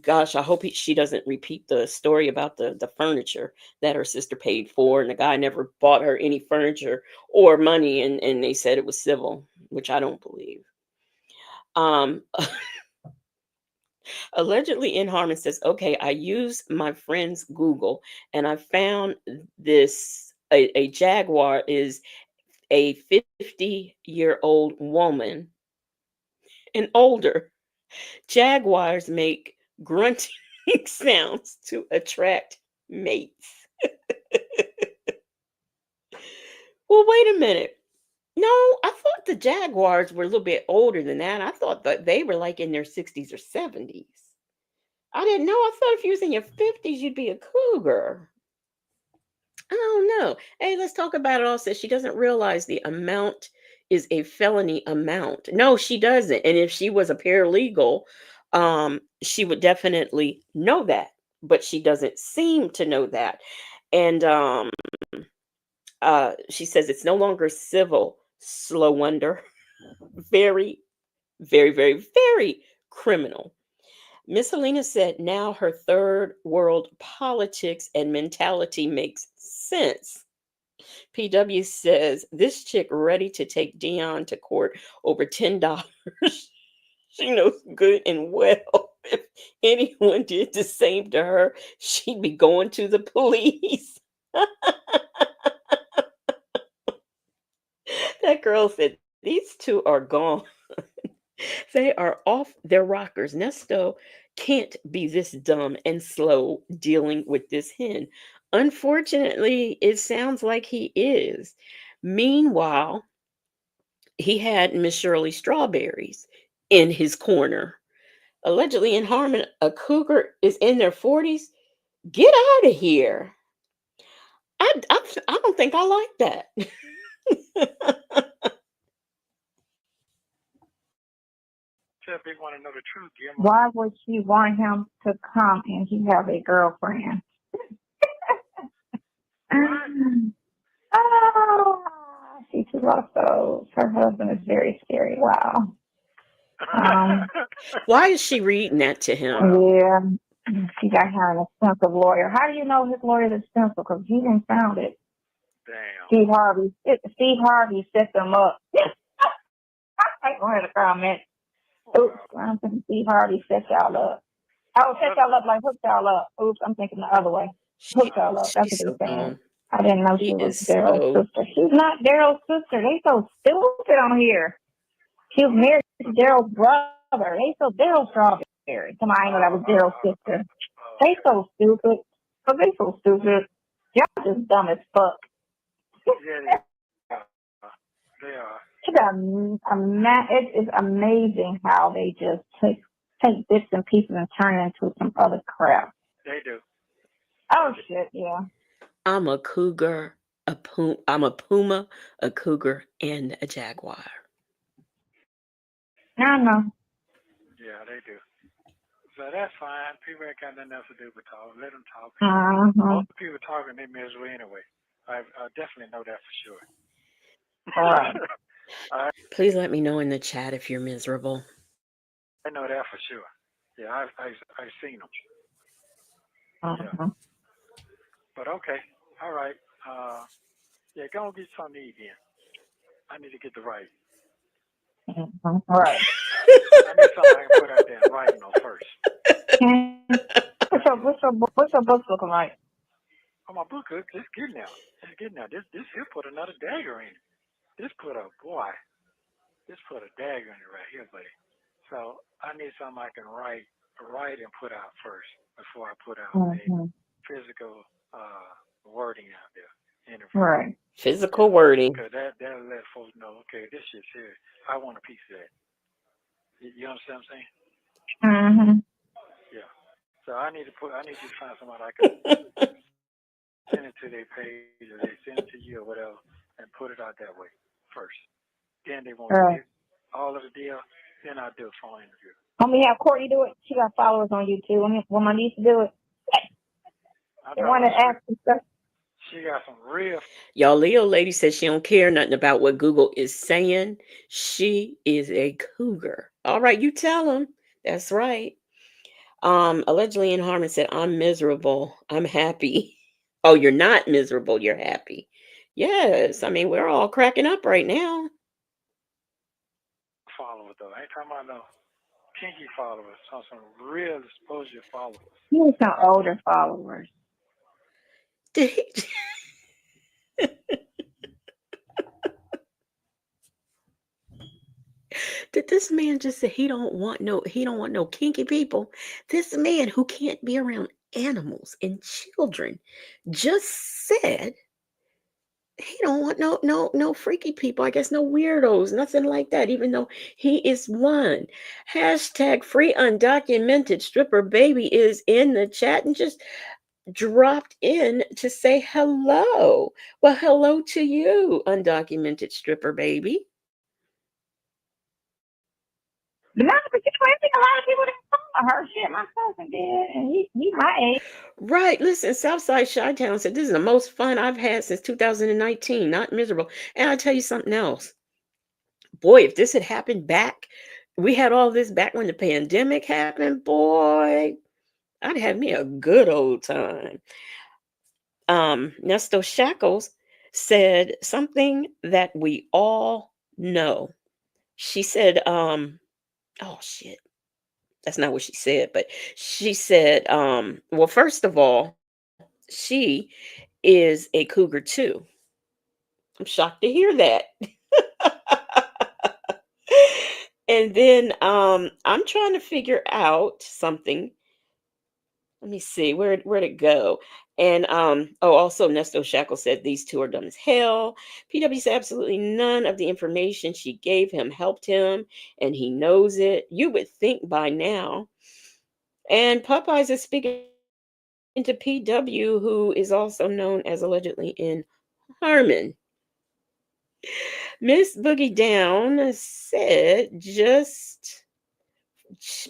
gosh, I hope she doesn't repeat the story about the furniture that her sister paid for, and the guy never bought her any furniture or money, and they said it was civil, which I don't believe. Um, Allegedly in Harmon says, okay, I used my friend's Google and I found this a jaguar is a 50-year-old woman and older. Jaguars make grunting sounds to attract mates. Well, wait a minute. No, I thought the Jaguars were a little bit older than that. I thought that they were like in their 60s or 70s. I didn't know. I thought if you was in your 50s, you'd be a cougar. I don't know. Hey, let's talk about it also. She doesn't realize the amount is a felony amount. No, she doesn't. And if she was a paralegal, she would definitely know that. But she doesn't seem to know that. And she says it's no longer civil, slow wonder. Very, very, very, very criminal. Miss Helena said now her third world politics and mentality makes sense. PW says this chick ready to take Dion to court over $10. She knows good and well if anyone did the same to her, she'd be going to the police. That girl said these two are gone. They are off their rockers. Nesto can't be this dumb and slow dealing with this hen. Unfortunately, it sounds like he is. Meanwhile, he had Miss Shirley Strawberries in his corner. Allegedly in Harmon, a cougar is in their 40s. Get out of here. I don't think I like that. So if they want to know the truth, give them. Why would she want him to come and he have a girlfriend? Oh, she too lost. Her husband is very scary. Wow. Why is she reading that to him? Yeah, she got her an expensive lawyer. How do you know his lawyer is expensive? Because he didn't found it. Damn. Steve Harvey set them up. I wanted to comment. Oops, I'm thinking Steve Harvey set y'all up. Oh, set y'all up like hook y'all up. Oops, I'm thinking the other way. Hook y'all up. That's what She's so they're saying. dumb. I didn't know She she was is Daryl's so. sister. She's not Daryl's sister. They so stupid on here. She was married to Daryl's brother. They so Daryl's strawberry. Come on, I know that was Daryl's sister. They so stupid. But they so stupid. Y'all just dumb as fuck. Yeah, they are. It is amazing how they just take bits and pieces and turn it into some other crap. They do. Oh shit, yeah. I'm a cougar, I'm a puma, a cougar, and a jaguar. I know. Yeah, they do. So that's fine. People ain't got nothing else to do but talk. Let them talk. Most people talking, they miserable anyway. I definitely know that for sure. All right. Please let me know in the chat if you're miserable. I know that for sure. Yeah, I've seen them. Yeah. But okay, all right. Yeah, go and get something to eat then. I need to get the right. Right. I need something I can put out there writing on first. What's your book looking like? Oh, my book, it's good now. It's good now. This here put another dagger in it. This put a dagger in it right here, buddy. So I need something I can write and put out first before I put out a physical wording out there. Right. Physical wording. Because that'll let folks know, okay, this shit's here. I want a piece of that. You understand what I'm saying? Mm-hmm. Yeah. So I need to find somebody I can send it to their page or they send it to you or whatever and put it out that way first. Then they won't get all of the deal. Then I'll do a phone interview. Want me to have Courtney do it? She got followers on YouTube. Want my niece to do it? They want to ask some stuff. She got some real. Y'all, Leo lady says she don't care nothing about what Google is saying. She is a cougar. All right, you tell them. That's right. Allegedly in Harmon said, I'm miserable. I'm happy. Oh, you're not miserable. You're happy. Yes. I mean, we're all cracking up right now. Followers, though. I ain't talking about no kinky followers. Some real exposure followers. You need some older followers. Did he... Did this man just say he don't want no kinky people? This man who can't be around animals and children just said he don't want no freaky people. I guess no weirdos, nothing like that, even though he is one. Hashtag free undocumented stripper baby is in the chat and just dropped in to say hello. Well, hello to you, undocumented stripper baby. But now, but you know, I think a lot of people didn't follow her. Shit, my cousin did, and he my age. Right. Listen, Southside Chi-Town said this is the most fun I've had since 2019. Not miserable. And I'll tell you something else. Boy, if this had happened back, we had all this back when the pandemic happened, boy, I'd have me a good old time. Nesto Shackles said something that we all know. She said, oh shit. That's not what she said, but she said, well, first of all, she is a cougar too. I'm shocked to hear that. And then I'm trying to figure out something. Let me see where'd it go. And also Nesto Shackle said these two are dumb as hell. PW said absolutely none of the information she gave him helped him, and he knows it. You would think by now. And Popeyes is speaking to PW, who is also known as allegedly in Harmon. Miss Boogie Down said just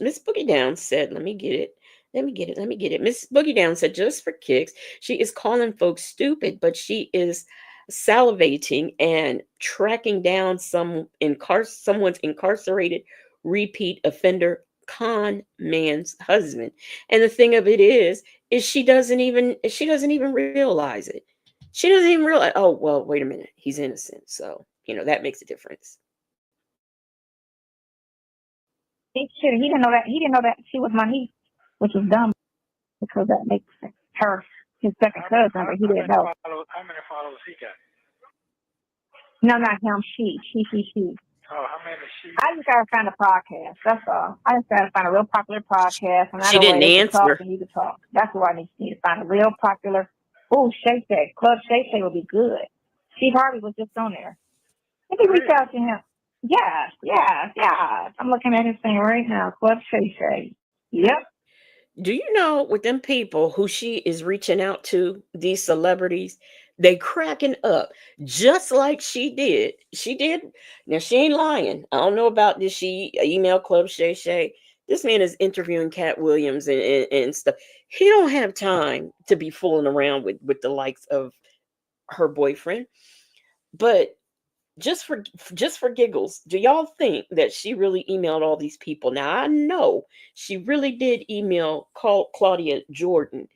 Miss Boogie Down said, let me get it. Let me get it. Miss Boogie Down said, just for kicks, she is calling folks stupid, but she is salivating and tracking down someone's incarcerated repeat offender con man's husband. And the thing of it is she doesn't even realize it. She doesn't even realize, oh well, wait a minute, he's innocent. So, that makes a difference. He didn't know that. He didn't know that she was my niece, which was dumb because that makes her his second cousin, but he didn't know. How many followers he got? No, not him. She. Oh, how many she? I just gotta find a podcast. That's all. I just gotta find a real popular podcast, and I She know where didn't they can talk answer. and you can talk. That's what I need to find a real popular. Oh, Shay Shay. Club Shay Shay would be good. Steve Harvey was just on there. Let me reach out to him. Yes. I'm looking at his thing right now. Club Shay Shay. Yep. Do you know with them people who she is reaching out to, these celebrities, they cracking up just like she did. She did. Now she ain't lying. I don't know about did she email Club Shay Shay. This man is interviewing Cat Williams and stuff. He don't have time to be fooling around with the likes of her boyfriend. But just for giggles, do y'all think that she really emailed all these people? Now I know she really did email Claudia Jordan,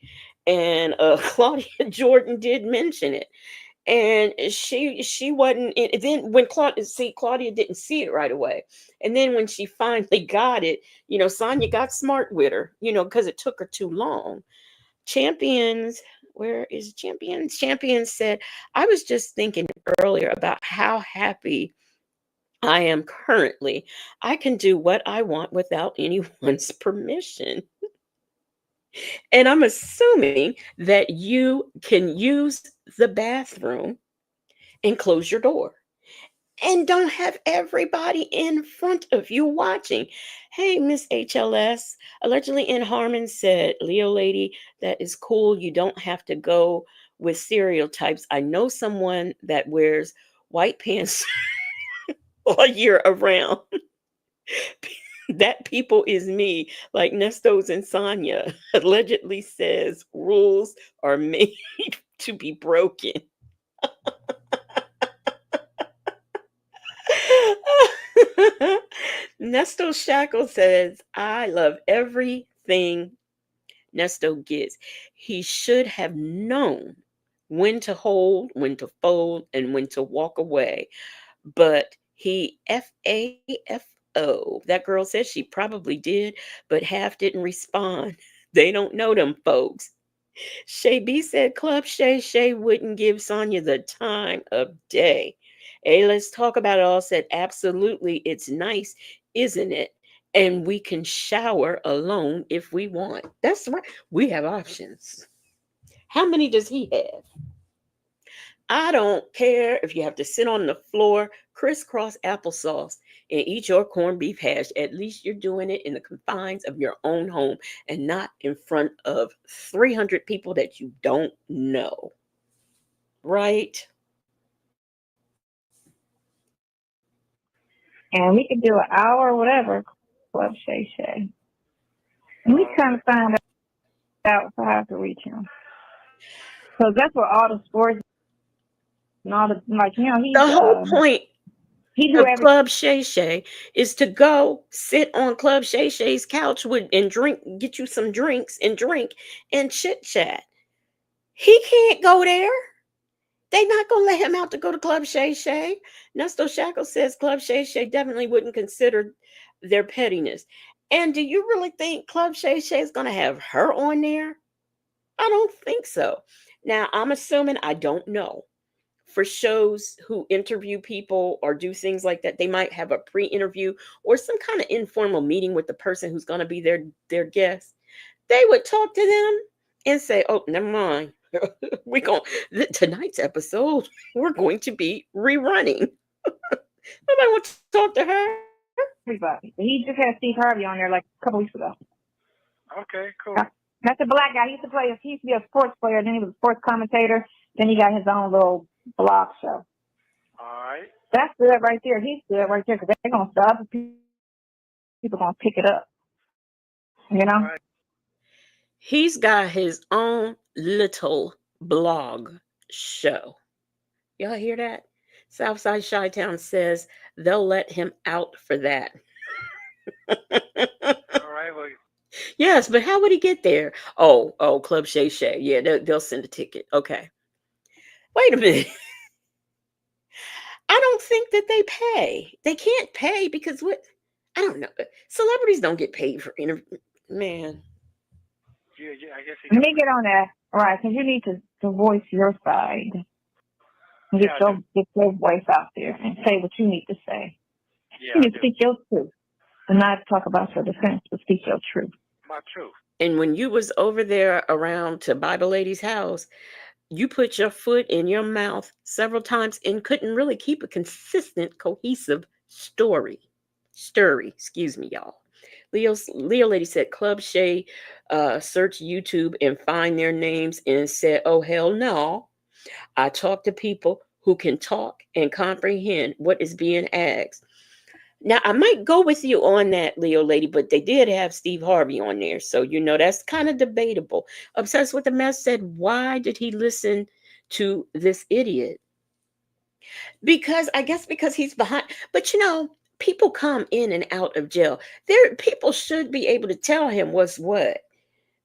and Claudia Jordan did mention it, and she wasn't. Then when Claudia didn't see it right away, and then when she finally got it, Sonya got smart with her, because it took her too long. Champions, where is Champions? Champions said, I was just thinking earlier about how happy I am currently. I can do what I want without anyone's permission. And I'm assuming that you can use the bathroom and close your door and don't have everybody in front of you watching. Hey, Miss HLS, allegedly in Harmon said, Leo lady, that is cool. You don't have to go with stereotypes. I know someone that wears white pants all year around. That people is me, like Nestos and Sonya allegedly says rules are made to be broken. Nesto Shackle says, I love everything Nesto gets. He should have known when to hold, when to fold, and when to walk away. But he FAFO. That girl said she probably did, but half didn't respond. They don't know them folks. Shay B said Club Shay Shay wouldn't give Sonya the time of day. Hey, let's talk about it all said absolutely. It's nice, isn't it? And we can shower alone if we want. That's right. We have options. How many does he have? I don't care if you have to sit on the floor, crisscross applesauce, and eat your corned beef hash. At least you're doing it in the confines of your own home and not in front of 300 people that you don't know. Right? And we could do an hour or whatever. Club Shay Shay. And we kind of find out how to reach him. So that's where all the sports and all the The whole point he do of everything. Club Shay Shay is to go sit on Club Shay Shay's couch and drink, get you some drinks and drink and chit chat. He can't go there. They not gonna let him out to go to Club Shay Shay. Nesto Shackle says Club Shay Shay definitely wouldn't consider their pettiness. And do you really think Club Shay Shay is gonna have her on there? I don't think so. Now I'm assuming, I don't know for shows who interview people or do things like that, they might have a pre-interview or some kind of informal meeting with the person who's going to be their guest. They would talk to them and say, "Oh, never mind. we going tonight's episode, we're going to be rerunning." Nobody want to talk to her. Everybody. He just had Steve Harvey on there like a couple weeks ago. Okay, cool. That's a black guy. He used to be a sports player, then he was a sports commentator, then he got his own little blog show. All right. That's good right there. He's good right there because they're going to stop. People going to pick it up. You know? Right. He's got his own little blog show. Y'all hear that? Southside Chi-Town says they'll let him out for that. All right. Well, Yes, but how would he get there? Oh, Club Shay Shay. Yeah, they'll send a ticket. Okay. Wait a minute. I don't think that they pay. They can't pay because what? I don't know. Celebrities don't get paid for interview. Man. yeah, I guess he Let me get on that. Right, because you need to voice your side. And get your voice out there and say what you need to say. Yeah, You need to speak your truth. And not talk about your defense, but speak your truth. my truth. And when you was over there around to Bible Lady's house, you put your foot in your mouth several times and couldn't really keep a consistent, cohesive story. Excuse me, y'all. Leo Lady said, Club Shay, search YouTube and find their names and said, oh, hell no. I talk to people who can talk and comprehend what is being asked. Now, I might go with you on that, Leo Lady, but they did have Steve Harvey on there. So, that's kind of debatable. Obsessed with the Mess said, why did he listen to this idiot? Because he's behind. But, people come in and out of jail. People should be able to tell him what's what,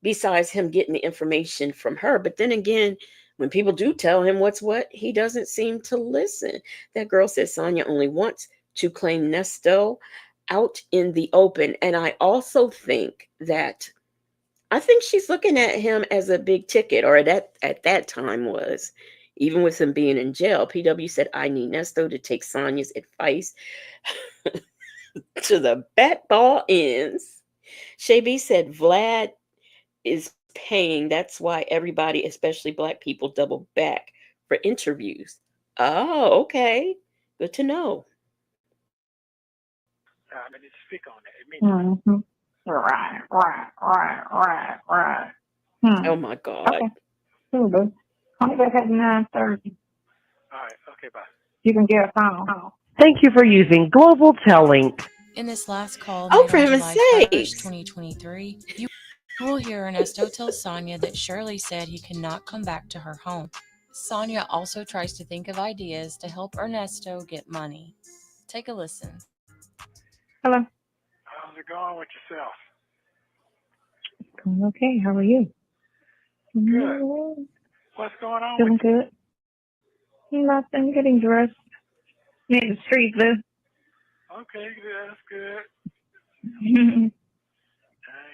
besides him getting the information from her. But then again, when people do tell him what's what, he doesn't seem to listen. That girl said Sonya only wants to claim Nesto out in the open. And I also think she's looking at him as a big ticket, or at that time was, even with him being in jail. PW said, I need Nesto to take Sonya's advice to the bat ball ends. Shay B said, Vlad is paying. That's why everybody, especially Black people, double back for interviews. Oh, okay. Good to know. I need to speak on that. Mm-hmm. Right. Oh my God. Okay. Cool, I'll be back at 9:30. All right. Okay, bye. You can get a phone. Thank you for using Global Tellink. In this last call Oh, made for on heaven's July 1st, sakes. 2023, you will hear Ernesto tell Sonya that Shirley said he cannot come back to her home. Sonya also tries to think of ideas to help Ernesto get money. Take a listen. Hello. How's it going with yourself? Okay. How are you? Good. What's going on Feeling with you? good. Nothing. Getting dressed. Near the street, Lou. Okay, that's good. I ain't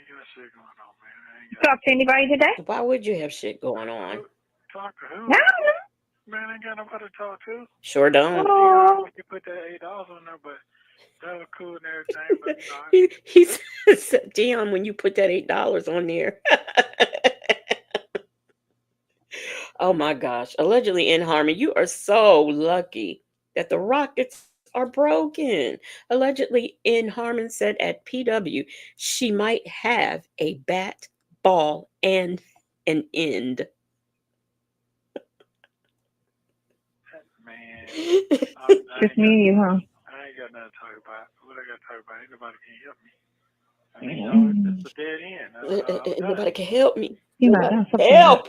got shit going on, man. Talk to anybody today? Why would you have shit going on? Talk to who? I don't know. Man, I ain't got nobody to talk to. Sure don't. Oh. You put that $8 on there, but that was cool and everything. But he said, Dion, when you put that $8 on there. Oh my gosh. Allegedly in Harmon, you are so lucky that the rockets are broken. Allegedly in Harmon said at PW, she might have a bat, ball, and an end. man, Just me and you, huh? I ain't got nothing to talk about. What I got to talk about? Ain't nobody can help me. It's a dead end. Nobody can help me. You might have something. Help!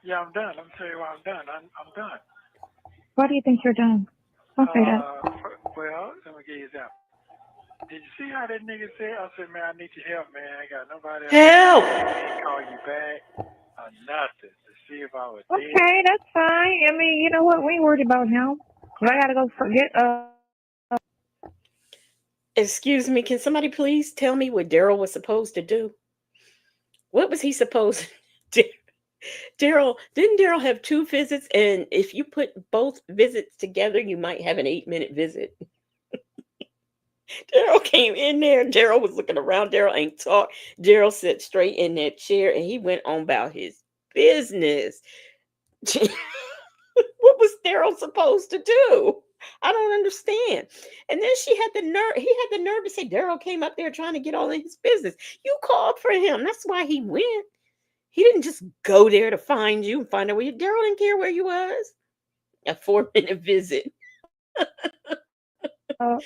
Yeah, I'm done. Let me tell you why I'm done. I'm done. Why do you think you're done? Don't say that. Well, let me give you that. Did you see how that nigga said? I said, man, I need your help, man. I ain't got nobody else. Help! I ain't call you back or nothing to see if I was dead. Okay, that's fine. I mean, you know what? We ain't worried about him. But I gotta go forget. Excuse me, can somebody please tell me what Daryl was supposed to do? What was he supposed to do? Didn't Daryl have 2 visits? And if you put both visits together, you might have an 8-minute visit. Daryl came in there. Daryl was looking around. Daryl ain't talk. Daryl sat straight in that chair and he went on about his business. What was Daryl supposed to do? I don't understand. And then he had the nerve to say Daryl came up there trying to get all in his business. You called for him. That's why he went. He didn't just go there to find you and find out where you. Daryl didn't care where you was. A 4-minute visit. Uh, for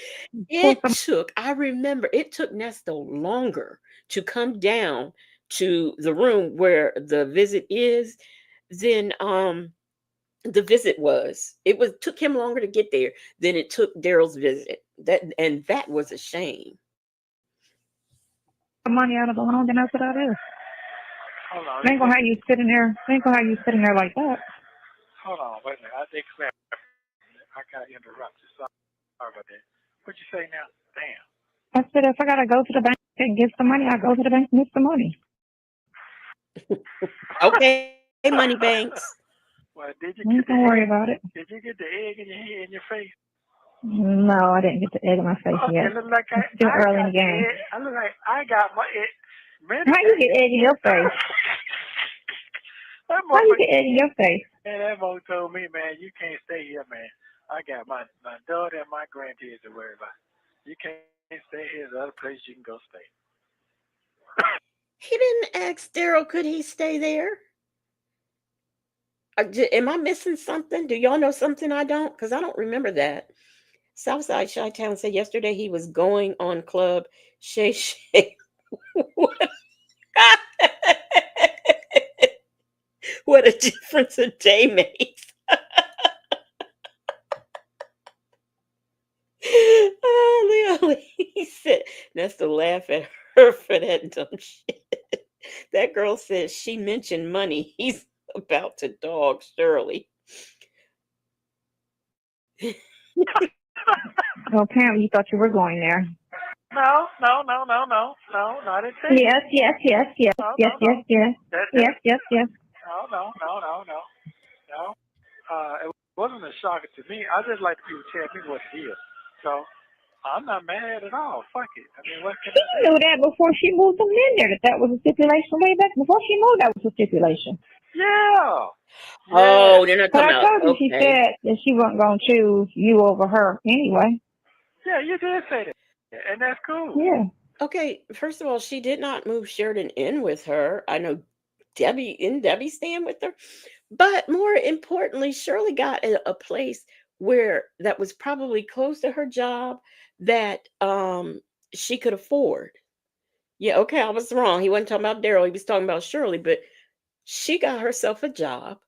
It took, I remember, it took Nesto longer to come down to the room where the visit is than the visit was. It took him longer to get there than it took Daryl's visit. That was a shame. some money out of the loan, then that's what that is. Hold on. They ain't gonna have you sitting there. They ain't gonna have you sitting there like that. Hold on. Wait a minute. I think I got interrupted. Sorry about that. What you say now? Damn. I said if I gotta go to the bank and get some money, I go to the bank and get some money. Okay, money banks. Well, did you Don't worry about it. Did you get the egg in your head in your face? No, I didn't get the egg in my face yet. It look like It's still early in the game. I look like I got my egg. How you get egg in your face? How you get egg in your face? Man, that boy told me, man, you can't stay here, man. I got my daughter and my grandkids to worry about. You can't stay here. There's other place you can go stay. He didn't ask Daryl, could he stay there? Am I missing something? Do y'all know something I don't? Because I don't remember that. Southside Chi-Town said yesterday he was going on Club Shay Shay. What a difference a day makes. Leo, he said, that's to laugh at her for that dumb shit. That girl says she mentioned money. He's about to dog Shirley. Well, apparently you thought you were going there. No, I didn't say Yes, yes, yes, yes, no, yes, no, yes, yes, yes, yes, yes. no. It wasn't a shocker to me. I just like people tell me what it is. So I'm not mad at all. Fuck it. I mean, what can I She knew that before she moved them in there, that was a stipulation way back. Before she moved, that was a stipulation. Yeah. Oh, they're not But talking I about, told you, she okay. said that she wasn't going to choose you over her anyway. Yeah, you did say that. And that's cool. Yeah. Okay, first of all, she did not move Sheridan in with her. I know Debbie staying with her. But more importantly, Shirley got a place where that was probably close to her job that she could afford. Yeah, okay, I was wrong. He wasn't talking about Daryl, he was talking about Shirley, but she got herself a job.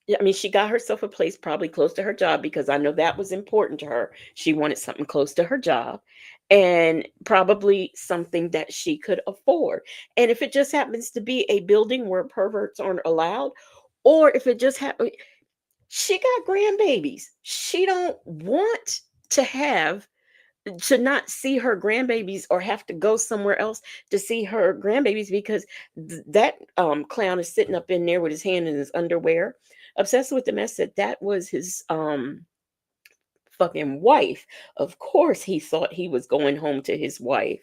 Yeah, I mean, she got herself a place probably close to her job because I know that was important to her. She wanted something close to her job and probably something that she could afford. And if it just happens to be a building where perverts aren't allowed, or if it just happens, she got grandbabies. She don't want to have to not see her grandbabies or have to go somewhere else to see her grandbabies because that clown is sitting up in there with his hand in his underwear obsessed with the mess that was his fucking wife. Of course he thought he was going home to his wife.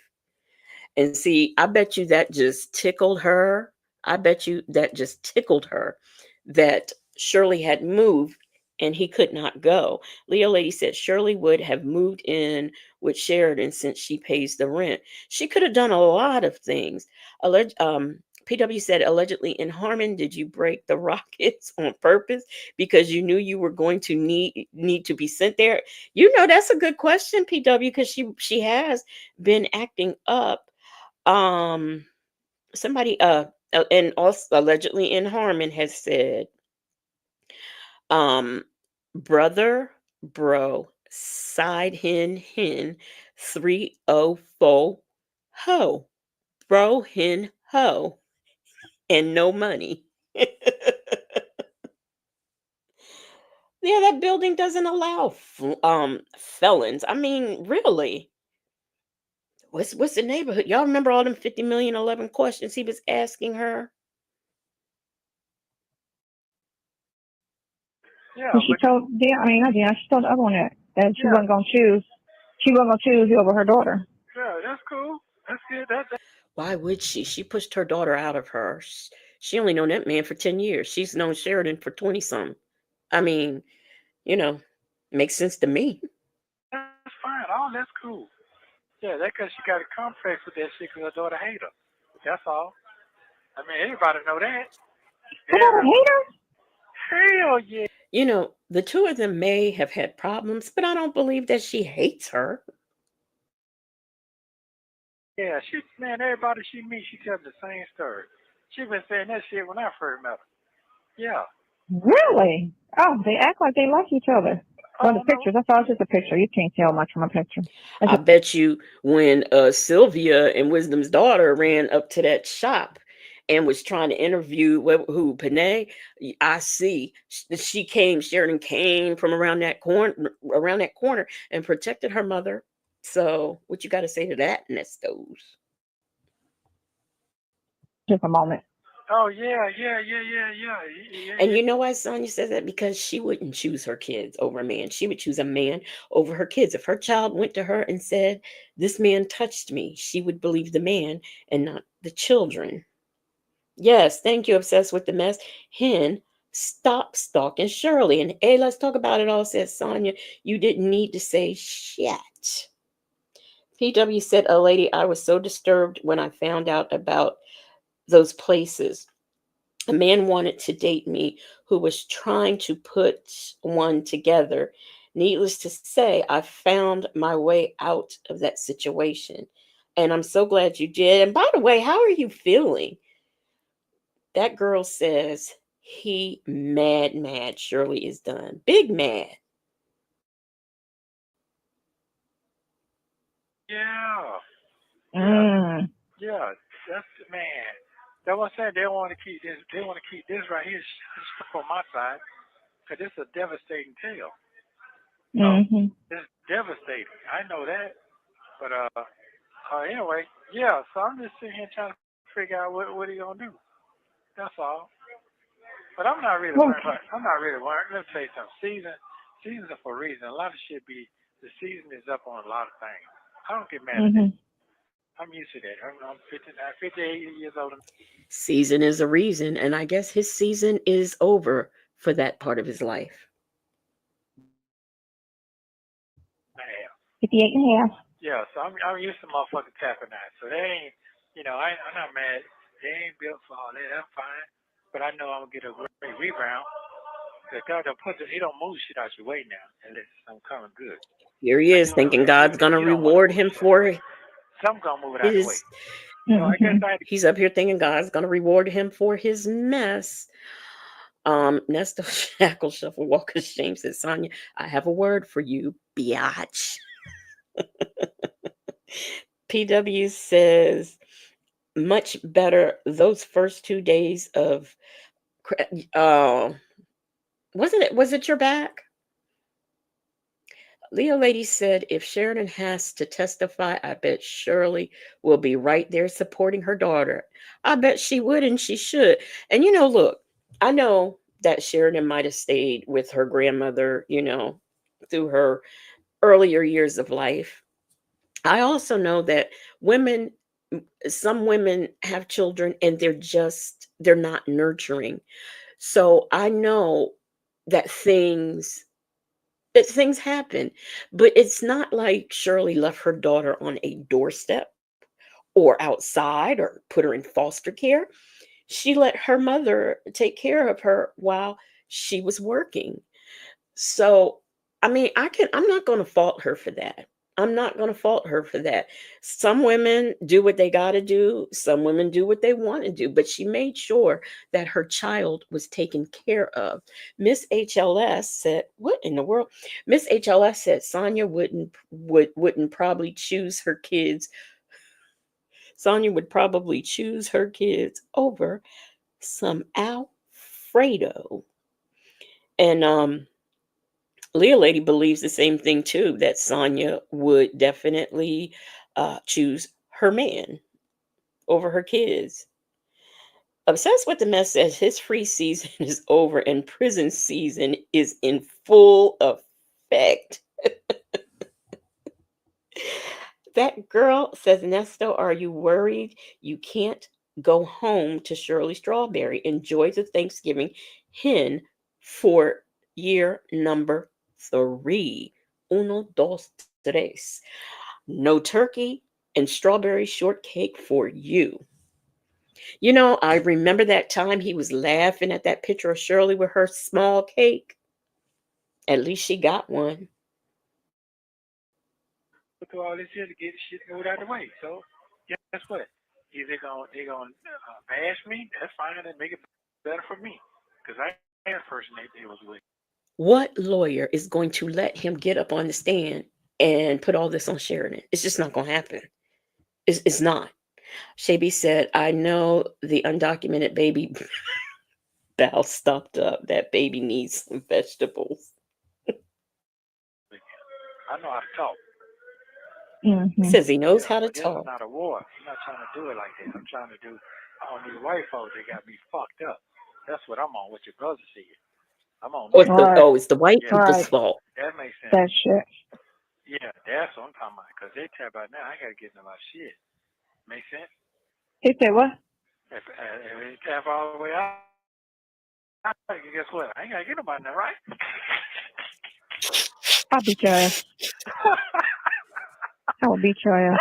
And see, I bet you that just tickled her. I bet you that just tickled her that Shirley had moved and he could not go. Leo Lady said Shirley would have moved in with Sheridan since she pays the rent. She could have done a lot of things. PW said, allegedly in Harmon, did you break the rockets on purpose because you knew you were going to need to be sent there? You know, that's a good question, PW, because she has been acting up. Somebody and also allegedly in Harmon has said, brother bro side hen 304 ho bro hen ho and no money. Yeah, that building doesn't allow felons. I mean, really. What's the neighborhood? Y'all remember all them 50 million 11 questions he was asking her? Yeah, Well, she but told Dion, I mean, not Dion, she told the other one that she yeah, wasn't going to choose. She wasn't going to choose you over her daughter. yeah, that's cool. That's good. That Why would she? She pushed her daughter out of her. She only known that man for 10 years. She's known Sheridan for 20 some. I mean, you know, makes sense to me. that's fine. All that's cool. Yeah, that because she got a complex with that shit because her daughter hate her. That's all. I mean, everybody know that. Her daughter Every hate her? hell yeah. The two of them may have had problems, but I don't believe that she hates her. Yeah, she man, everybody she meets, she tells the same story. She been saying that shit when I first met her. Yeah. Really? Oh, they act like they like each other. Well, the Oh no. pictures, I saw just a picture. You can't tell much from a picture. That's I bet you when Sylvia and Wisdom's daughter ran up to that shop and was trying to interview Panay, I see she came. Sheridan came from around that corner, and protected her mother. So, what you got to say to that, Nestos? just a moment. Oh yeah, yeah, yeah, yeah, yeah, yeah, And yeah. you know why Sonya says that? Because she wouldn't choose her kids over a man. She would choose a man over her kids. If her child went to her and said, "This man touched me," she would believe the man and not the children. Yes, thank you, obsessed with the mess. Hen, stop stalking Shirley. And hey, let's talk about it all, says Sonya. You didn't need to say shit. PW said, "A lady, I was so disturbed when I found out about those places. A man wanted to date me who was trying to put one together. Needless to say, I found my way out of that situation. And I'm so glad you did. And by the way, how are you feeling?" That girl says he mad. Shirley is done. Big mad. Yeah, yeah, Mm. yeah. That's man. That's what I'm saying. They want to keep this. They want to keep this right here on my side because it's a devastating tale. So Mm-hmm. it's devastating. I know that. But anyway, yeah. So I'm just sitting here trying to figure out what he gonna do. That's all. But I'm not really worried Well, about. I'm not really worried. Let me tell you something. Seasons are for a reason. A lot of shit be. The season is up on a lot of things. I don't get mad at that. mm-hmm. I'm used to that. I'm 58 years old. Season is a reason, and I guess his season is over for that part of his life. Man. 58 and a half. Yeah. So I'm used to motherfucking tapping out. So they ain't. I'm not mad. They ain't built for all that. I'm fine. But I know I'm gonna get a great rebound. The God don't he don't move shit out your way now unless I'm coming good. Here he I is do know thinking that. God's Even if going to you don't want to reward move him shit out the for way, some gonna move it out the way. his. So I guess Mm-hmm. I had to. He's up here thinking God's going to reward him for his mess. Nesto Shackle Shuffle Walker Shame says, Sonya, I have a word for you, biatch. PW says, much better those first 2 days of. Uh, was it your back? Leo Lady said, if Sheridan has to testify, I bet Shirley will be right there supporting her daughter. I bet she would and she should. And, look, I know that Sheridan might have stayed with her grandmother, through her earlier years of life. I also know that some women have children and they're not nurturing. So I know that things happen, but it's not like Shirley left her daughter on a doorstep or outside or put her in foster care. She let her mother take care of her while she was working. So, I mean, I'm not going to fault her for that. I'm not going to fault her for that. Some women do what they got to do, some women do what they want to do, but she made sure that her child was taken care of. Miss HLS said, "What in the world?" Miss HLS said Sonya wouldn't probably choose her kids. Sonya would probably choose her kids over some Alfredo. And Leah Lady believes the same thing too, that Sonya would definitely choose her man over her kids. Obsessed with the Mess says his free season is over and prison season is in full effect. That girl says, Nesto, are you worried you can't go home to Shirley Strawberry? Enjoy the Thanksgiving hen for year number 3. Uno, dos, tres. No turkey and strawberry shortcake for you. You know, I remember that time he was laughing at that picture of Shirley with her small cake. At least she got one. Go through all this here to get shit moved out of the way. So guess what? Either they gonna bash me, that's fine, and make it better for me, because I ain't the person they was with. What lawyer is going to let him get up on the stand and put all this on Sheridan? It's just not going to happen. It's not. Shaby said, I know the undocumented baby bowel stopped up. That baby needs some vegetables. I know how to talk. Mm-hmm. Says he knows Yeah, how to but this is talk. not a war. I'm not trying to do it like that. I'm trying to do. I don't need white folks. They got me fucked up. That's what I'm on. What your brother said. I'm on Oh, that. Right. it's the white Yeah, people's Right. fault. that makes sense. That shit. Yeah, that's what I'm talking about. Because they tap out now. I got to get into my shit. Make sense? He said what? If they tap all the way out, guess what? I ain't got to get nobody now, right? I'll beat your ass. I will beat your ass.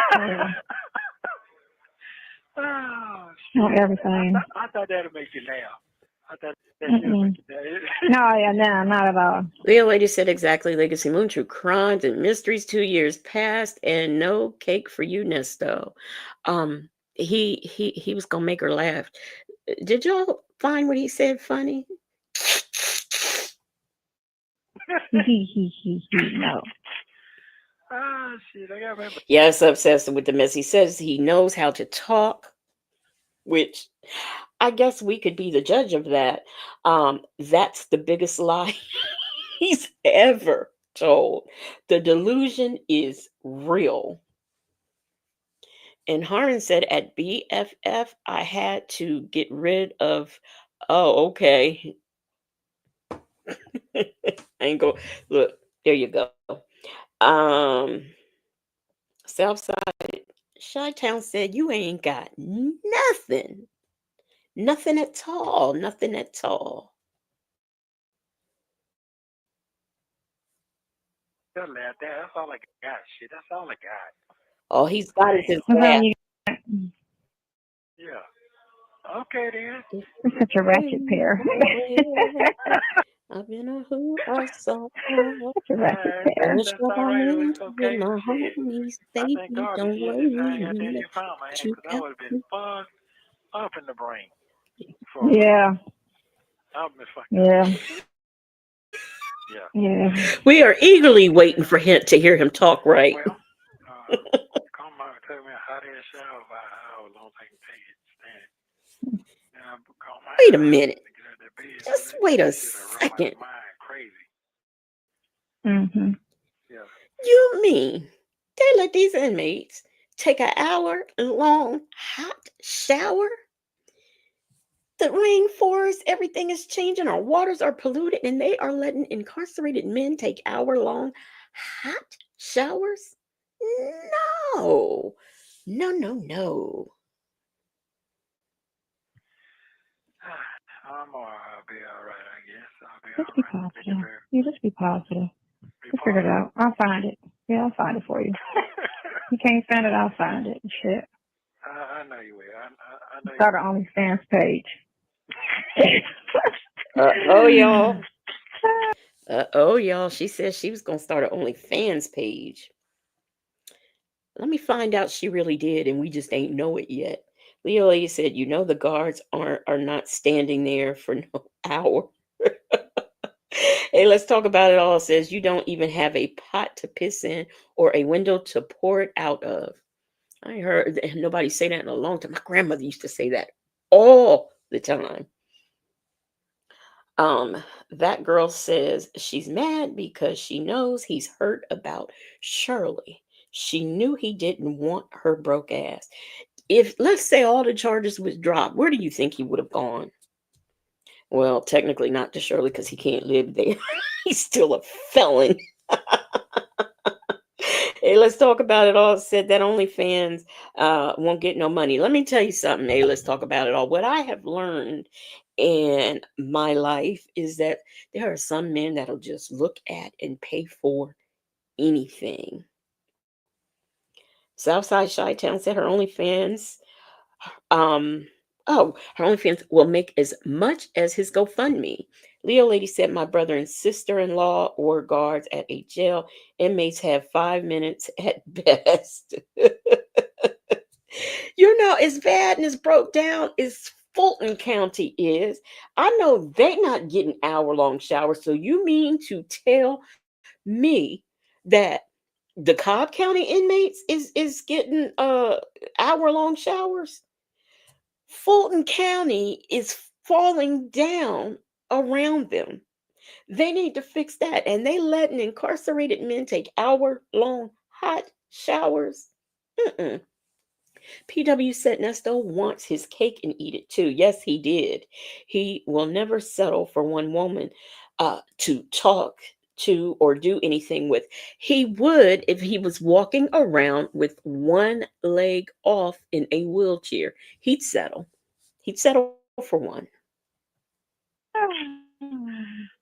Oh, On shit. everything. I thought that'd make you laugh. I thought that should Mm-mm. make you laugh. No, yeah, no, not at all. Leo Lady said exactly. Legacy Moon, true crimes and mysteries. 2 years past and no cake for you, Nesto. He was gonna make her laugh. Did y'all find what he said funny? No. Ah, shit. I got to remember. Yes, obsessed with the mess. He says he knows how to talk, which I guess we could be the judge of that. That's the biggest lie he's ever told. The delusion is real. And Harlan said at BFF, I had to get rid of. Oh, okay. I ain't go. Look, there you go. Um, Southside Chi-Town said you ain't got nothing. Nothing at all. Nothing at all. Just laugh that. That's all I got. Shit. That's all I got. All he's got is his Damn. That's all laugh. you. Yeah. Okay then. You're such a ratchet pair. I've been a who I saw. Such a ratchet pair. Wish That's I all right. knew It's with okay. my Shit. homies, I thank baby, God don't this year, worry this time out there me. you found my Let ass, you because I got would have been fucked up in the brain for real. Yeah. I would have been fucked up. Yeah. Yeah. Yeah. We are eagerly waiting for him to hear him talk right. Well, come out and tell me how they shower by how long they can take it. Stand. Now, call my Wait a ass minute. to get out of that bed. So Just that wait a shit will run my second. mind crazy. Mm-hmm. Yeah. You mean they let these inmates take an hour long hot shower? The rainforest, everything is changing, our waters are polluted, and they are letting incarcerated men take hour-long hot showers? No. No, no, no. I'll be all right, I guess. I'll be Just all be right. Thank you positive. very You just be positive. Be We'll figure it positive. out. I'll find it. Yeah, I'll find it for you. You can't find it, I'll find it. Shit. I know you will. I know you Start will. an OnlyFans page. Oh, y'all. Y'all. She said she was going to start an OnlyFans page. Let me find out she really did, and we just ain't know it yet. Leo Lady said, you know the guards are not standing there for no hour. Hey, let's talk about it all. Says you don't even have a pot to piss in or a window to pour it out of. I ain't heard nobody say that in a long time. My grandmother used to say that all the time. That girl says she's mad because she knows he's hurt about Shirley. She knew he didn't want her broke ass. If, let's say, all the charges was dropped, where do you think he would have gone? Well, technically not to Shirley because he can't live there. He's still a felon. Hey, let's talk about it all. Said that OnlyFans won't get no money. Let me tell you something. Hey, let's talk about it all. What I have learned in my life is that there are some men that'll just look at and pay for anything. Southside Chi-Town said her OnlyFans, um, her OnlyFans will make as much as his GoFundMe. Leo Lady said, my brother and sister-in-law were guards at a jail. Inmates have 5 minutes at best. As bad and as broke down as Fulton County is, I know they not getting hour-long showers. So you mean to tell me that the Cobb County inmates is getting hour-long showers? Fulton County is falling down around them. They need to fix that. And they letting incarcerated men take hour-long hot showers. Mm-mm. PW said Nesto wants his cake and eat it too. Yes, he did. He will never settle for one woman to talk to or do anything with. He would if he was walking around with one leg off in a wheelchair. He'd settle. He'd settle for one.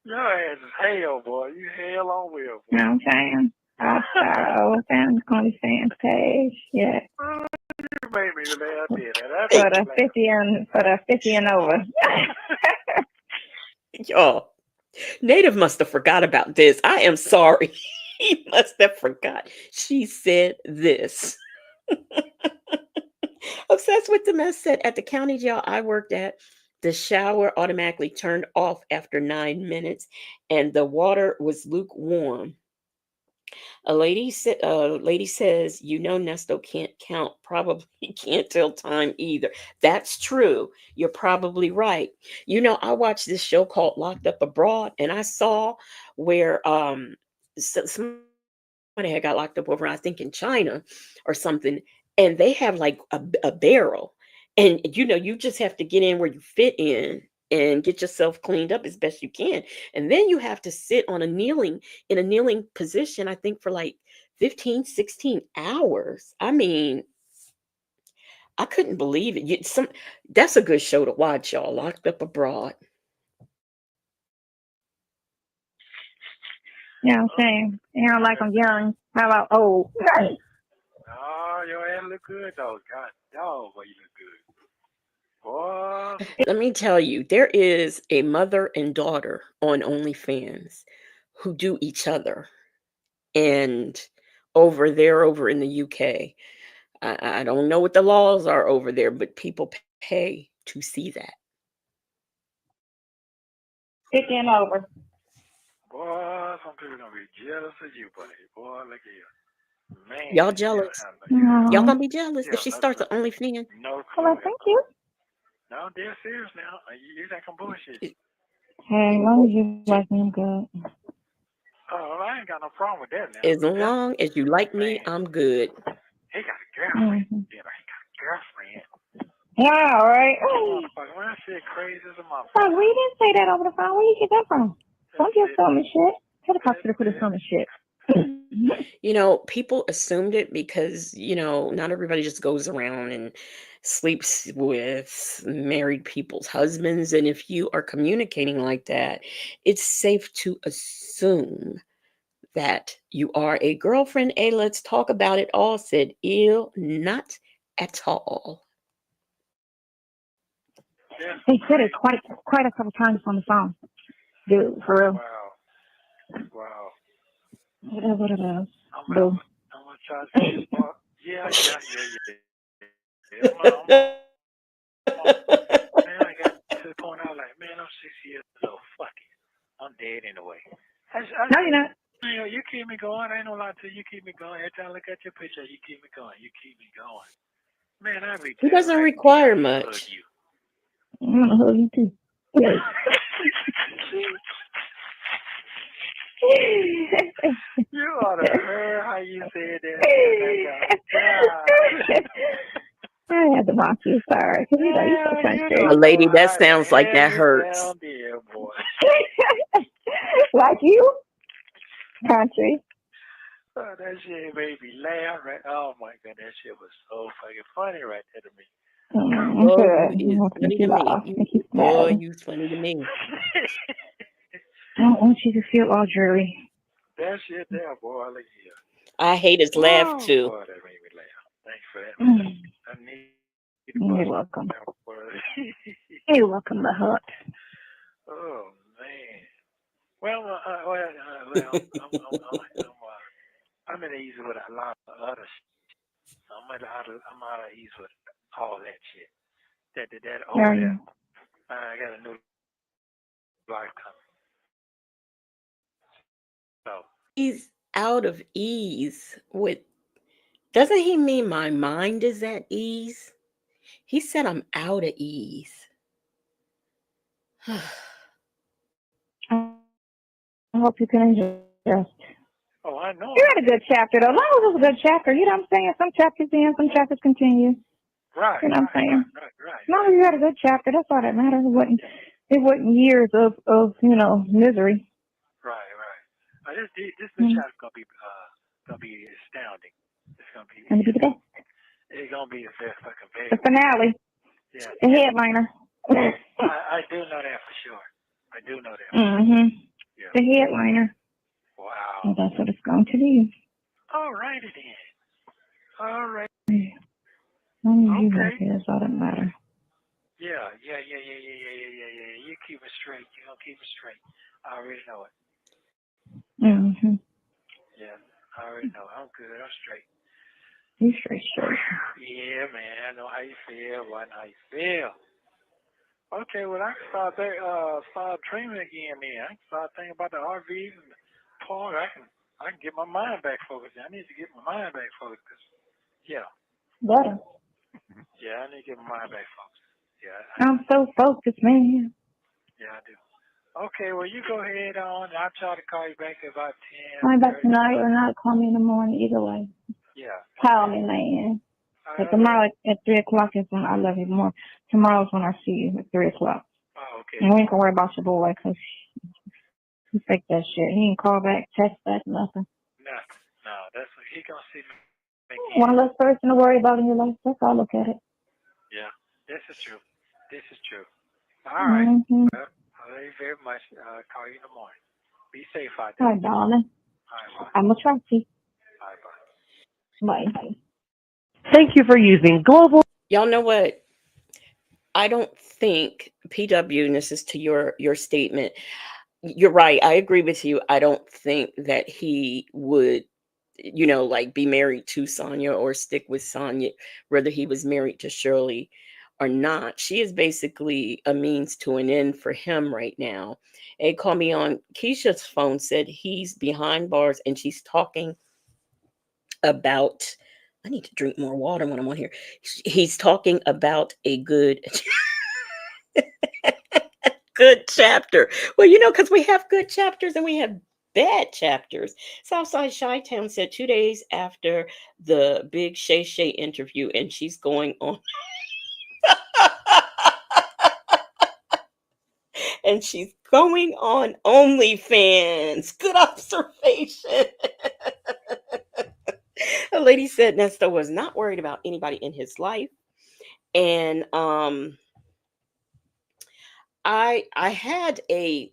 Your ass is hell, boy. You hell on wheel, boy. You know what I'm saying? Also, found OnlyFans page. Yeah. You made me laugh at that. For the 50 and over. Y'all, Native must have forgot about this. I am sorry. He must have forgot. She said this. Obsessed with the mess said at the county jail I worked at, the shower automatically turned off after 9 minutes and the water was lukewarm. A lady says, Nesto can't count. Probably can't tell time either. That's true. You're probably right. I watched this show called Locked Up Abroad, and I saw where somebody had got locked up over, I think, in China or something, and they have like a barrel, and you just have to get in where you fit in and get yourself cleaned up as best you can, and then you have to sit in a kneeling position, I think, for like 15, 16 hours. I mean, I couldn't believe it. That's a good show to watch, y'all. Locked Up Abroad. You know what I'm saying? Like I'm young. How about old? Right. Oh, your ass look good, though. God, dog, boy, you look good. Boy. Let me tell you, there is a mother and daughter on OnlyFans who do each other. And over in the UK, I don't know what the laws are over there, but people pay to see that. 50 and over. Boy, some people gonna be jealous of you, buddy. Boy, look at you. Man, Y'all jealous? No. Y'all gonna be jealous if she starts an OnlyFans? No Well, clue. thank you. No, they're serious now. You think I'm bullshit? Hey, as long as you like me, I'm good. Oh, I ain't got no problem with that now. As long as you like me, I'm good. He got a girlfriend. Mm-hmm. Yeah, he got a girlfriend. Yeah, all right. Motherfucker, when I say crazy as a motherfucker. Like, we didn't say that over the phone. Where you get that from? Don't just tell me shit. Tell the cops to put us on the shit. People assumed it because, not everybody just goes around and sleeps with married people's husbands. And if you are communicating like that, it's safe to assume that you are a girlfriend. Hey, let's talk about it all, said ill, not at all. Yeah. They said it quite a couple times on the phone. Dude, for real. Wow. It is what it is. I'm gonna try to see this part. Yeah. Man, I got to the point I was like, man, I'm 6 years old. Fuck it. I'm dead anyway. No, you're not. You keep me going. I ain't no lie to you. You keep me going. Every time I look at your picture, you keep me going. You keep me going. Man, I be It doesn't require much. I'm gonna hug you too. You ought to heard how you said that. I had to mock you. Sorry, because you so You A don't country. know lady, that how the sounds like hell that you hurts. sound there, boy. Like you, country. Oh, that shit made me laugh. Right? Oh my god, that shit was so fucking funny right there to me. Oh, you Good. is I want to make funny you to me. laugh, make you Boy, smile. you funny to me. I don't want you to feel all dreary. That shit there, boy. Look here. I hate his laugh Whoa, too. boy, that made me laugh. Thanks for that, man. Mm, I need to bust my laugh, you're boy. welcome. You're welcome, the hut. Oh man. Well, I'm at ease with a lot of other shit. I'm out of ease with all that shit. That over Are there. you? I got a new life coming. So He's out of ease with, doesn't he mean my mind is at ease? He said I'm out of ease. I hope you can enjoy it. oh, I know You I'm had a good chapter, though. As long as it was a good chapter, you know what I'm saying? Some chapters end, some chapters continue. right, You know what I'm right, saying? right, right, right, As long as right. you had a good chapter, that's all that matters. It wasn't years of misery. Right, right. This new Mm. chapter's gonna be astounding. It's gonna be And to be the best. it's gonna be a very fucking The very finale, yeah, the yeah. headliner. I do know that for sure. I do know that for sure. Mm-hmm. Yeah. The headliner. And Wow. that's what it's going to be. All righty then. All right. As long as you Okay. happy, that's all that matters. Yeah, yeah, yeah, yeah, yeah, yeah, yeah, yeah, yeah. You keep it straight. You gonna keep it straight. I already know it. Yeah, Mm-hmm. yeah. I already know. I'm good. I'm straight. You straight. Yeah, man. I know how you feel. I know how you feel. Okay, well, I can start dreaming again. Then I can start thinking about the RVs and the park. I can get my mind back focused. I need to get my mind back focused. 'Cause, yeah, Better. yeah, I need to get my mind back focused. Yeah, I do. I'm so focused, man. Yeah, I do. Okay, well, you go ahead on. I'll try to call you back about Call me back 10:30 or tonight so. or not. Call me in the morning. Either way. Yeah. Call Okay. me, man. But I love tomorrow you. at 3 o'clock is when I love you more. Tomorrow's when I see you at 3 o'clock. Oh, okay. And we ain't gonna worry about your boy because he fake that shit. He ain't call back, text back, nothing. Nothing. No, that's what he gonna see me One again. less person to worry about in your life. That's how I look at it. Yeah, this is true. This is true. All right. Mm-hmm. Well, thank you very much. Call you in the morning. Be safe out All there. right, darling. All right, bye. I'm gonna try to. All right, bye. Bye. Thank you for using Global. Y'all know what? I don't think PW, and this is to your statement. You're right. I agree with you. I don't think that he would, like be married to Sonya or stick with Sonya, whether he was married to Shirley or not. She is basically a means to an end for him right now. They called me on Keisha's phone, said he's behind bars and she's talking about. I need to drink more water when I'm on here. He's talking about a good chapter. Well, because we have good chapters and we have bad chapters. Southside Chi-Town said 2 days after the big Shay Shay interview, and she's going on. And she's going on OnlyFans. Good observation. A lady said Nesto was not worried about anybody in his life. And I had a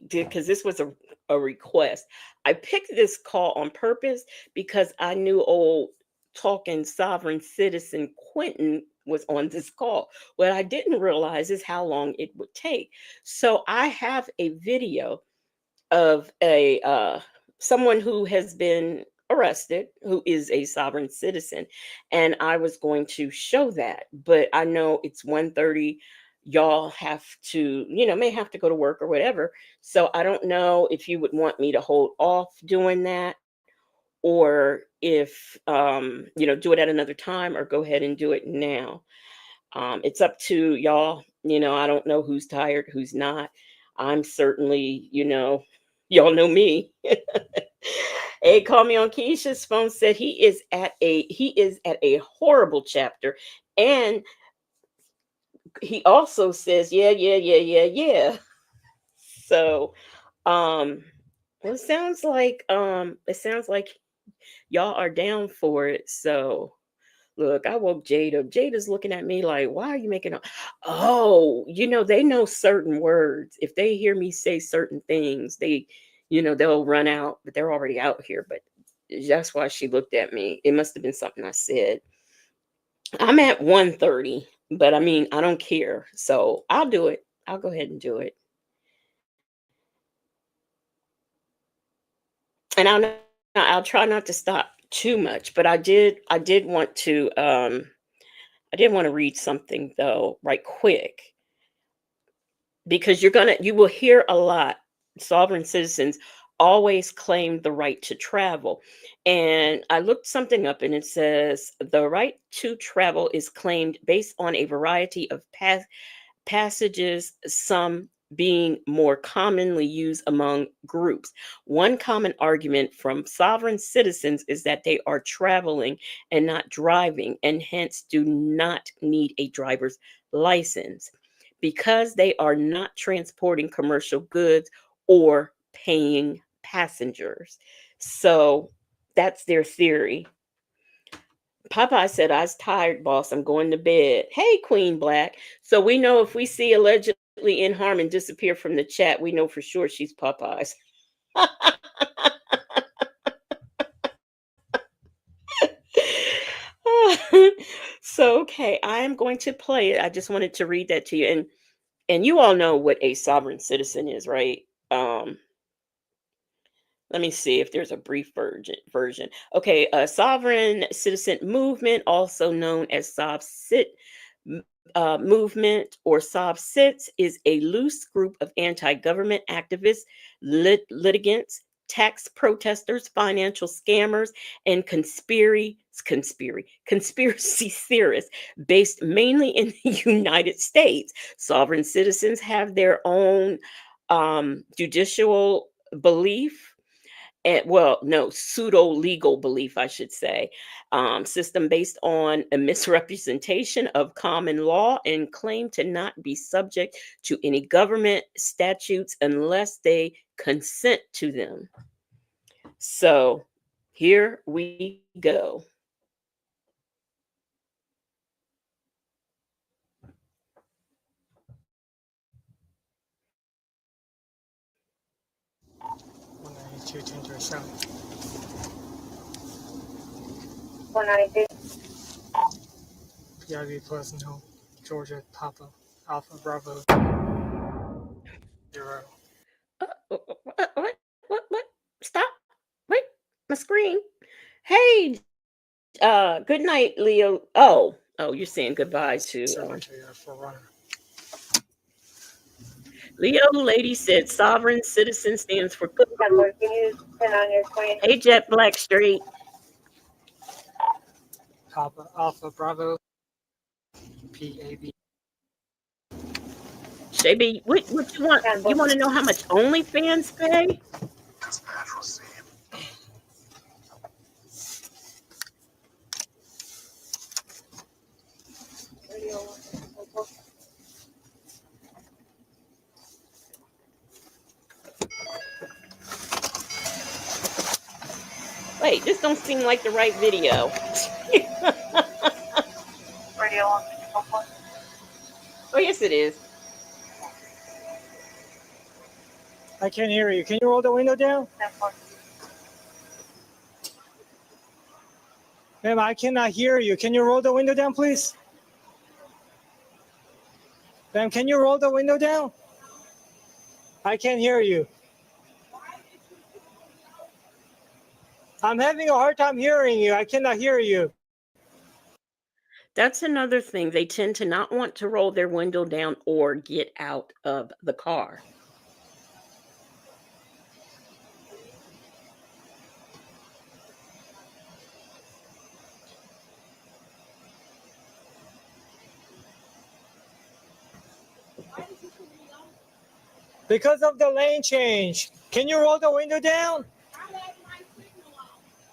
because this was a request. I picked this call on purpose because I knew old talking sovereign citizen Quentin was on this call. What I didn't realize is how long it would take. So I have a video of a someone who has been arrested who is a sovereign citizen, and I was going to show that, but I know it's 1:30. Y'all have to, may have to go to work or whatever, so I don't know if you would want me to hold off doing that, or if do it at another time, or go ahead and do it now. It's up to y'all. I don't know who's tired, who's not. I'm certainly, y'all know me. Hey, call me on Keisha's phone, said he is at a horrible chapter, And he also says, yeah. So, it sounds like y'all are down for it. So, look, I woke Jade up. Jada's looking at me like, why are you making a... Oh, they know certain words. If they hear me say certain things, they'll run out, but they're already out here. But that's why she looked at me. It must have been something I said. I'm at 1:30, but I mean, I don't care. So I'll do it. I'll go ahead and do it. And I'll try not to stop too much, but I did want to read something though right quick, because you will hear a lot. Sovereign citizens always claim the right to travel. And I looked something up, and it says the right to travel is claimed based on a variety of passages, some being more commonly used among groups. One common argument from sovereign citizens is that they are traveling and not driving, and hence do not need a driver's license because they are not transporting commercial goods or paying passengers. So that's their theory. Popeye said, I was tired, boss. I'm going to bed. Hey, Queen Black. So we know if we see allegedly in Harmon disappear from the chat, we know for sure she's Popeye's. So, okay, I am going to play it. I just wanted to read that to you. And you all know what a sovereign citizen is, right? Let me see if there's a brief version. Okay, a sovereign citizen movement, also known as SovCit movement or SovCits, is a loose group of anti-government activists, litigants, tax protesters, financial scammers, and conspiracy theorists based mainly in the United States. Sovereign citizens have their own judicial belief. Pseudo legal belief, I should say, system based on a misrepresentation of common law and claim to not be subject to any government statutes unless they consent to them. So here we go. To tend yourself. 192. PIV Pleasant Hill, Georgia, Papa, Alpha Bravo, 0. What? Stop. Wait, my screen. Hey, good night, Leo. Oh, you're saying goodbye to... Secretary Forerunner. Leo Lady said sovereign citizen stands for good. Can you turn on your 20? Hey, Jet Black Street. Papa, Alpha Bravo, PAB. Shaby, what you want? You want to know how much OnlyFans pay? That's natural scene. Wait, this don't seem like the right video. Radio on. Oh, yes, it is. I can't hear you. Can you roll the window down? Ma'am, I cannot hear you. Can you roll the window down, please? Ma'am, can you roll the window down? I can't hear you. I'm having a hard time hearing you. I cannot hear you. That's another thing. They tend to not want to roll their window down or get out of the car. Because of the lane change. Can you roll the window down?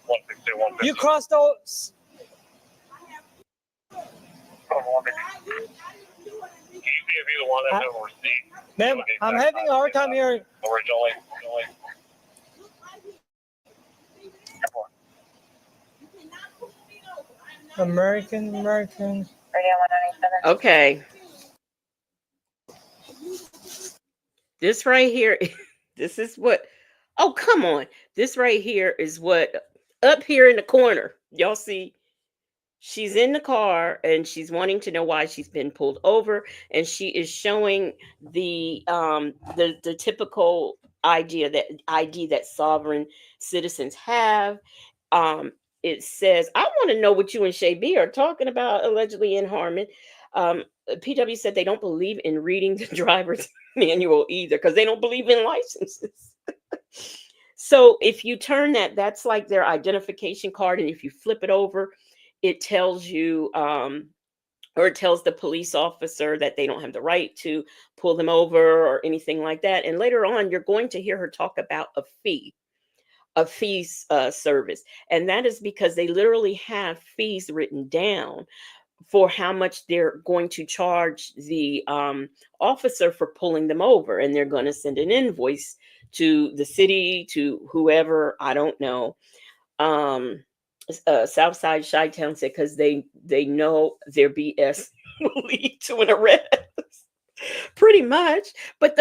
160, 150. You crossed those. From If you're the one that never received. Ma'am, I'm having a hard time hearing. Originally. American. Radio 197. Okay. This right here, this is what, oh, come on. This right here is what, up here in the corner, y'all see, she's in the car and she's wanting to know why she's been pulled over. And she is showing the typical ID that sovereign citizens have. It says, I want to know what you and Shay B are talking about, allegedly in Harmon. PW said they don't believe in reading the driver's manual either because they don't believe in licenses. So if you turn that, that's like their identification card. And if you flip it over, it tells you, or it tells the police officer that they don't have the right to pull them over or anything like that. And later on, you're going to hear her talk about a fees service. And that is because they literally have fees written down for how much they're going to charge the officer for pulling them over. And they're going to send an invoice to the city, to whoever, I don't know. Southside Chi-Town said because they know their BS will lead to an arrest. Pretty much. But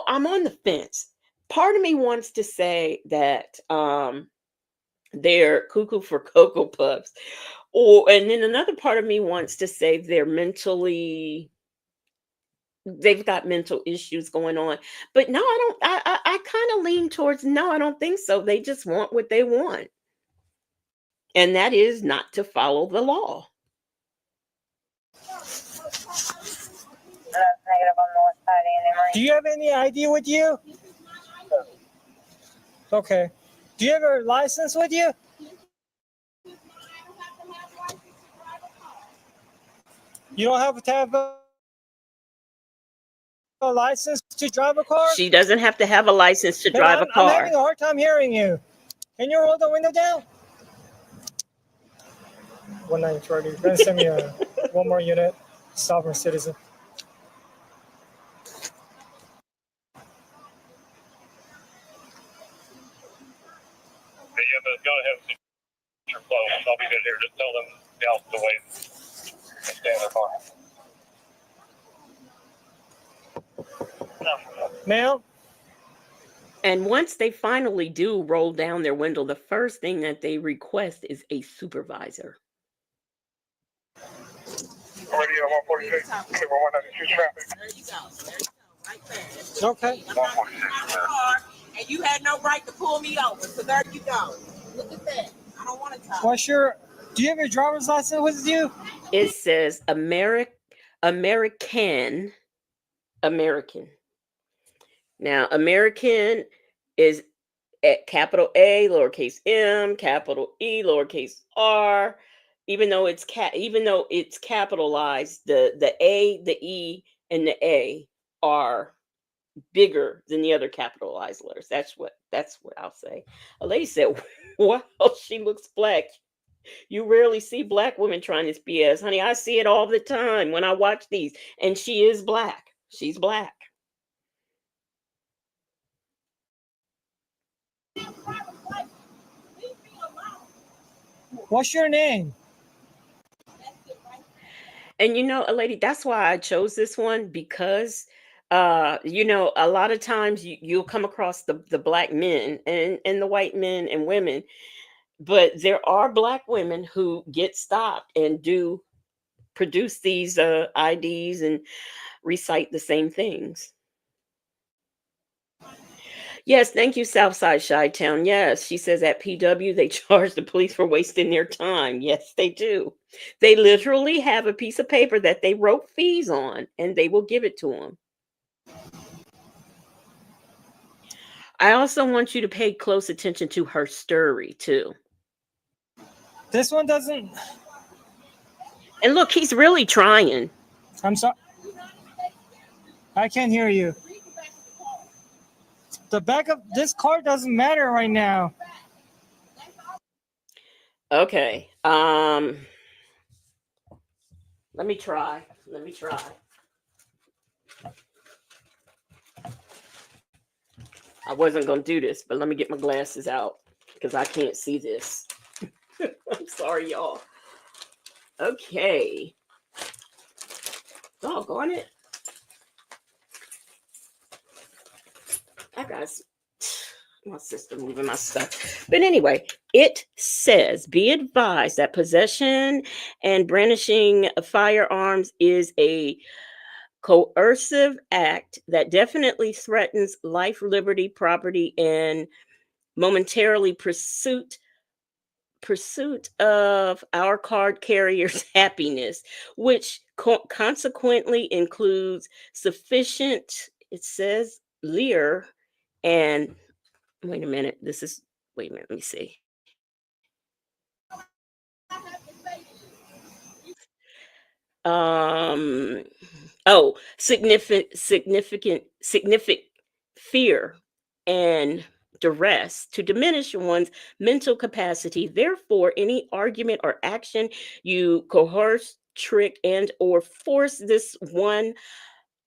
I'm on the fence. Part of me wants to say that they're cuckoo for Cocoa Puffs. And then another part of me wants to say they've got mental issues going on. But no, I don't. I kind of lean towards no, I don't think so. They just want what they want. And that is not to follow the law. Negative on the west side, Andy Marie. Do you have any ID with you? Okay. Do you have a license with you? You don't have to have a license to drive a car? She doesn't have to have a license to drive a car. I'm having a hard time hearing you. Can you roll the window down? 1930. You're going to send me one more unit, sovereign citizen. Yeah, but go ahead and your clothes. I'll be good here. Just tell them the opposite way. Stay in their car. No. Ma'am? And once they finally do roll down their window, the first thing that they request is a supervisor. Radio 146, 192 traffic. There you go. Right there. Okay. 146, man. And you had no right to pull me over. So there you go. Look at that. I don't want to talk. Do you have your driver's license with you? It says American. Now, American is at capital A, lowercase m, capital E, lowercase r. Even though it's capitalized, the A, the E, and the A are bigger than the other capitalized letters. That's what I'll say. A lady said, "Wow, she looks black." You rarely see black women trying this BS, honey. I see it all the time when I watch these, and she is black. She's black. What's your name? And a lady, that's why I chose this one because a lot of times you'll come across the black men and the white men and women, but there are black women who get stopped and do produce these IDs and recite the same things. Yes, thank you, Southside Chi-Town. Yes, she says at PW, they charge the police for wasting their time. Yes, they do. They literally have a piece of paper that they wrote fees on, and they will give it to them. I also want you to pay close attention to her story, too. This one doesn't... And look, he's really trying. I'm sorry. I can't hear you. The back of this car doesn't matter right now. Okay. Let me try. I wasn't going to do this, but let me get my glasses out because I can't see this. I'm sorry, y'all. Okay. Doggone it. I got my sister moving my stuff. But anyway, it says, be advised that possession and brandishing of firearms is a coercive act that definitely threatens life, liberty, property, and momentarily pursuit of our card carrier's happiness, which consequently includes sufficient, it says, leer and wait a minute, let me see. Significant fear and duress to diminish one's mental capacity. Therefore, any argument or action you coerce, trick, and or force this one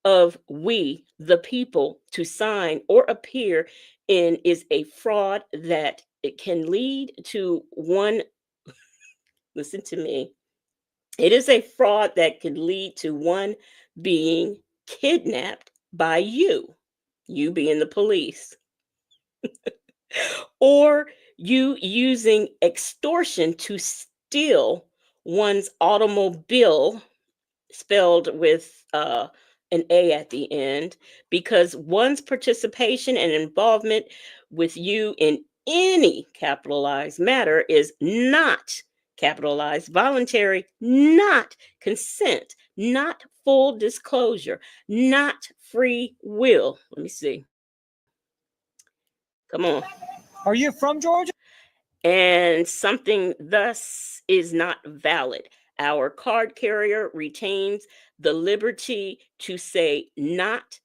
of we, the people, to sign or appear in is a fraud that it can lead to one. Listen to me. It is a fraud that can lead to one being kidnapped by you being the police, or you using extortion to steal one's automobile, spelled with an A at the end, because one's participation and involvement with you in any capitalized matter is not capitalized voluntary, not consent, not full disclosure, not free will. Let me see. Come on. Are you from Georgia? And something thus is not valid. Our card carrier retains the liberty to say not,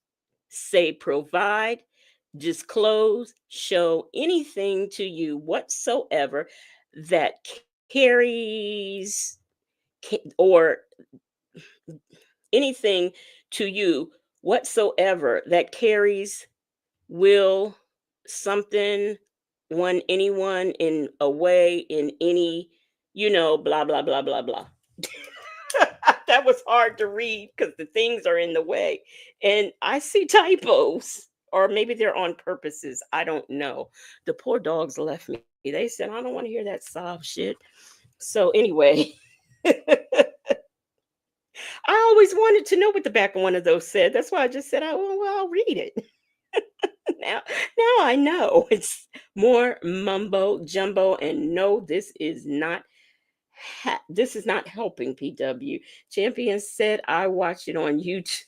say provide, disclose, show anything to you whatsoever that carries or anything to you whatsoever that carries will something anyone in a way in any blah blah blah blah blah. That was hard to read because the things are in the way and I see typos, or maybe they're on purposes. I don't know. The poor dogs left me. They said I don't want to hear that sob shit. So anyway, I always wanted to know what the back of one of those said. That's why I just said I'll read it. Now I know it's more mumbo jumbo, and no, this is not helping. PW Champion said I watched it on YouTube.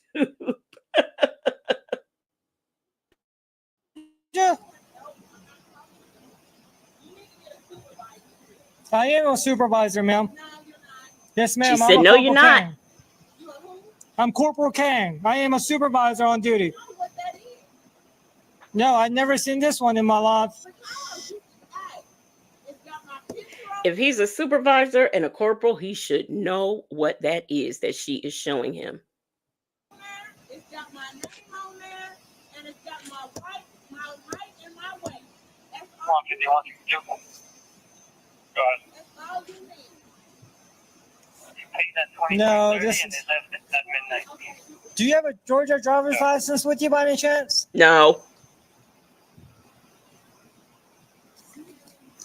Yeah. I am a supervisor, ma'am. Yes, ma'am. She said, "No, you're not." I'm Corporal Kang. I am a supervisor on duty. No, I've never seen this one in my life. If he's a supervisor and a corporal, he should know what that is that she is showing him. It's got my name on there, and it's got my right and my weight. That's all you need. That's all you need. No, this is... Do you have a Georgia driver's license with you by any chance? No.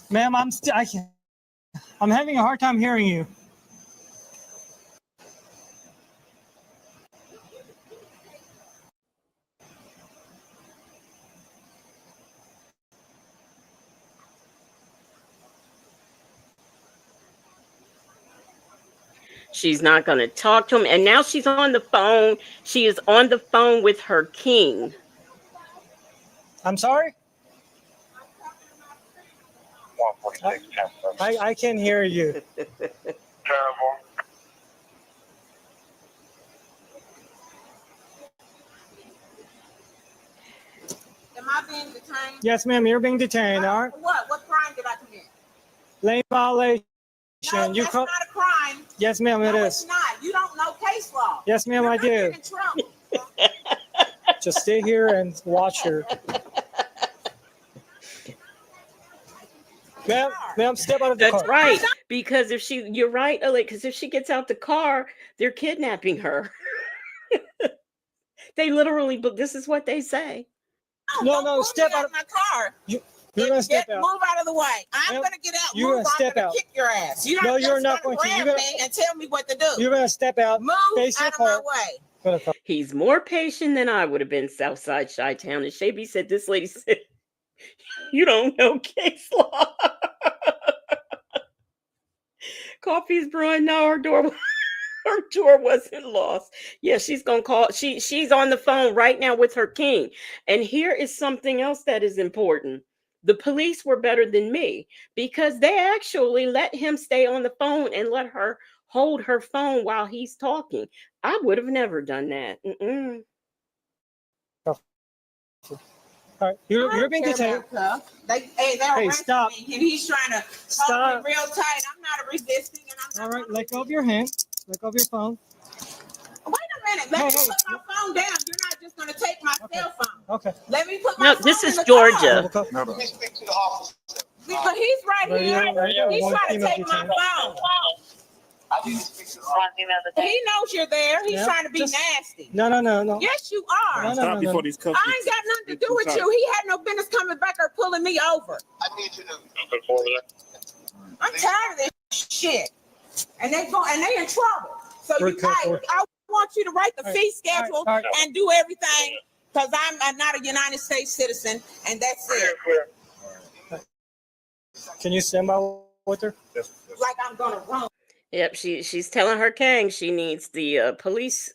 Ma'am, I'm having a hard time hearing you. She's not going to talk to him. And now she's on the phone. She is on the phone with her king. I'm sorry? I can hear you. Terrible. Am I being detained? Yes, ma'am, you're being detained, all right? What? What crime did I commit? Lane violation. No, that's not a crime. Yes, ma'am, it No, is. it's not. You don't know Yes, ma'am, I do. In trouble. Just stay here and watch her. Ma'am, step out of the That's car. right. Because you're right, because if she gets out the car, they're kidnapping her. They literally, but this is what they say. No, step out of my car. You're gonna step out. Move out of the way. I'm Ma'am, gonna get out. you're Move. gonna step I'm gonna out. kick your ass. You're No, not you're just not gonna going to. grab You're me and tell me what to do. You're gonna step out. Move face your out of my car. way. He's more patient than I would have been, Southside Chi-Town. And Shaby said, this lady said, you don't know case law. Coffee's brewing. No, her door wasn't lost. Yeah, she's gonna call. She's on the phone right now with her king. And here is something else that is important. The police were better than me because they actually let him stay on the phone and let her hold her phone while he's talking. I would have never done that. Mm-mm. All right, you're being detained. They're Hey, arresting stop. me, and he's trying to hold me real tight. I'm not resisting, and I'm All not. right, let go of your hand. Let go of your phone. Wait a minute. Let me put my phone down. You're not just going to take my cell phone. Okay. Let me put my No, phone this in is the Georgia. car. No. But he's right here. He's trying to take my phone. He knows you're there. He's trying to be nasty. No. Yes, you are. No. I ain't got nothing to do with you. He had no business coming back or pulling me over. I'm tired of this shit. And they in trouble. So I want you to write the fee schedule and do everything because I'm not a United States citizen, and that's it. Can you stand by with her? Like I'm gonna run. Yep, she's telling her king she needs the police.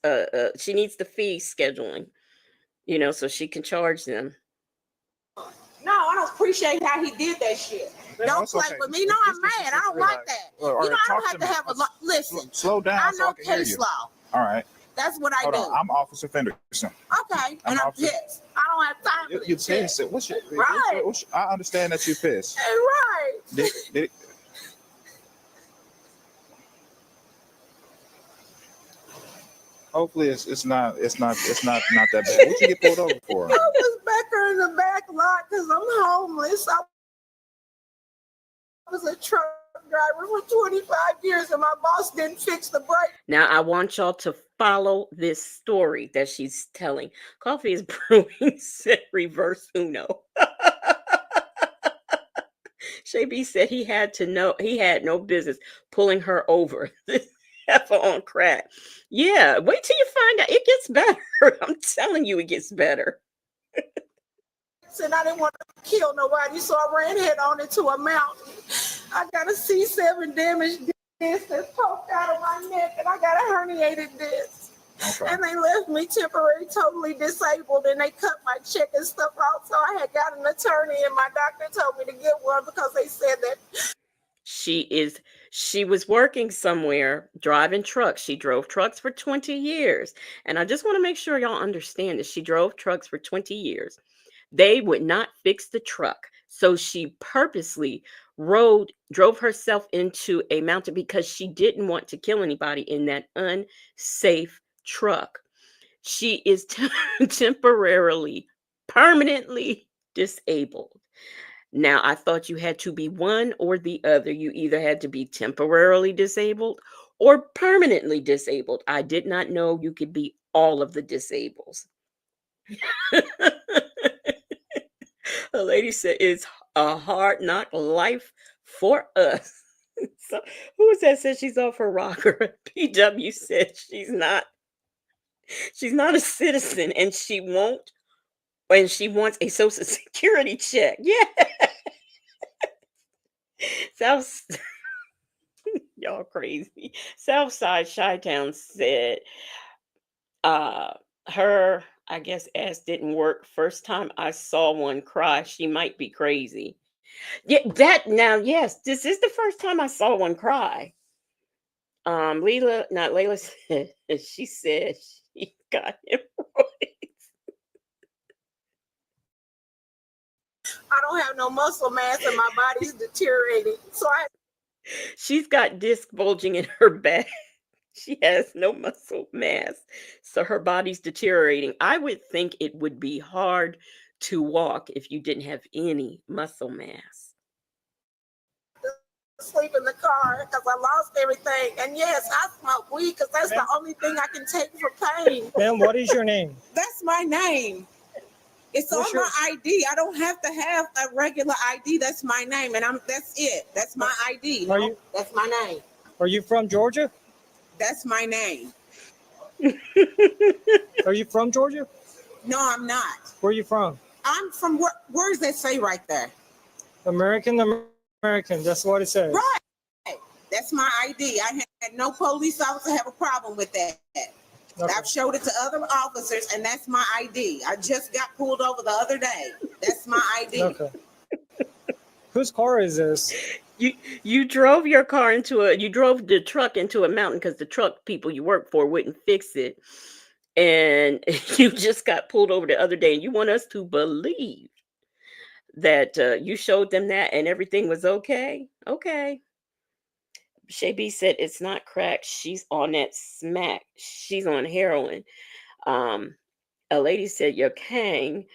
She needs the fee scheduling, so she can charge them. No, I don't appreciate how he did that shit. Don't play with me. No, I'm mad. I don't like that. I don't have to have a listen. Slow down. I know so I case law. All right. That's what I Hold do. on. I'm Officer Fenderson. Okay, and I'm pissed. I don't have time for You this shit. pissed. What's your Right. I understand that you're pissed. Right. Hopefully it's not that bad. What you get pulled over for? I was back there in the back lot because I'm homeless. I was a truck driver for 25 years and my boss didn't fix the brake. Now I want y'all to follow this story that she's telling. Coffee is brewing said reverse Uno. Shaby said he had no business pulling her over. This heifer on crack. Yeah, wait till you find out. It gets better. I'm telling you, it gets better. And I didn't want to kill nobody, so I ran head on into a mountain. I got a C7 damaged disc that's poked out of my neck, and I got a herniated disc. Okay. And they left me temporary, totally disabled, and they cut my check and stuff out. So I had got an attorney, and my doctor told me to get one because they said that she was working somewhere driving trucks. She drove trucks for 20 years. And I just want to make sure y'all understand that she drove trucks for 20 years. They would not fix the truck. So she purposely drove herself into a mountain because she didn't want to kill anybody in that unsafe truck. She is temporarily, permanently disabled. Now, I thought you had to be one or the other. You either had to be temporarily disabled or permanently disabled. I did not know you could be all of the disables. A lady said it's a hard knock life for us. So, who was that said she's off her rocker? PW said she's not a citizen and she wants a social security check. Yeah. Y'all crazy. Southside Chi-Town said her, I guess, ass didn't work. First time I saw one cry. She might be crazy. Yeah, yes, this is the first time I saw one cry. Layla said she said she got hemorrhoids. I don't have no muscle mass and my body's deteriorating. So she's got disc bulging in her back. She has no muscle mass, so her body's deteriorating. I would think it would be hard to walk if you didn't have any muscle mass. Sleep in the car because I lost everything. And yes, I smoke weed because that's the only thing I can take for pain. Ma'am, what is your name? That's my name. It's What's on my ID. I don't have to have a regular ID. That's my name, and that's it. That's my ID. That's my name. Are you from Georgia? That's my name. Are you from Georgia? No, I'm not. Where are you from? I'm from where does that say right there? American. That's what it says. Right. That's my ID. I had no police officer have a problem with that. Okay. I've showed it to other officers, and that's my ID. I just got pulled over the other day. That's my ID. Okay. Whose car is this? You drove your car you drove the truck into a mountain because the truck people you work for wouldn't fix it. And you just got pulled over the other day, and you want us to believe that you showed them that and everything was okay? Okay. Shay B said it's not crack. She's on that smack. She's on heroin. A lady said your Kang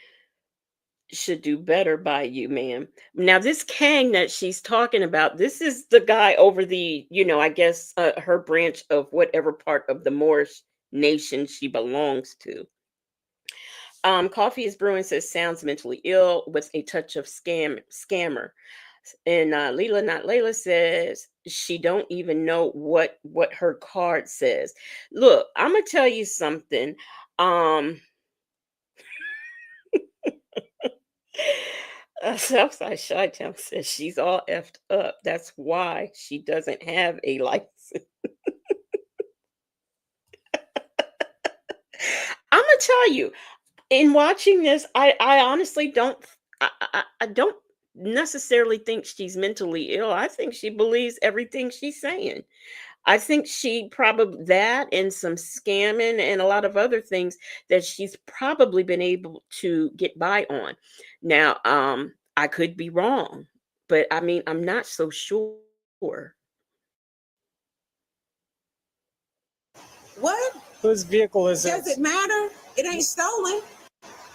should do better by you, ma'am. Now, this Kang that she's talking about, this is the guy over the, I guess her branch of whatever part of the Moorish nation she belongs to. Coffee is Brewing says sounds mentally ill with a touch of scammer. And Leela Not Layla says she don't even know what her card says. Look, I'm gonna tell you something. Southside Chi-Town says she's all effed up. That's why she doesn't have a license. I'm gonna tell you, in watching this, I honestly don't I don't necessarily think she's mentally ill. I think she believes everything she's saying. I think she probably that and some scamming and a lot of other things that she's probably been able to get by on. Now, I could be wrong, but I mean, I'm not so sure. What? Whose vehicle is Does this? it matter? It ain't stolen.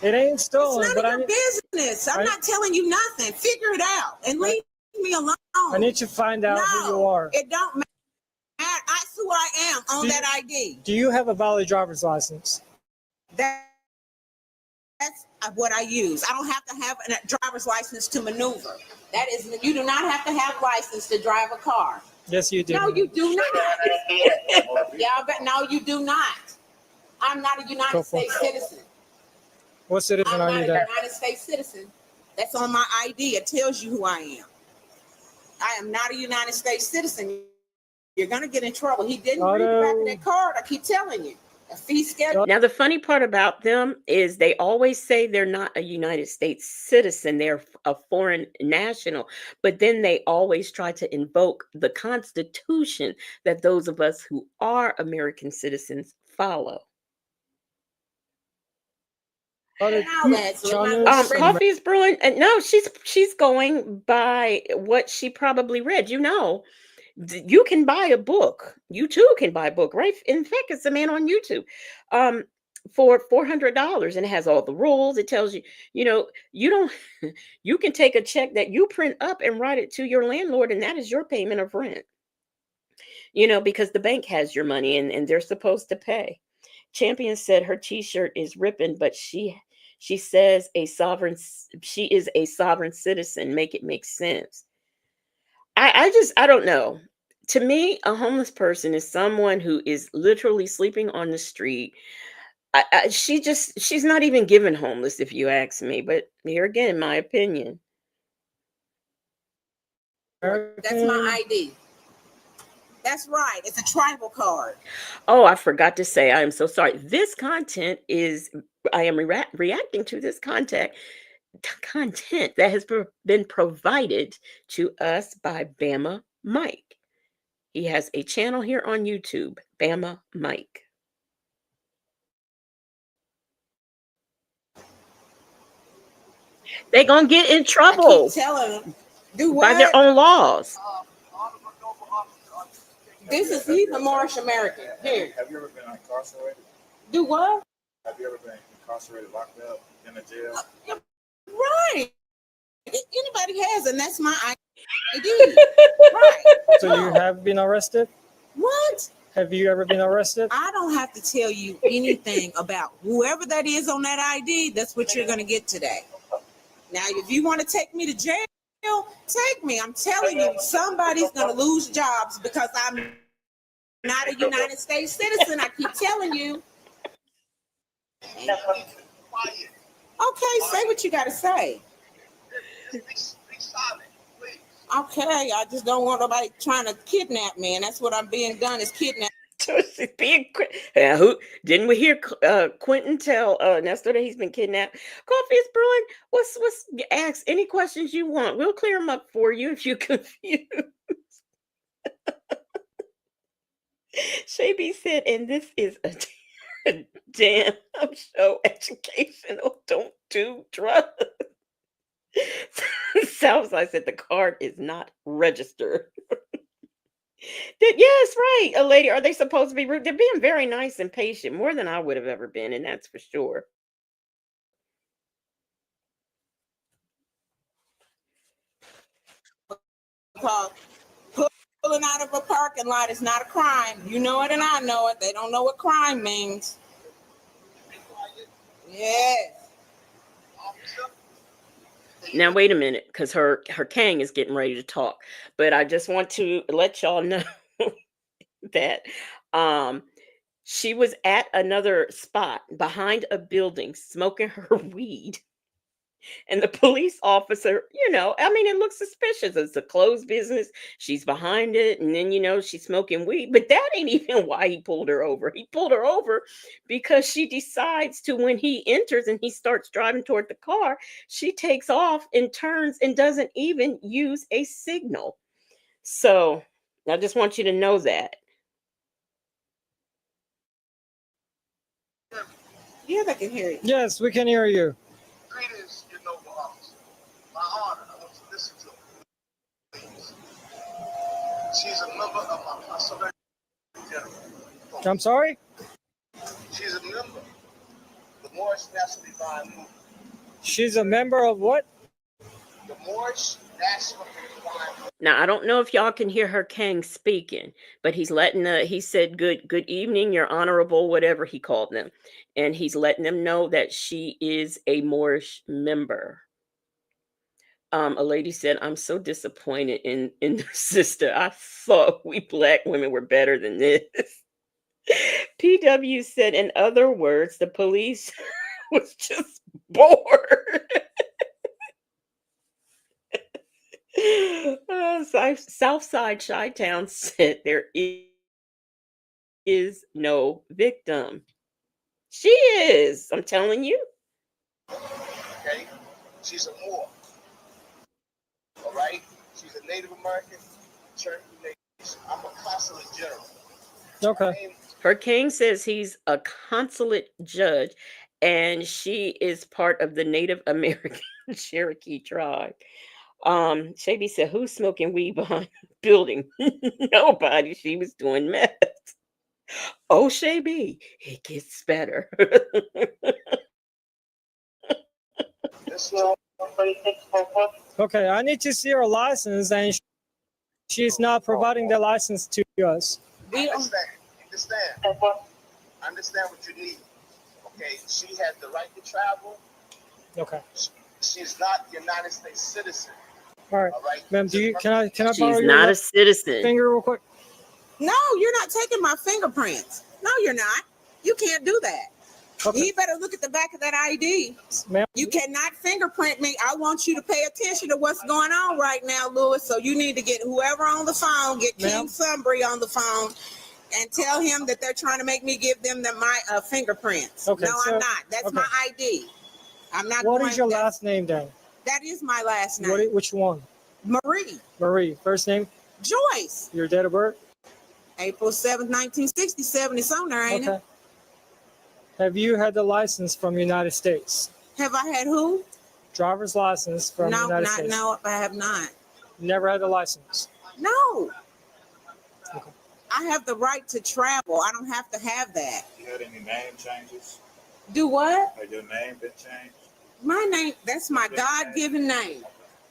It ain't stolen. It's none of your business. I'm not telling you nothing. Figure it out and leave me alone. I need to find out who you are. It don't matter. That's who I am on that ID. Do you have a valid driver's license? That's what I use. I don't have to have a driver's license to maneuver. That is, you do not have to have license to drive a car. Yes, you do. No, you do not. Yeah, but no, you do not. I'm not a United States citizen. What citizen are you then? I'm not a United States citizen. That's on my ID. It tells you who I am. I am not a United States citizen. You're going to get in trouble. He didn't read the back of that card. I keep telling you. A fee schedule. Now, the funny part about them is they always say they're not a United States citizen. They're a foreign national. But then they always try to invoke the Constitution that those of us who are American citizens follow. Coffee is brewing. No, she's going by what she probably read. You can buy a book. You too can buy a book, right? In fact, it's a man on YouTube for $400, and it has all the rules. It tells you, you can take a check that you print up and write it to your landlord, and that is your payment of rent. Because the bank has your money and they're supposed to pay. Champion said her T-shirt is ripping, but she says she is a sovereign citizen. Make it make sense. I don't know. To me, a homeless person is someone who is literally sleeping on the street. She's not even given homeless, if you ask me. But here again, my opinion. That's my ID. That's right. It's a tribal card. Oh, I forgot to say, I am so sorry. This content I am reacting to this content that has been provided to us by Bama Mike. He has a channel here on YouTube, Bama Mike. They're going to get in trouble telling them, do by their own laws. He's a Moorish American. Here. Have you ever been incarcerated? Do what? Have you ever been incarcerated, locked up in a jail? Right. Anybody has, and that's my ID. Right. So you have been arrested? What? Have you ever been arrested? I don't have to tell you anything about whoever that is on that ID. That's what you're going to get today. Now, if you want to take me to jail, take me. I'm telling you, somebody's going to lose jobs because I'm not a United States citizen. I keep telling you. Okay, say what you got to say. Okay, I just don't want nobody trying to kidnap me, and that's what I'm being done is kidnapped. Who didn't we hear Quentin tell Nesto that he's been kidnapped? Coffee is brewing. What's ask any questions you want. We'll clear them up for you if you're confused. Shaby said, and this is a damn show educational. Don't do drugs. Southside said the card is not registered. Yes, right. A lady, are they supposed to be rude? They're being very nice and patient, more than I would have ever been, and that's for sure. Pulling out of a parking lot is not a crime. You know it and I know it. They don't know what crime means. Yes. Now wait a minute, because her king is getting ready to talk. But I just want to let y'all know that she was at another spot behind a building smoking her weed. And the police officer, it looks suspicious. It's a closed business. She's behind it. And then, she's smoking weed. But that ain't even why he pulled her over. He pulled her over because she decides to, when he enters and he starts driving toward the car, she takes off and turns and doesn't even use a signal. So I just want you to know that. Yeah, they can hear you. Yes, we can hear you. Greetings, your noble officer. My honor, I want you to listen to her. Please. She's a member of my Consulate General. I'm sorry? She's a member of the Moorish National Divine Movement. She's a member of what? The Moorish National Divine Movement. Now, I don't know if y'all can hear her king speaking, but he's letting he said, good evening, your honorable, whatever he called them. And he's letting them know that she is a Moorish member. A lady said, I'm so disappointed in the sister. I thought we Black women were better than this. PW said, in other words, the police was just bored. Southside Chi-Town said there is no victim. She is. I'm telling you. Okay? She's a Moor. All right? She's a Native American, Cherokee Nation. I'm a consulate general. Okay. Her king says he's a consulate judge, and she is part of the Native American Cherokee tribe. Shaby said, who's smoking weed behind the building? Nobody. She was doing meth. Oh, Shaby, it gets better. Okay, I need to see her license, and she's not providing the license to us. We understand. Understand what you need. Okay, she has the right to travel. Okay. She's not a United States citizen. All right. Ma'am, can I borrow She's your not a citizen. finger real quick? No, you're not taking my fingerprints. No, you're not. You can't do that. Okay. You better look at the back of that ID. Ma'am. You cannot fingerprint me. I want you to pay attention to what's going on right now, Lewis. So you need to get whoever on the phone, get King Sunbury on the phone, and tell him that they're trying to make me give them my fingerprints. Okay, no, I'm not. That's my ID. I'm not. What is your last name then? That is my last name. Which one? Marie. Marie. First name? Joyce. Your date of birth? April 7th, 1967. It's on there, ain't it? Have you had the license from the United States? Have I had who? Driver's license from the United States. No, I have not. Never had the license? No. Okay. I have the right to travel. I don't have to have that. You had any name changes? Do what? Has your name been changed? My name, that's my God-given name.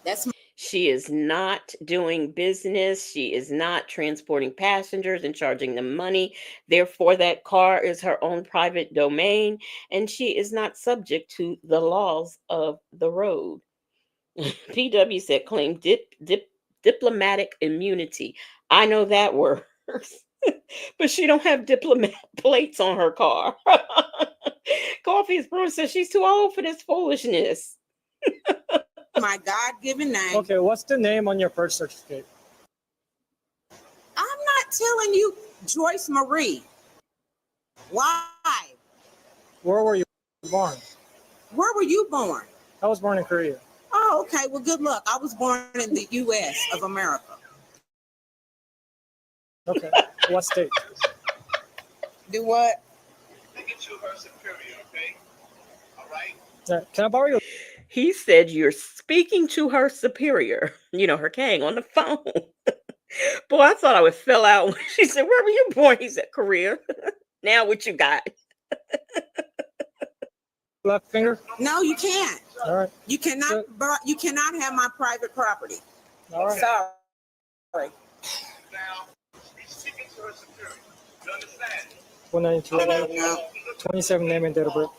That's my She is not doing business. She is not transporting passengers and charging them money. Therefore, that car is her own private domain, and she is not subject to the laws of the road. PW said claim diplomatic immunity. I know that word, but she don't have diplomat plates on her car. Coffee's Brewer says she's too old for this foolishness. my God-given name. Okay, what's the name on your birth certificate? I'm not telling you Joyce Marie. Why? Where were you born? Where were you born? I was born in Korea. Oh, okay. Well, good luck. I was born in the U.S. of America. Okay, what state? Do what? Take it to her superior, okay? All right? Can I borrow your? He said you're speaking to her superior, her king, on the phone. Boy, I thought I would fell out when she said, "Where were you born?" He said, "Korea." Now what you got? Left finger? No, you can't. All right. You cannot. You cannot have my private property. All right. Sorry. Now, she's speaking to her superior. You understand? 192, 27 name and date of birth.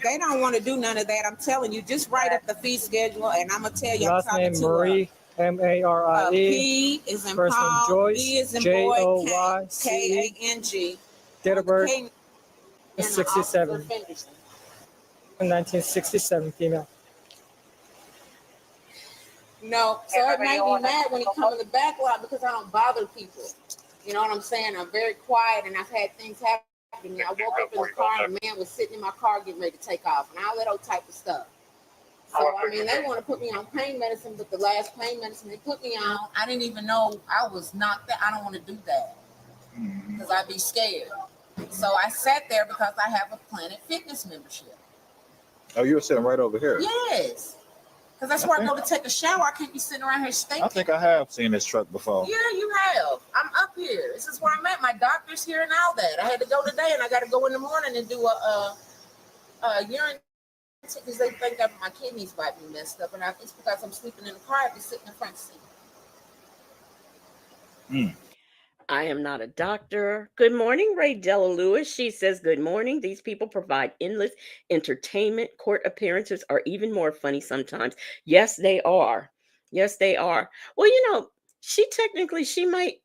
They don't want to do none of that. I'm telling you, just write up the fee schedule, and I'm gonna tell you. Last I'm name talking to Marie, M-A-R-I-E. P is in First name Paul. Joyce, B is in boy. Joyce. K-A-N-G. Date of birth K- 67. Officer Fenderson. 1967, female. No, so it made me mad when he come in the back lot because I don't bother people. You know what I'm saying? I'm very quiet, and I've had things happen to me. I woke up in the car, and a man was sitting in my car getting ready to take off, and all that old type of stuff. So, I mean, they want to put me on pain medicine, but the last pain medicine they put me on, I didn't even know I was knocked out. I don't want to do that because I'd be scared. So I sat there because I have a Planet Fitness membership. Oh, you were sitting right over here. Yes. Because that's where I go to take a shower. I can't be sitting around here stinking. I think I have seen this truck before. Yeah, you have. I'm up here. This is where I'm at. My doctor's here and all that. I had to go today, and I got to go in the morning and do a urine because they think that my kidneys might be messed up, and it's because I'm sleeping in the car. I have to sit in the front seat. I am not a doctor. Good morning, Ray Della Lewis. She says, good morning. These people provide endless entertainment. Court appearances are even more funny sometimes. Yes, they are. Yes, they are. Well, she might,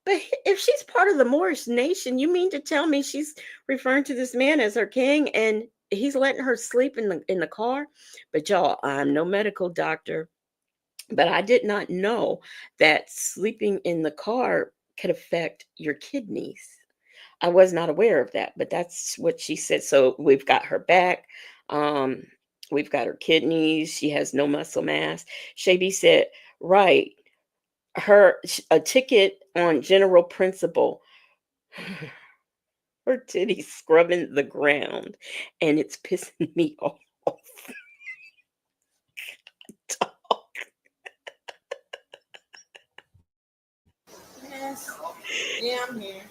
but if she's part of the Moorish nation, you mean to tell me she's referring to this man as her king and he's letting her sleep in the car? But y'all, I'm no medical doctor, but I did not know that sleeping in the car could affect your kidneys. I was not aware of that, but that's what she said. So we've got her back. We've got her kidneys. She has no muscle mass. Shaby said, right. A ticket on general principle. Her titties scrubbing the ground, and it's pissing me off. Yes. Yeah, I'm here.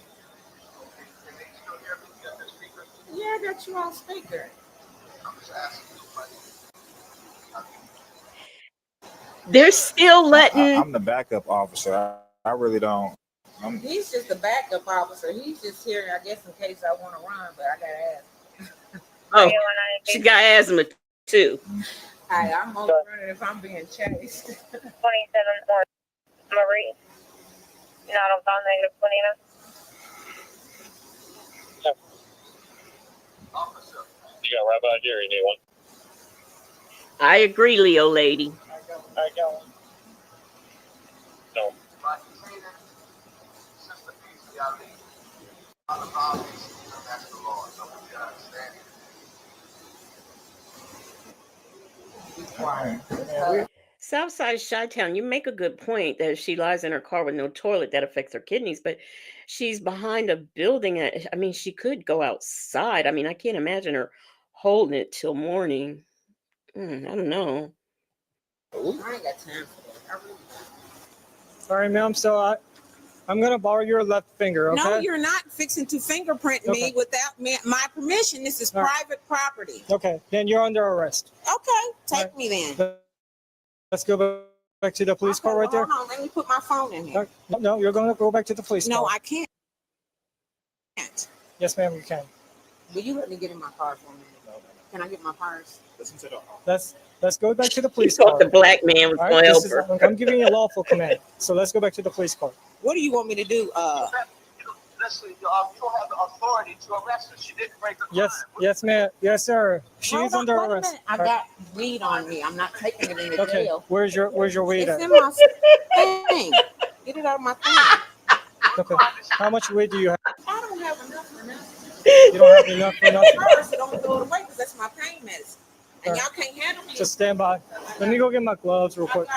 Yeah, I got you on speaker. They're still letting. I'm the backup officer. I really don't. He's just the backup officer. He's just here, I guess, in case I want to run, but I got to ask. Oh, she got asthma too. I'm only running if I'm being chased. 27 or Marie. Not on negative 29. You got right by here, you need one. I agree, Leo lady. I got one. No. Southside Chi-Town, you make a good point that if she lies in her car with no toilet, that affects her kidneys, but she's behind a building. I mean, she could go outside. I mean, I can't imagine her holding it till morning. I don't know. I ain't got time for that. Sorry, ma'am. So I'm gonna borrow your left finger, okay? No, you're not fixing to fingerprint me without my permission. This is private property. Okay, then you're under arrest. Okay, take me then. Let's go back to the police car right there. Hold on, let me put my phone in here. No, you're going to go back to the police car. No, I can't. Yes, ma'am, you can. Will you let me get in my car for a minute? No. Can I get my purse? Listen to the Let's go back to the police He car. thought the black man was going to help her. I'm giving you a lawful command. So let's go back to the police car. What do you want me to do? Listen, you don't have the authority to arrest her. She didn't break the crime. Yes, ma'am. Yes, sir. She's under arrest. I got weed on me. I'm not taking it in the jail. Where's your weed at? It's in my thing. Get it out of my thing. Okay. How much weed do you have? I don't have enough for nothing. You don't have enough for nothing? So don't throw it away because that's my pain medicine. And y'all can't handle me. Just stand by. Let me go get my gloves real quick.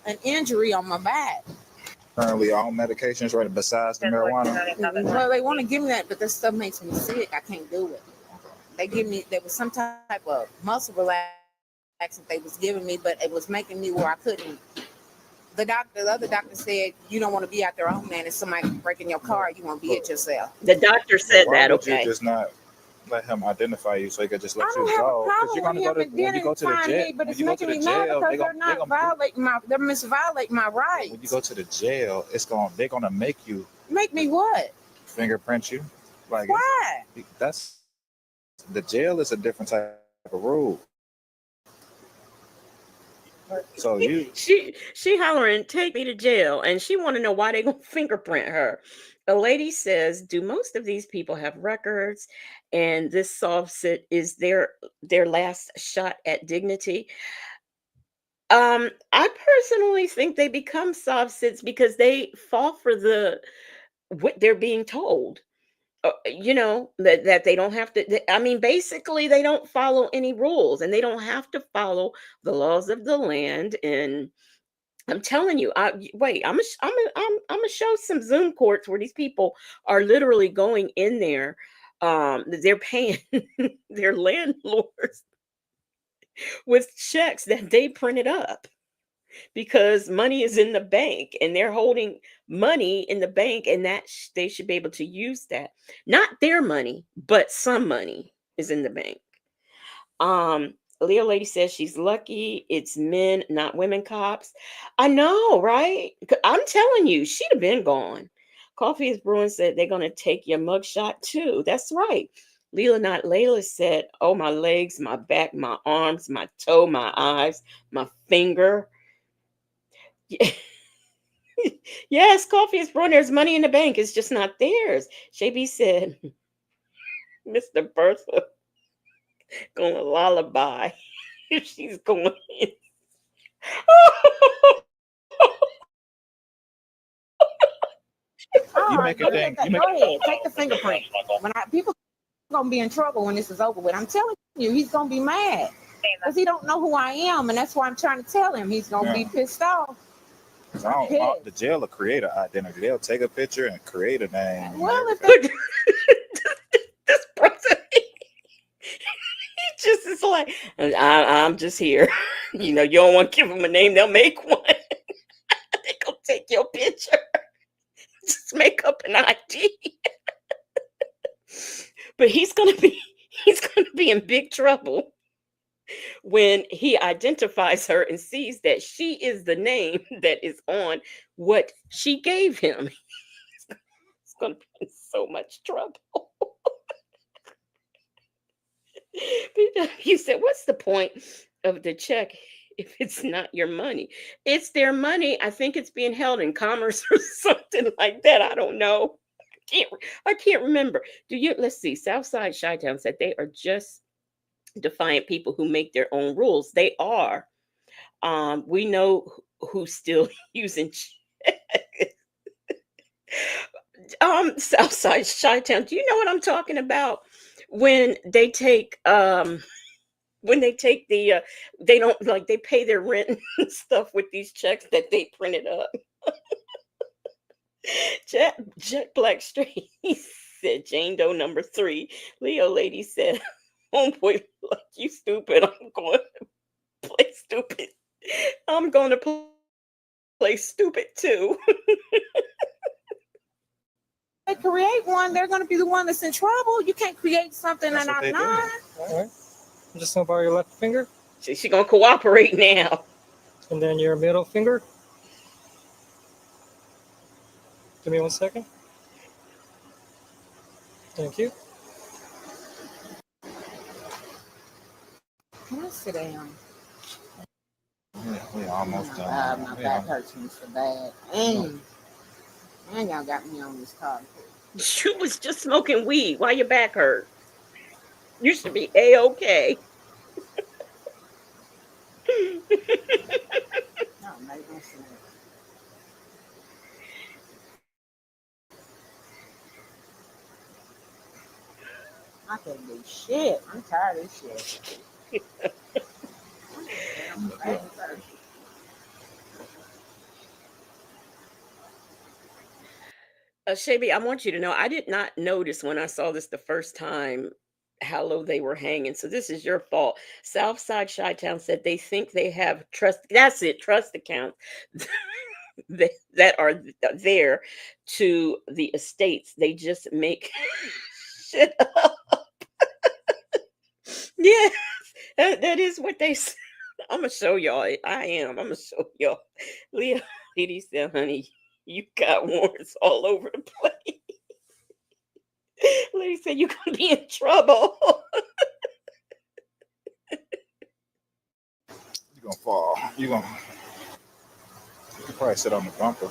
An injury on my back. Currently, all medications right besides the marijuana. Well, they want to give me that, but this stuff makes me sick. I can't do it. There was some type of muscle relaxant they was giving me, but it was making me where I couldn't. The other doctor said, you don't want to be out there all man. If somebody breaking your car, you want to be it yourself. The doctor said Why that, would okay. you just not let him identify you so he could just let I you don't have a go? problem You're gonna with go him to when you go to the identifying jail. me, but When it's you go to making the me mad jail, because they're misviolating my rights. when you go to the jail, they're gonna make you Make me what? fingerprint you. Like Why? that's the jail is a different type of rule. So she hollering, take me to jail, and she want to know why they gonna fingerprint her. A lady says, do most of these people have records, and this soft sit is their last shot at dignity? I personally think they become soft sits because they fall for what they're being told. That they don't have to. I mean, basically, they don't follow any rules, and they don't have to follow the laws of the land. And I'm telling you, wait. I'm gonna show some Zoom courts where these people are literally going in there. They're paying their landlords with checks that they printed up, because money is in the bank and they're holding money in the bank, and that they should be able to use that. Not their money, but some money is in the bank. Leo lady says she's lucky it's men, not women cops. I know, right? I'm telling you, she'd have been gone. Coffee is Brewing said they're gonna take your mugshot too. That's right. Leela not Layla said, oh, my legs, my back, my arms, my toe, my eyes, my finger. Yes, Coffee is Brewing. There's money in the bank. It's just not theirs. Shabby said, Mr. Bertha gonna lullaby. She's going in. you make a thing. You make Go ahead, take the fingerprint. People gonna be in trouble when this is over with. I'm telling you, he's gonna be mad because he don't know who I am, and that's why I'm trying to tell him. He's gonna be pissed off. The jail will create an identity. They'll take a picture and create a name. Well, if this person, he just is like, I'm just here. You don't want to give them a name, they'll make one. They gonna take your picture. Just make up an ID. But he's gonna be in big trouble when he identifies her and sees that she is the name that is on what she gave him. He's going to be in so much trouble. You said, what's the point of the check if it's not your money? It's their money. I think it's being held in commerce or something like that. I don't know. I can't remember. Let's see. Southside Chi-Town said they are just defiant people who make their own rules. They are. We know who's still using Southside Chi-Town. Do you know what I'm talking about? When they take the they don't, like, they pay their rent and stuff with these checks that they printed up. Jet Black Straight, he said Jane Doe number 3. Leo lady said, homeboy, like, you stupid. I'm going to play stupid. I'm going to play stupid too. create one, they're going to be the one that's in trouble. You can't create something That's and what they I'm do. not. All right. I'm just gonna borrow your left finger, She gonna cooperate now. and then your middle finger. Give me 1 second. Thank you. Can I sit down? We almost My done. my back hurts me so bad. And y'all got me on this car. You was just smoking weed. Why your back hurt? You should be A-okay. No, make no sense. I can't do shit. I'm tired of this shit. Shaby, I want you to know, I did not notice when I saw this the first time how low they were hanging. So this is your fault. Southside Chi-Town said they think they have trust. That's it, trust accounts that are there to the estates. They just make shit up. Yes, that is what they say. I'm gonna show y'all. I'm gonna show y'all. Leah Lady said, honey, you got warrants all over the place. Lady said, you're gonna be in trouble. You're gonna fall. You probably sit on the bumper.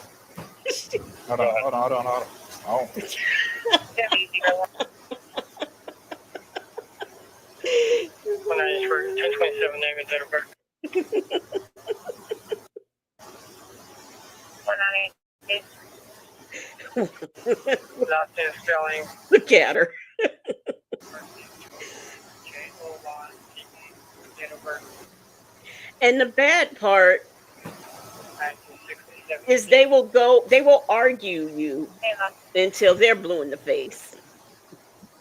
Hold on. Oh. When I asked for 1027 name and date of birth. 198. Last name spelling. Look at her. Date of birth. And the bad part is they will argue you until they're blue in the face.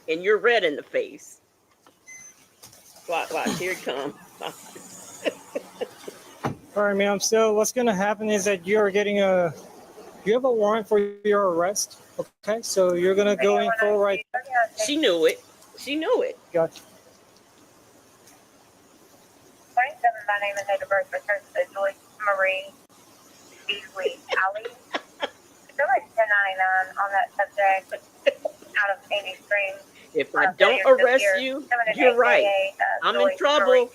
And you're red in the face. Watch, here it comes. All right, ma'am. So what's gonna happen is that you have a warrant for your arrest. Okay, so you're gonna go in for right. She knew it. Gotcha. 27, my name and date of birth returns to Joyce Marie Beasley Alley. There was 1099 on that subject out of Sandy Springs. If I don't arrest you, you're right. I'm in trouble.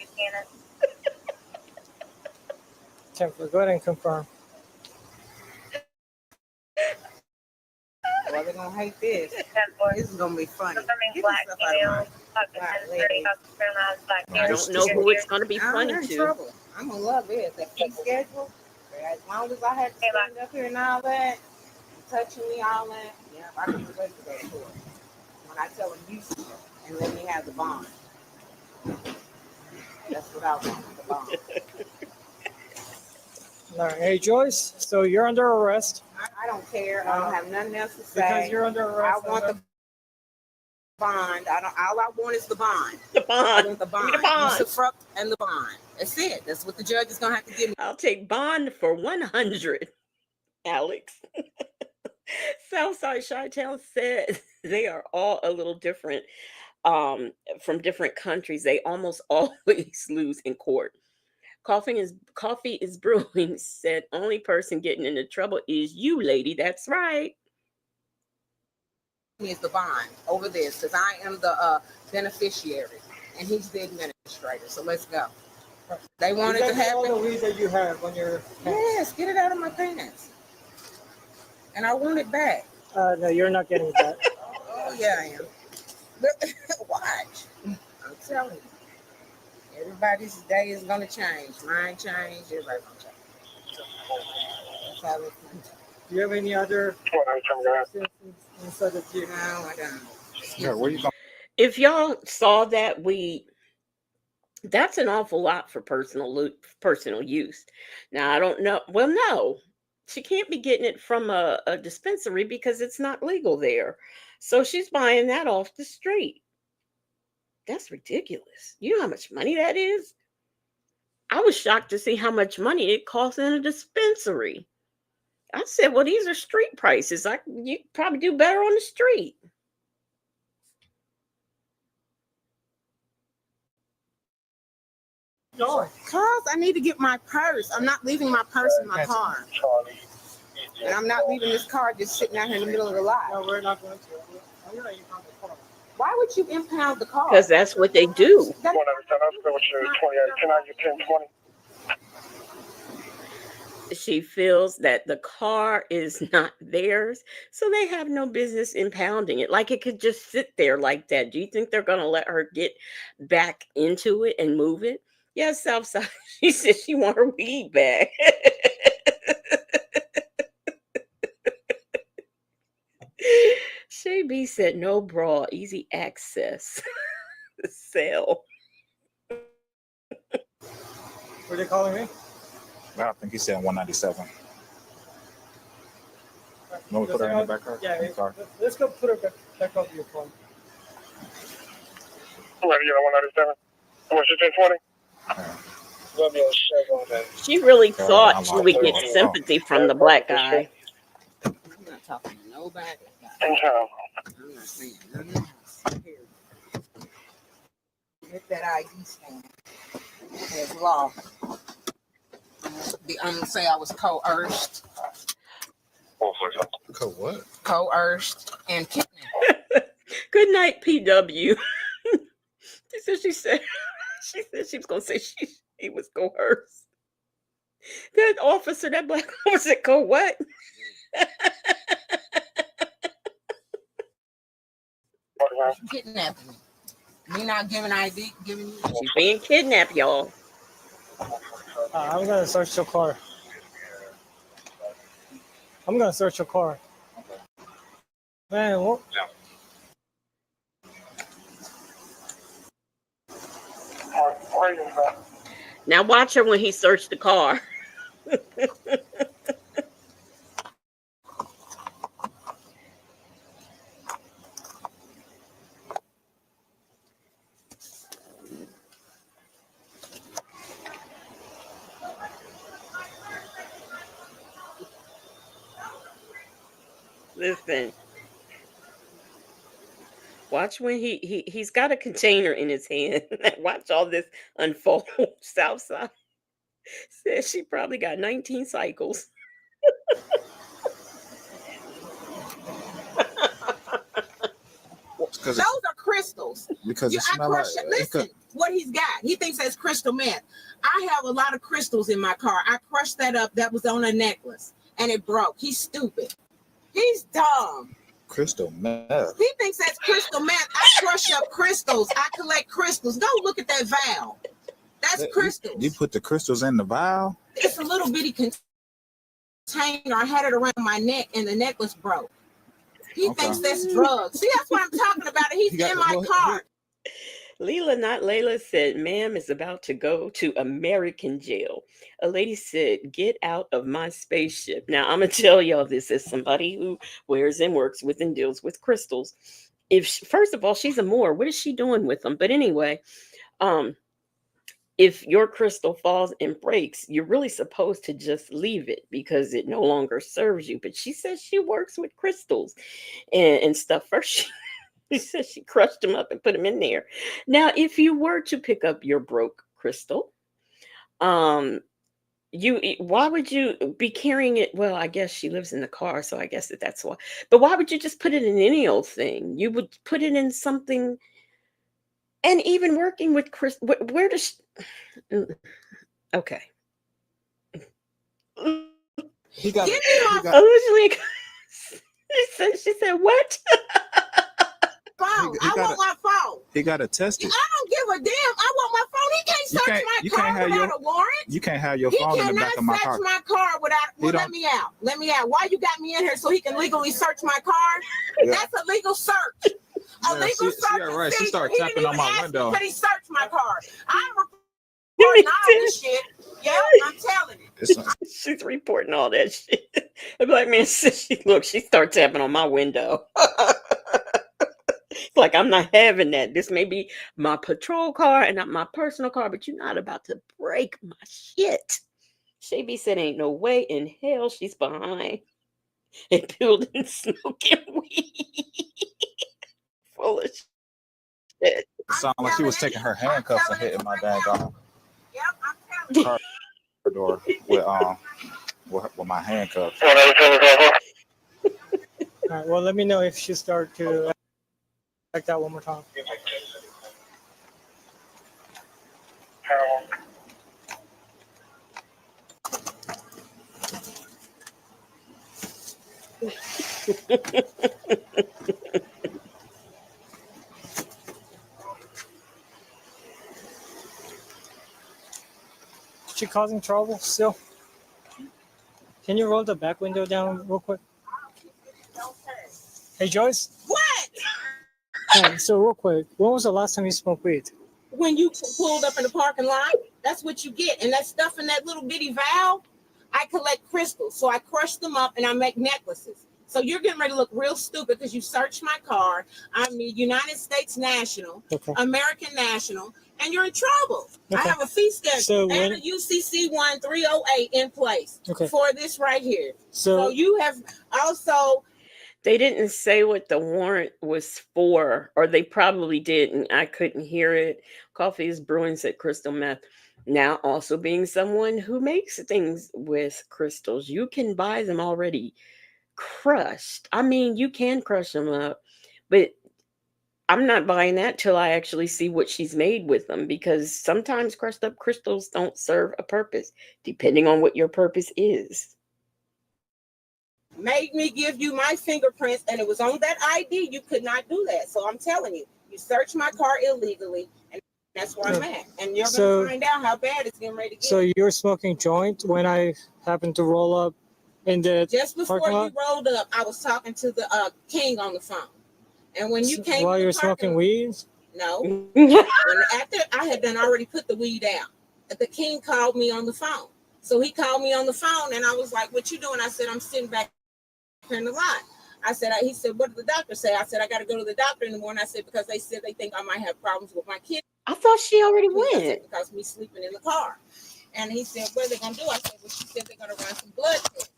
Temper, go ahead and confirm. Well, they're gonna hate this. This is gonna be funny. Confirming black female, I don't know who it's gonna be funny I'm in to. trouble. I'm gonna love this. That fee schedule. As long as I had to stand up here and all that, and touching me, all that, yeah, I can wait for that court. When I tell them you and let me have the bond. That's what I want, the bond. All right, hey Joyce. So you're under arrest. I don't care. I don't have nothing else to say. Because you're under arrest. I want the bond. All I want is the bond. The bond. I want the bond. The bond. Use the fruct and the bond. That's it. That's what the judge is gonna have to give me. I'll take bond for 100, Alex. Southside Chi-Town said they are all a little different from different countries. They almost always lose in court. Coffee is brewing said only person getting into trouble is you, lady. That's right. Is the bond over this because I am the beneficiary and he's the administrator. So let's go. They wanted to have all the weed that you have on your pants. Yes, get it out of my pants. And I want it back. No, you're not getting it back. Oh yeah, I am. Watch. I'm telling you. Everybody's day is gonna change. Mine change. Everybody's gonna change. That's all it's gonna do. Do you have any other symptoms inside of you? No, I don't. Yeah, where you going? If y'all saw that weed, that's an awful lot for personal use. Now I don't know. Well, no, she can't be getting it from a dispensary because it's not legal there. So she's buying that off the street. That's ridiculous. You know how much money that is? I was shocked to see how much money it costs in a dispensary. I said, well, these are street prices. You probably do better on the street. Cause I need to get my purse. I'm not leaving my purse in my car. And I'm not leaving this car just sitting out here in the middle of the lot. No, we're not going to. I'm going to impound the car. Why would you impound the car? Because that's what they do. She feels that the car is not theirs, so they have no business impounding it. Like it could just sit there like that. Do you think they're going to let her get back into it and move it? Yes, Southside. She said she want her weed back. Shay B said no bra, easy access. Sell. Were they calling me? I think he said 197. No, we put her in the back car? Yeah, car. Let's go put her back up your phone. Ready, 197? How much is 1020? She really thought she would get sympathy from the black guy. I'm not talking to nobody. I'm not saying nothing else. Get that ID stamp. It's law. I'm gonna say I was coerced. What? Coerced and kidnapped. Good night, PW. she said she was gonna say he was coerced. That officer, that black officer, said, what? Kidnapping me. Me not giving ID, giving you. She's being kidnapped, y'all. I'm gonna search your car. I'm gonna search your car. Man, what? Now watch her when he searched the car. Listen. Watch when he's got a container in his hand. Watch all this unfold. Southside says she probably got 19 cycles. Those are crystals. Because it's not like, listen, what he's got. He thinks that's crystal meth. I have a lot of crystals in my car. I crushed that up. That was on a necklace, and it broke. He's stupid. He's dumb. Crystal meth. He thinks that's crystal meth. I crush up crystals. I collect crystals. Go look at that vial. That's crystals. You put the crystals in the vial? It's a little bitty container. I had it around my neck, and the necklace broke. He thinks that's drugs. See, that's what I'm talking about. He's in my car. Leela, not Layla, said, ma'am is about to go to American jail. A lady said, get out of my spaceship. Now, I'm going to tell y'all this as somebody who wears and works with and deals with crystals. First of all, she's a Moor. What is she doing with them? But anyway, if your crystal falls and breaks, you're really supposed to just leave it because it no longer serves you. But she says she works with crystals and stuff. First, she says she crushed them up and put them in there. Now, if you were to pick up your broke crystal, why would you be carrying it? Well, I guess she lives in the car, so I guess that's why. But why would you just put it in any old thing? You would put it in something. And even working with Chris, where does okay. He got allegedly. She said what? Phone. I want my phone. He got to test it. I don't give a damn. I want my phone. He can't search my car without a warrant. You can't have your phone in the back of my car. He cannot search my car without. Well, let me out. Let me out. Why you got me in here so he can legally search my car? Yeah. That's a legal search. A legal search. Yeah, right. She started tapping on my window. But he searched my car. I'm reporting all this shit. Yeah, I'm telling it. She's reporting all that shit. The black man says, she started tapping on my window. Like, I'm not having that. This may be my patrol car and not my personal car, but you're not about to break my shit. Shaby said, ain't no way in hell she's behind a building smoking weed. Full of shit. It sounded like she was taking her handcuffs and hitting my daggone car door with my handcuffs. All right, well, let me know if she start to act that one more time. She causing trouble still? Can you roll the back window down real quick? Hey, Joyce? What? Hey, so real quick, when was the last time you smoked weed? When you pulled up in the parking lot, that's what you get. And that stuff in that little bitty valve, I collect crystals. So I crush them up and I make necklaces. So you're getting ready to look real stupid because you searched my car. I'm a United States national, Okay. American national, and you're in trouble. Okay. I have a fee schedule So and when- a UCC 1308 in place Okay. for this right here. So you have also... They didn't say what the warrant was for, or they probably didn't. I couldn't hear it. Coffee is Brewing said crystal meth. Now, also being someone who makes things with crystals, you can buy them already crushed. I mean, you can crush them up, but I'm not buying that till I actually see what she's made with them, because sometimes crushed up crystals don't serve a purpose, depending on what your purpose is. Made me give you my fingerprints, and it was on that ID. You could not do that. So I'm telling you, you searched my car illegally, and that's where I'm at. And you're going to find out how bad it's getting ready to get. So you were smoking joint when I happened to roll up in the Just before parking you lot? rolled up, I was talking to the king on the phone. And when you came While to you the were smoking parking- weed? No. After I had done already put the weed out, the king called me on the phone. So he called me on the phone, and I was like, "What you doing?" I said, "I'm sitting back in the lot." I said, he said, "What did the doctor say?" I said, "I got to go to the doctor in the morning." I said, "Because they said they think I might have problems with my kid." I thought she already I said, went. because me sleeping in the car. And he said, "What are they going to do?" I said, "Well, she said they're going to run some blood tests."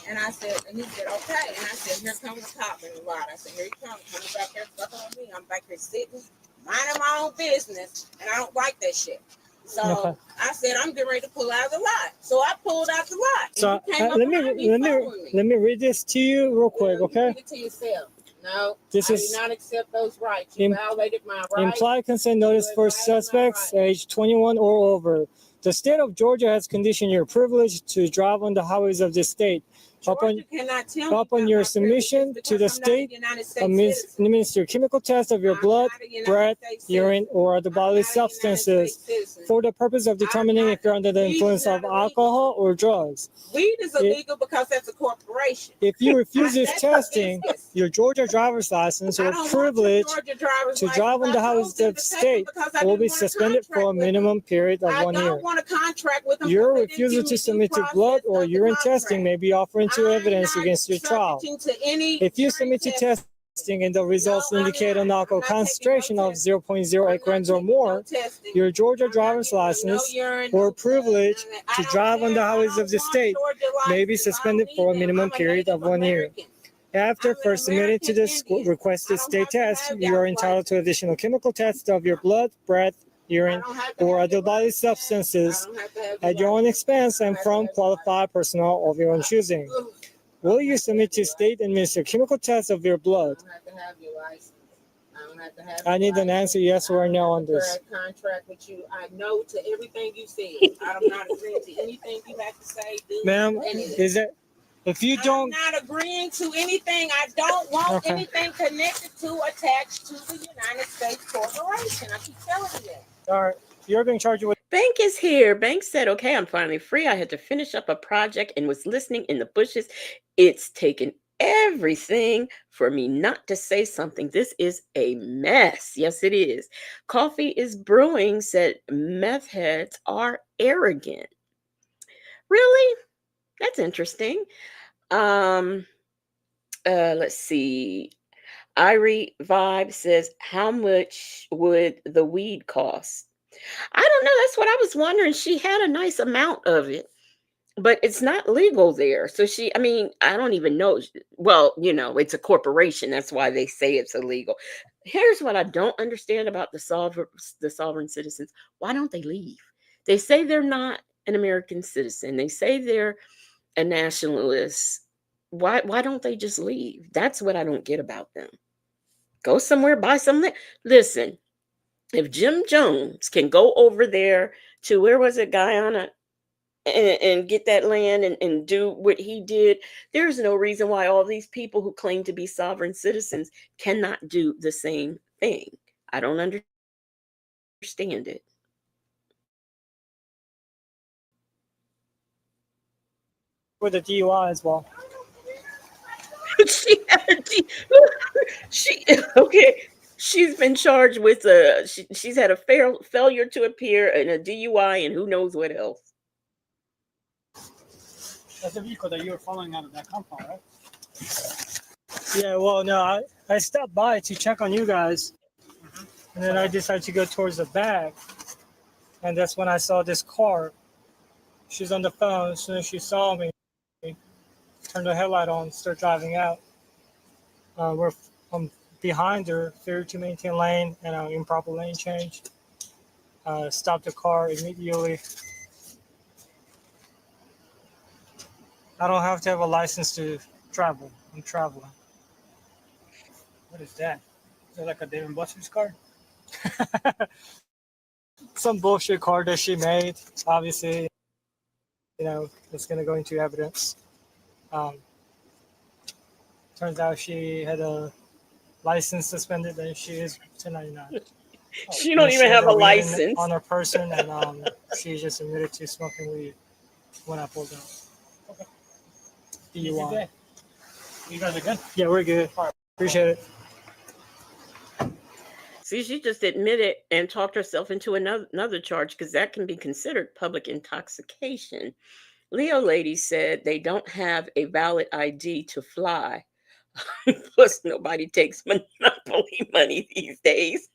And I said, and he said, "Okay." And I said, "Here comes the cop in the lot." I said, "Here he comes, coming back there fucking on me. I'm back here sitting, minding my own business, and I don't like that shit." So Okay. I said, "I'm getting ready to pull out of the lot." So I pulled out the lot. So And you came up let behind me following me. let me read this to you real quick, You okay? read it to yourself. No, This I is do not accept those rights. You violated my rights. Implied consent notice for suspects age 21 or over. The state of Georgia has conditioned your privilege to drive on the highways of this state. Georgia cannot tell me Upon about your my submission privileges to the because I'm not a state, United States citizen. administer chemical tests of your blood, not a United breath, States urine, citizen. or other bodily not a United substances States citizen. for the purpose of determining if you're under the Weed is influence not of illegal. alcohol or drugs. Weed is illegal because that's a corporation. If you refuse this That's a testing, business. your Georgia driver's license I or don't want privilege your Georgia driver's to license. drive on I the told highways them of to the take it state because I will didn't be want suspended for a contract with them. minimum period of I 1 year. don't want to contract with them. Your because they didn't refusal give to me submit due to blood process or of the urine contract. testing may be offered into I'm evidence not against your trial. subjecting to any If you urine submit to test. testing and the results No, I'm indicate not. an alcohol I'm not taking no concentration of test. 0.08 grams or more, testing. your Georgia I'm not driver's getting no license urine, or no blood, privilege none of that. to I don't drive on the care. I highways don't of the want state Georgia may be license. I suspended don't for a need them. minimum I'm a period of Native 1 year. American. After I'm an first submitting to American this Indian. requested I don't state have to test, have you are y'all entitled to license. additional chemical tests of your blood, breath, urine, I don't have to or have other your bodily license. I substances don't have to have at your your own license. expense I don't and have to from have your qualified personnel of your own choosing. license. Will you submit to state and administer chemical tests of your I blood? don't have to have your license. I don't have to have I your need an license. answer, yes or I don't no, have on to this. contract with you. I know to everything you said. I'm not agreeing to anything you have to say, do, Ma'am, anything. is it, if you I'm don't, not agreeing to anything. I don't want Okay. anything connected to, attached to the United States Corporation. I keep telling you that. all right, you're being charged with. Bank is here. Bank said, okay, I'm finally free. I had to finish up a project and was listening in the bushes. It's taken everything for me not to say something. This is a mess. Yes, it is. Coffee is Brewing said meth heads are arrogant. Really? That's interesting. Let's see. Irie Vibe says, how much would the weed cost? I don't know. That's what I was wondering. She had a nice amount of it. but it's not legal there. So I mean, I don't even know. Well, it's a corporation. That's why they say it's illegal. Here's what I don't understand about the sovereign citizens. Why don't they leave? They say they're not an American citizen. They say they're a nationalist. Why don't they just leave? That's what I don't get about them. Go somewhere, buy something. Listen, if Jim Jones can go over there to, where was it, Guyana, and get that land and do what he did, there's no reason why all these people who claim to be sovereign citizens cannot do the same thing. I don't understand it. with the DUI as well. she had a D- she okay. She's been charged with she's had a failure to appear and a DUI and who knows what else. That's the vehicle that you were following out of that compound, right? Yeah, well, no, I stopped by to check on you guys, and then I decided to go towards the back, and that's when I saw this car. She's on the phone. As soon as she saw me, turned the headlight on, start driving out. I'm behind her, failure to maintain lane, and an improper lane change. Stopped the car immediately. I don't have to have a license to travel. I'm traveling. What is that? Is that like a Dave & Buster's card? Some bullshit card that she made. Obviously, it's going to go into evidence. Turns out she had a license suspended, and she is 1099. She don't even have a license on her person, and she just admitted to smoking weed when I pulled out. Okay. DUI. You guys are good? Yeah, we're good. All right. Appreciate it. See, she just admitted and talked herself into another charge, because that can be considered public intoxication. Leo lady said they don't have a valid ID to fly. Plus, nobody takes Monopoly money these days.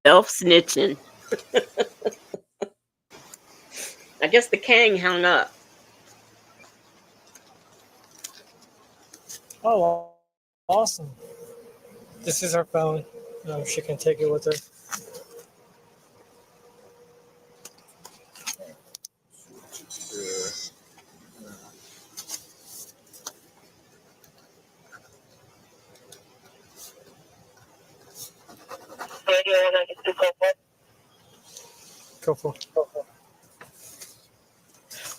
Self-snitching. I guess the Kang hung up. Oh, awesome. This is her phone. She can take it with her. Go for it.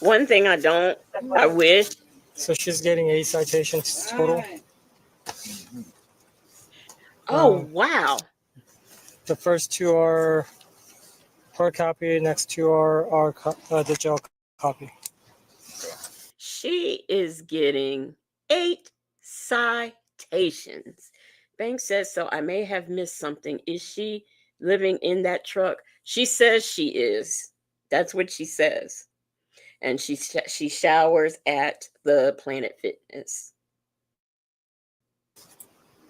One thing I wish. So she's getting 8 citations total. Oh, wow. The first 2 are hard copy, next 2 are the gel copy. She is getting 8 citations. Bank says so. I may have missed something. Is she living in that truck? She says she is. That's what she says. And she showers at the Planet Fitness.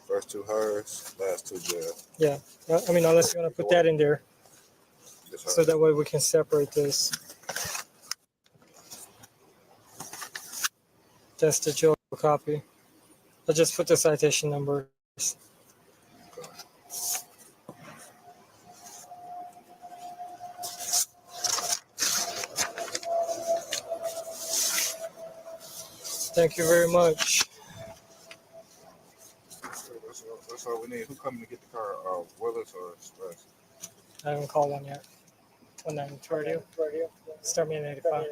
First 2 hers, last 2 jail. Yeah. I mean, unless you want to put that in there. So that way we can separate this. That's the gel copy. I'll just put the citation numbers. Thank you very much. That's all we need. Who coming to get the car? Willis or Express? I haven't called one yet. 1930. Start me at 85.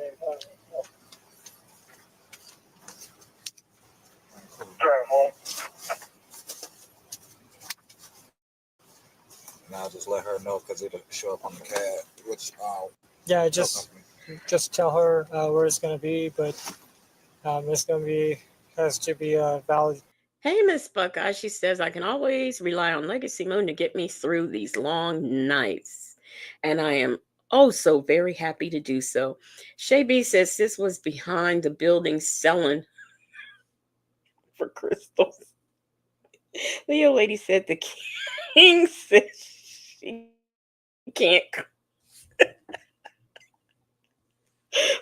And I'll just let her know, because it'll show up on the cab. Which Yeah, just tell her where it's going to be, but it's going to be has to be valid. Hey, Miss Buckeye, she says, I can always rely on Legacy Moon to get me through these long nights. And I am oh so very happy to do so. Shay B says this was behind the building selling for crystals. Leo Lady said the king said she can't.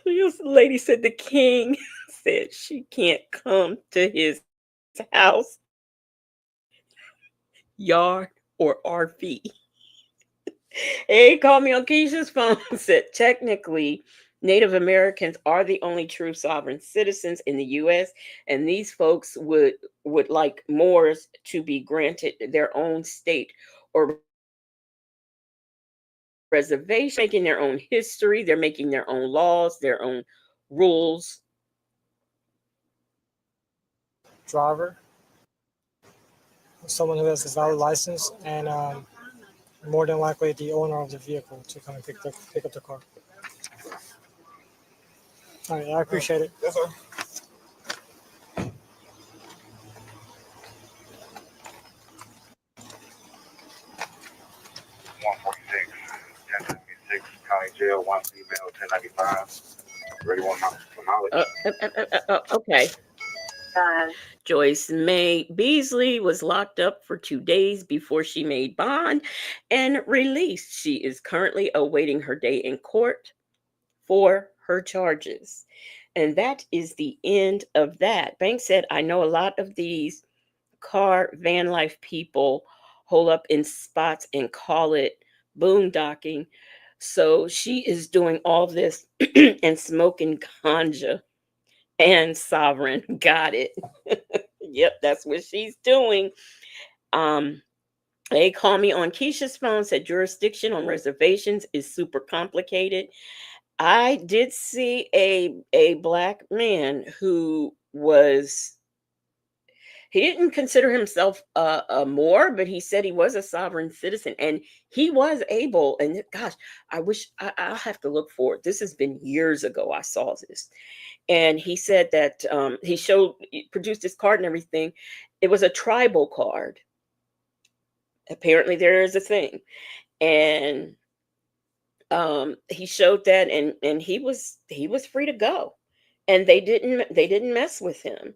Leo Lady said the king said she can't come to his house, yard, or RV. Hey, called me on Keisha's phone. Said technically, Native Americans are the only true sovereign citizens in the U.S., and these folks would like Moors to be granted their own state or reservation, making their own history. They're making their own laws, their own rules. Driver, someone who has a valid license, and more than likely the owner of the vehicle to come and pick up the car. All right, I appreciate it. Yes, sir. County Jail, one female, 1095. Ready one for knowledge. Okay. Joyce May Beasley was locked up for 2 days before she made bond and released. She is currently awaiting her day in court for her charges. And that is the end of that. Banks said, I know a lot of these car van life people hole up in spots and call it boondocking. So she is doing all this and smoking ganja and sovereign. Got it. Yep, that's what she's doing. They call me on Keisha's phone, said jurisdiction on reservations is super complicated. I did see a black man who was, he didn't consider himself a Moor, but he said he was a sovereign citizen, and he was able. And gosh, I wish I'll have to look for it. This has been years ago. I saw this, and he said that he produced his card and everything. It was a tribal card. Apparently, there is a thing, and he showed that, and he was free to go, and they didn't mess with him.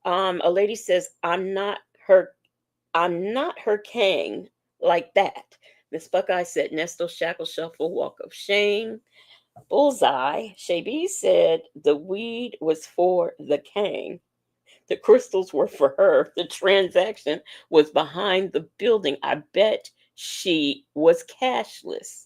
A lady says, I'm not her king like that. Miss Buckeye said, Nesto shackle shuffle, walk of shame. Bullseye. Shabi said the weed was for the king. The crystals were for her. The transaction was behind the building. I bet she was cashless.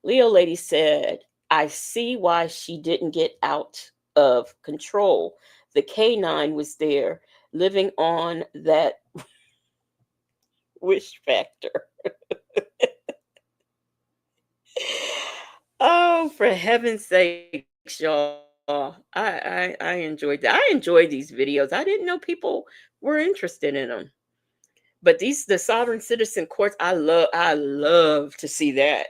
Leo Lady said, I see why she didn't get out of control. The K9 was there living on that wish factor. Oh, for heaven's sakes, y'all. I enjoyed that. I enjoyed these videos. I didn't know people were interested in them. But the sovereign citizen courts, I love to see that.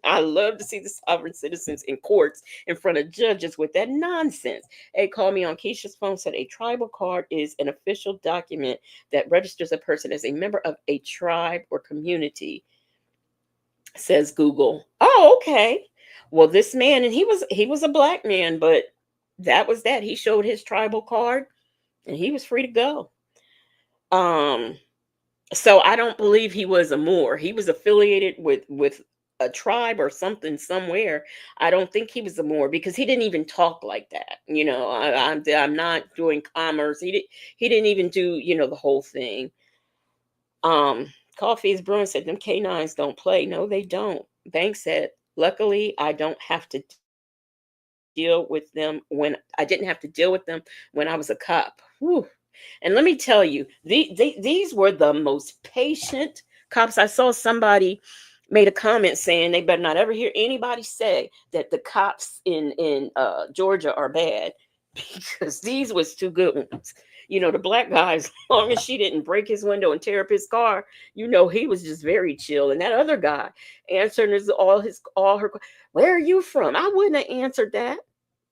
I love to see the sovereign citizens in courts in front of judges with that nonsense. Hey, call me on Keisha's phone, said a tribal card is an official document that registers a person as a member of a tribe or community, says Google. Oh, okay. Well, this man, and he was a black man, but that was that. He showed his tribal card and he was free to go. So I don't believe he was a Moor. He was affiliated with a tribe or something somewhere. I don't think he was a Moor because he didn't even talk like that. You know, I'm not doing commerce. He didn't even do, the whole thing. Coffee is brewing said them K9s don't play. No, they don't. Bank said, luckily I don't have to deal with them when I didn't have to deal with them when I was a cop. Whew. And let me tell you, these were the most patient cops. I saw somebody made a comment saying they better not ever hear anybody say that the cops in Georgia are bad, because these was two good ones. The black guy, as long as she didn't break his window and tear up his car, he was just very chill. And that other guy answering all her, where are you from? I wouldn't have answered that.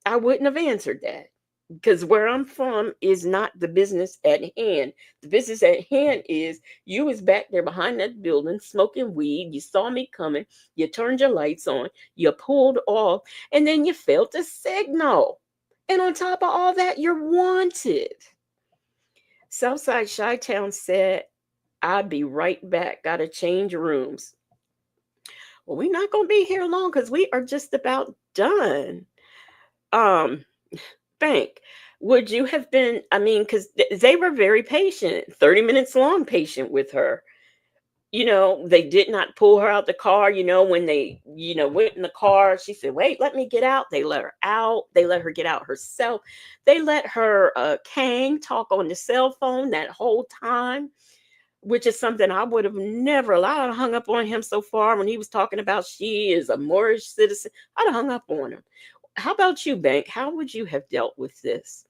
I wouldn't have answered that. because where I'm from is not the business at hand. The business at hand is you was back there behind that building smoking weed. You saw me coming. You turned your lights on. You pulled off, and then you failed to signal. And on top of all that, you're wanted. Southside Chi-Town said, "I'll be right back. Gotta change rooms." Well, we're not gonna be here long because we are just about done. Um, Bank, would you have been? I mean, because they were very patient, 30 minutes long, patient with her. They did not pull her out the car. When they, went in the car, she said, "Wait, let me get out." They let her out. They let her get out herself. They let her, Kang talk on the cell phone that whole time, which is something I would have never allowed. I hung up on him so far when he was talking about she is a Moorish citizen. I'd have hung up on him. How about you, Bank? How would you have dealt with this?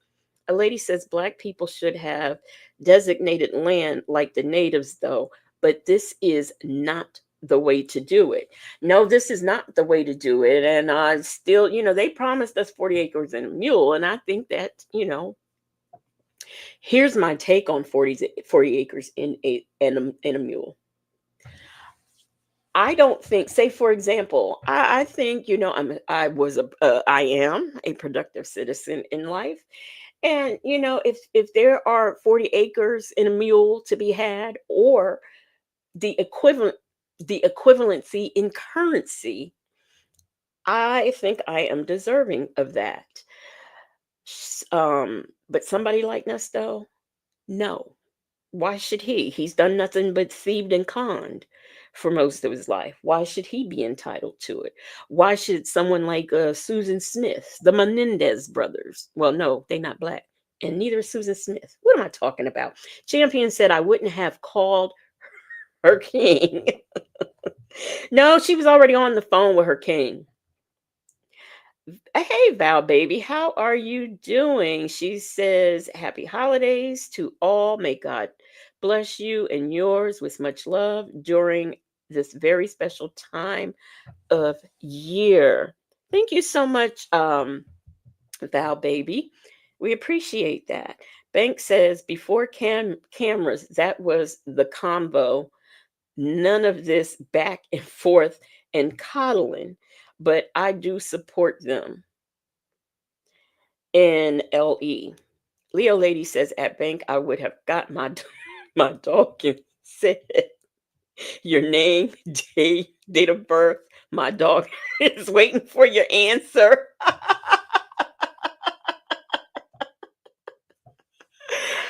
A lady says Black people should have designated land like the natives, though, but this is not the way to do it. No, this is not the way to do it. And I still, they promised us 40 acres and a mule. And I think that, here's my take on 40 acres in a mule. I don't think, say for example, I think, I am a productive citizen in life. And if there are 40 acres in a mule to be had, or the equivalency in currency, I think I am deserving of that. But somebody like Nesto, no. Why should he? He's done nothing but thieved and conned for most of his life. Why should he be entitled to it? Why should someone like Susan Smith, the Menendez brothers? Well, no, they're not Black, and neither is Susan Smith. What am I talking about? Champion said I wouldn't have called her king. No, she was already on the phone with her king. Hey, Val, baby, how are you doing? She says, "Happy holidays to all. May God bless you and yours with much love during this very special time of year." Thank you so much, Val, baby. We appreciate that. Bank says, "Before cameras, that was the combo. None of this back and forth and coddling, but I do support them." NLE. Leo Lady says, "At Bank, I would have got my my dog and said your name, date of birth. My dog is waiting for your answer."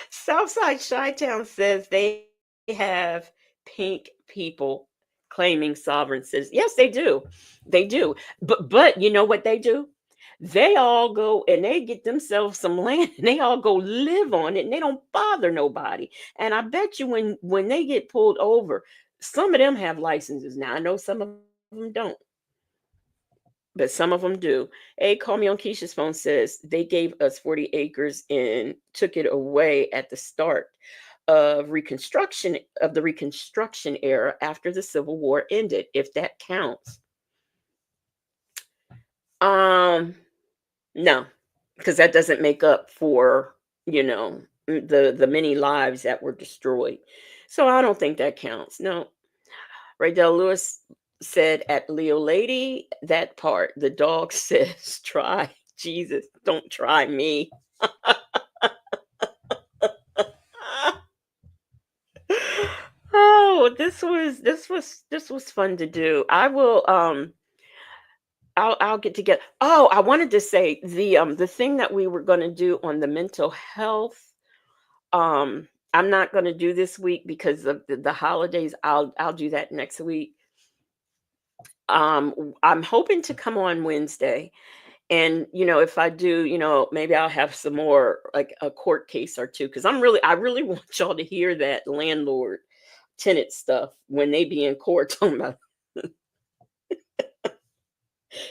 Southside Chi-Town says they have pink people claiming sovereign citizens. Yes, they do. They do. But you know what they do? They all go and they get themselves some land and they all go live on it and they don't bother nobody. And I bet you when they get pulled over, some of them have licenses. Now I know some of them don't, but some of them do. Hey, call me on Keisha's phone says they gave us 40 acres and took it away at the start of the Reconstruction era after the Civil War ended, if that counts. No, because that doesn't make up for, the many lives that were destroyed. So I don't think that counts. No. Raydell Lewis said at Leo Lady, that part, the dog says, "Try Jesus, don't try me." Oh, this was fun to do. I will I'll get together. Oh, I wanted to say the thing that we were going to do on the mental health. I'm not going to do this week because of the holidays. I'll do that next week. I'm hoping to come on Wednesday, and if I do, maybe I'll have some more, like a court case or two, because I really want y'all to hear that landlord tenant stuff when they be in court talking about.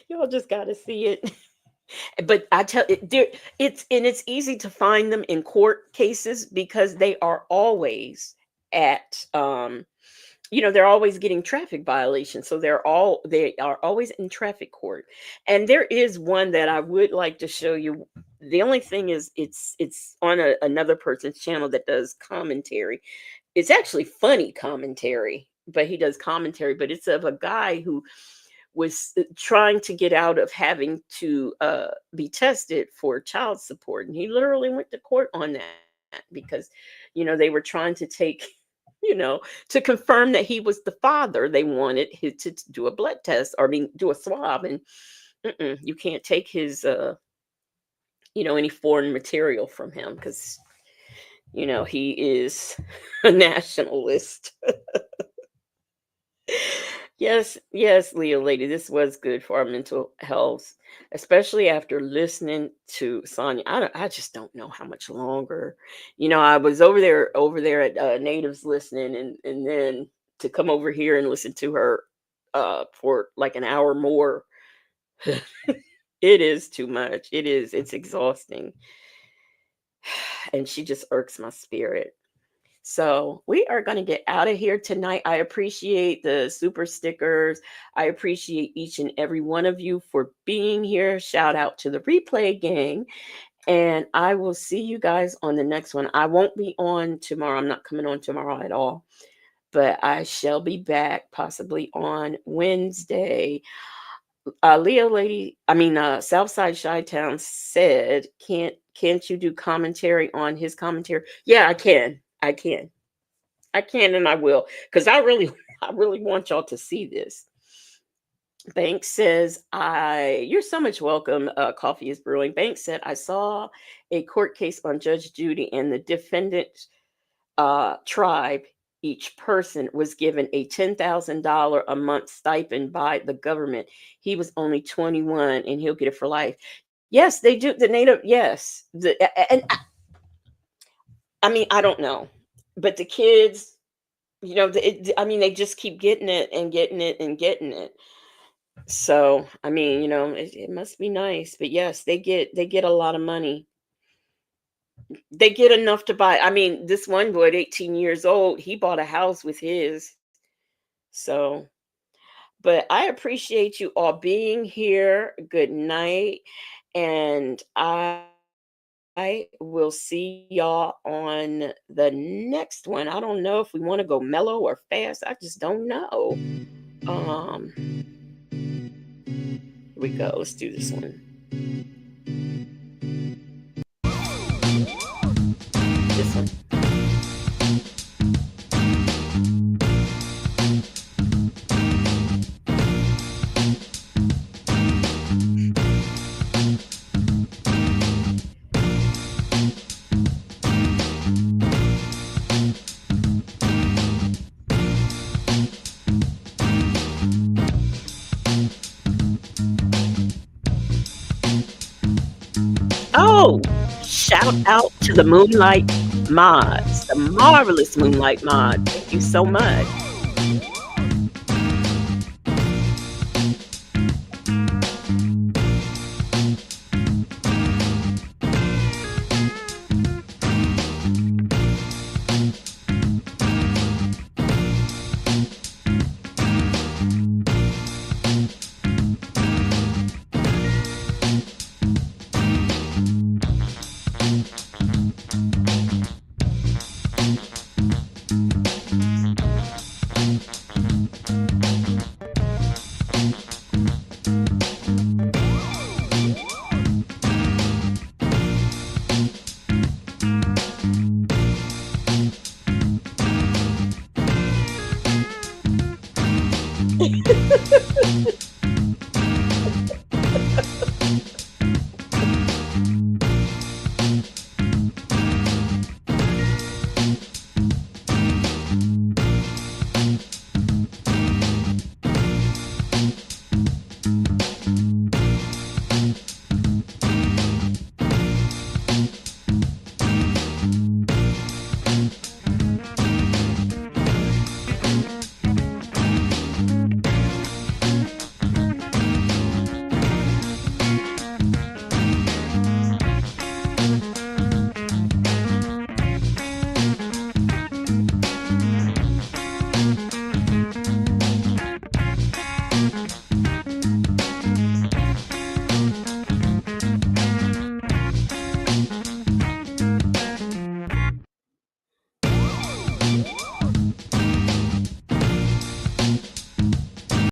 Y'all just got to see it. But I tell it, it's easy to find them in court cases because they are always at they're always getting traffic violations, so they are always in traffic court. And there is one that I would like to show you the only thing is it's on another person's channel that does commentary. It's actually funny commentary, but he does commentary, but it's of a guy who was trying to get out of having to be tested for child support, and he literally went to court on that because they were trying to take to confirm that he was the father. They wanted him to do a blood test, or I mean do a swab, and you can't take his any foreign material from him because he is a nationalist. Yes, yes, Leo lady, this was good for our mental health, especially after listening to Sonia. I just don't know how much longer. I was over there at Natives listening, and then to come over here and listen to her for like an hour more. It is too much. It's exhausting. And she just irks my spirit. So we are going to get out of here tonight. I appreciate the super stickers. I appreciate each and every one of you for being here. Shout out to the replay gang. And I will see you guys on the next one. I won't be on tomorrow. I'm not coming on tomorrow at all. But I shall be back possibly on Wednesday. Leo lady, Southside Chi-Town said, can't you do commentary on his commentary? Yeah, I can, and I will, because I really want y'all to see this. Banks says, you're so much welcome. Coffee is brewing. Banks said, I saw a court case on Judge Judy, and the defendant tribe, each person was given a $10,000 a month stipend by the government. He was only 21 and he'll get it for life. Yes, they do. The native, yes. I don't know, but the kids, they just keep getting it and getting it and getting it. So, it must be nice, but yes, they get a lot of money. They get enough to buy. This one boy at 18 years old, he bought a house with his. So, but I appreciate you all being here. Good night. And I will see y'all on the next one. I don't know if we want to go mellow or fast. I just don't know. Here we go. Let's do this one. This one. Oh, shout out to the Moonlight Mods, the marvelous Moonlight Mod. Thank you so much.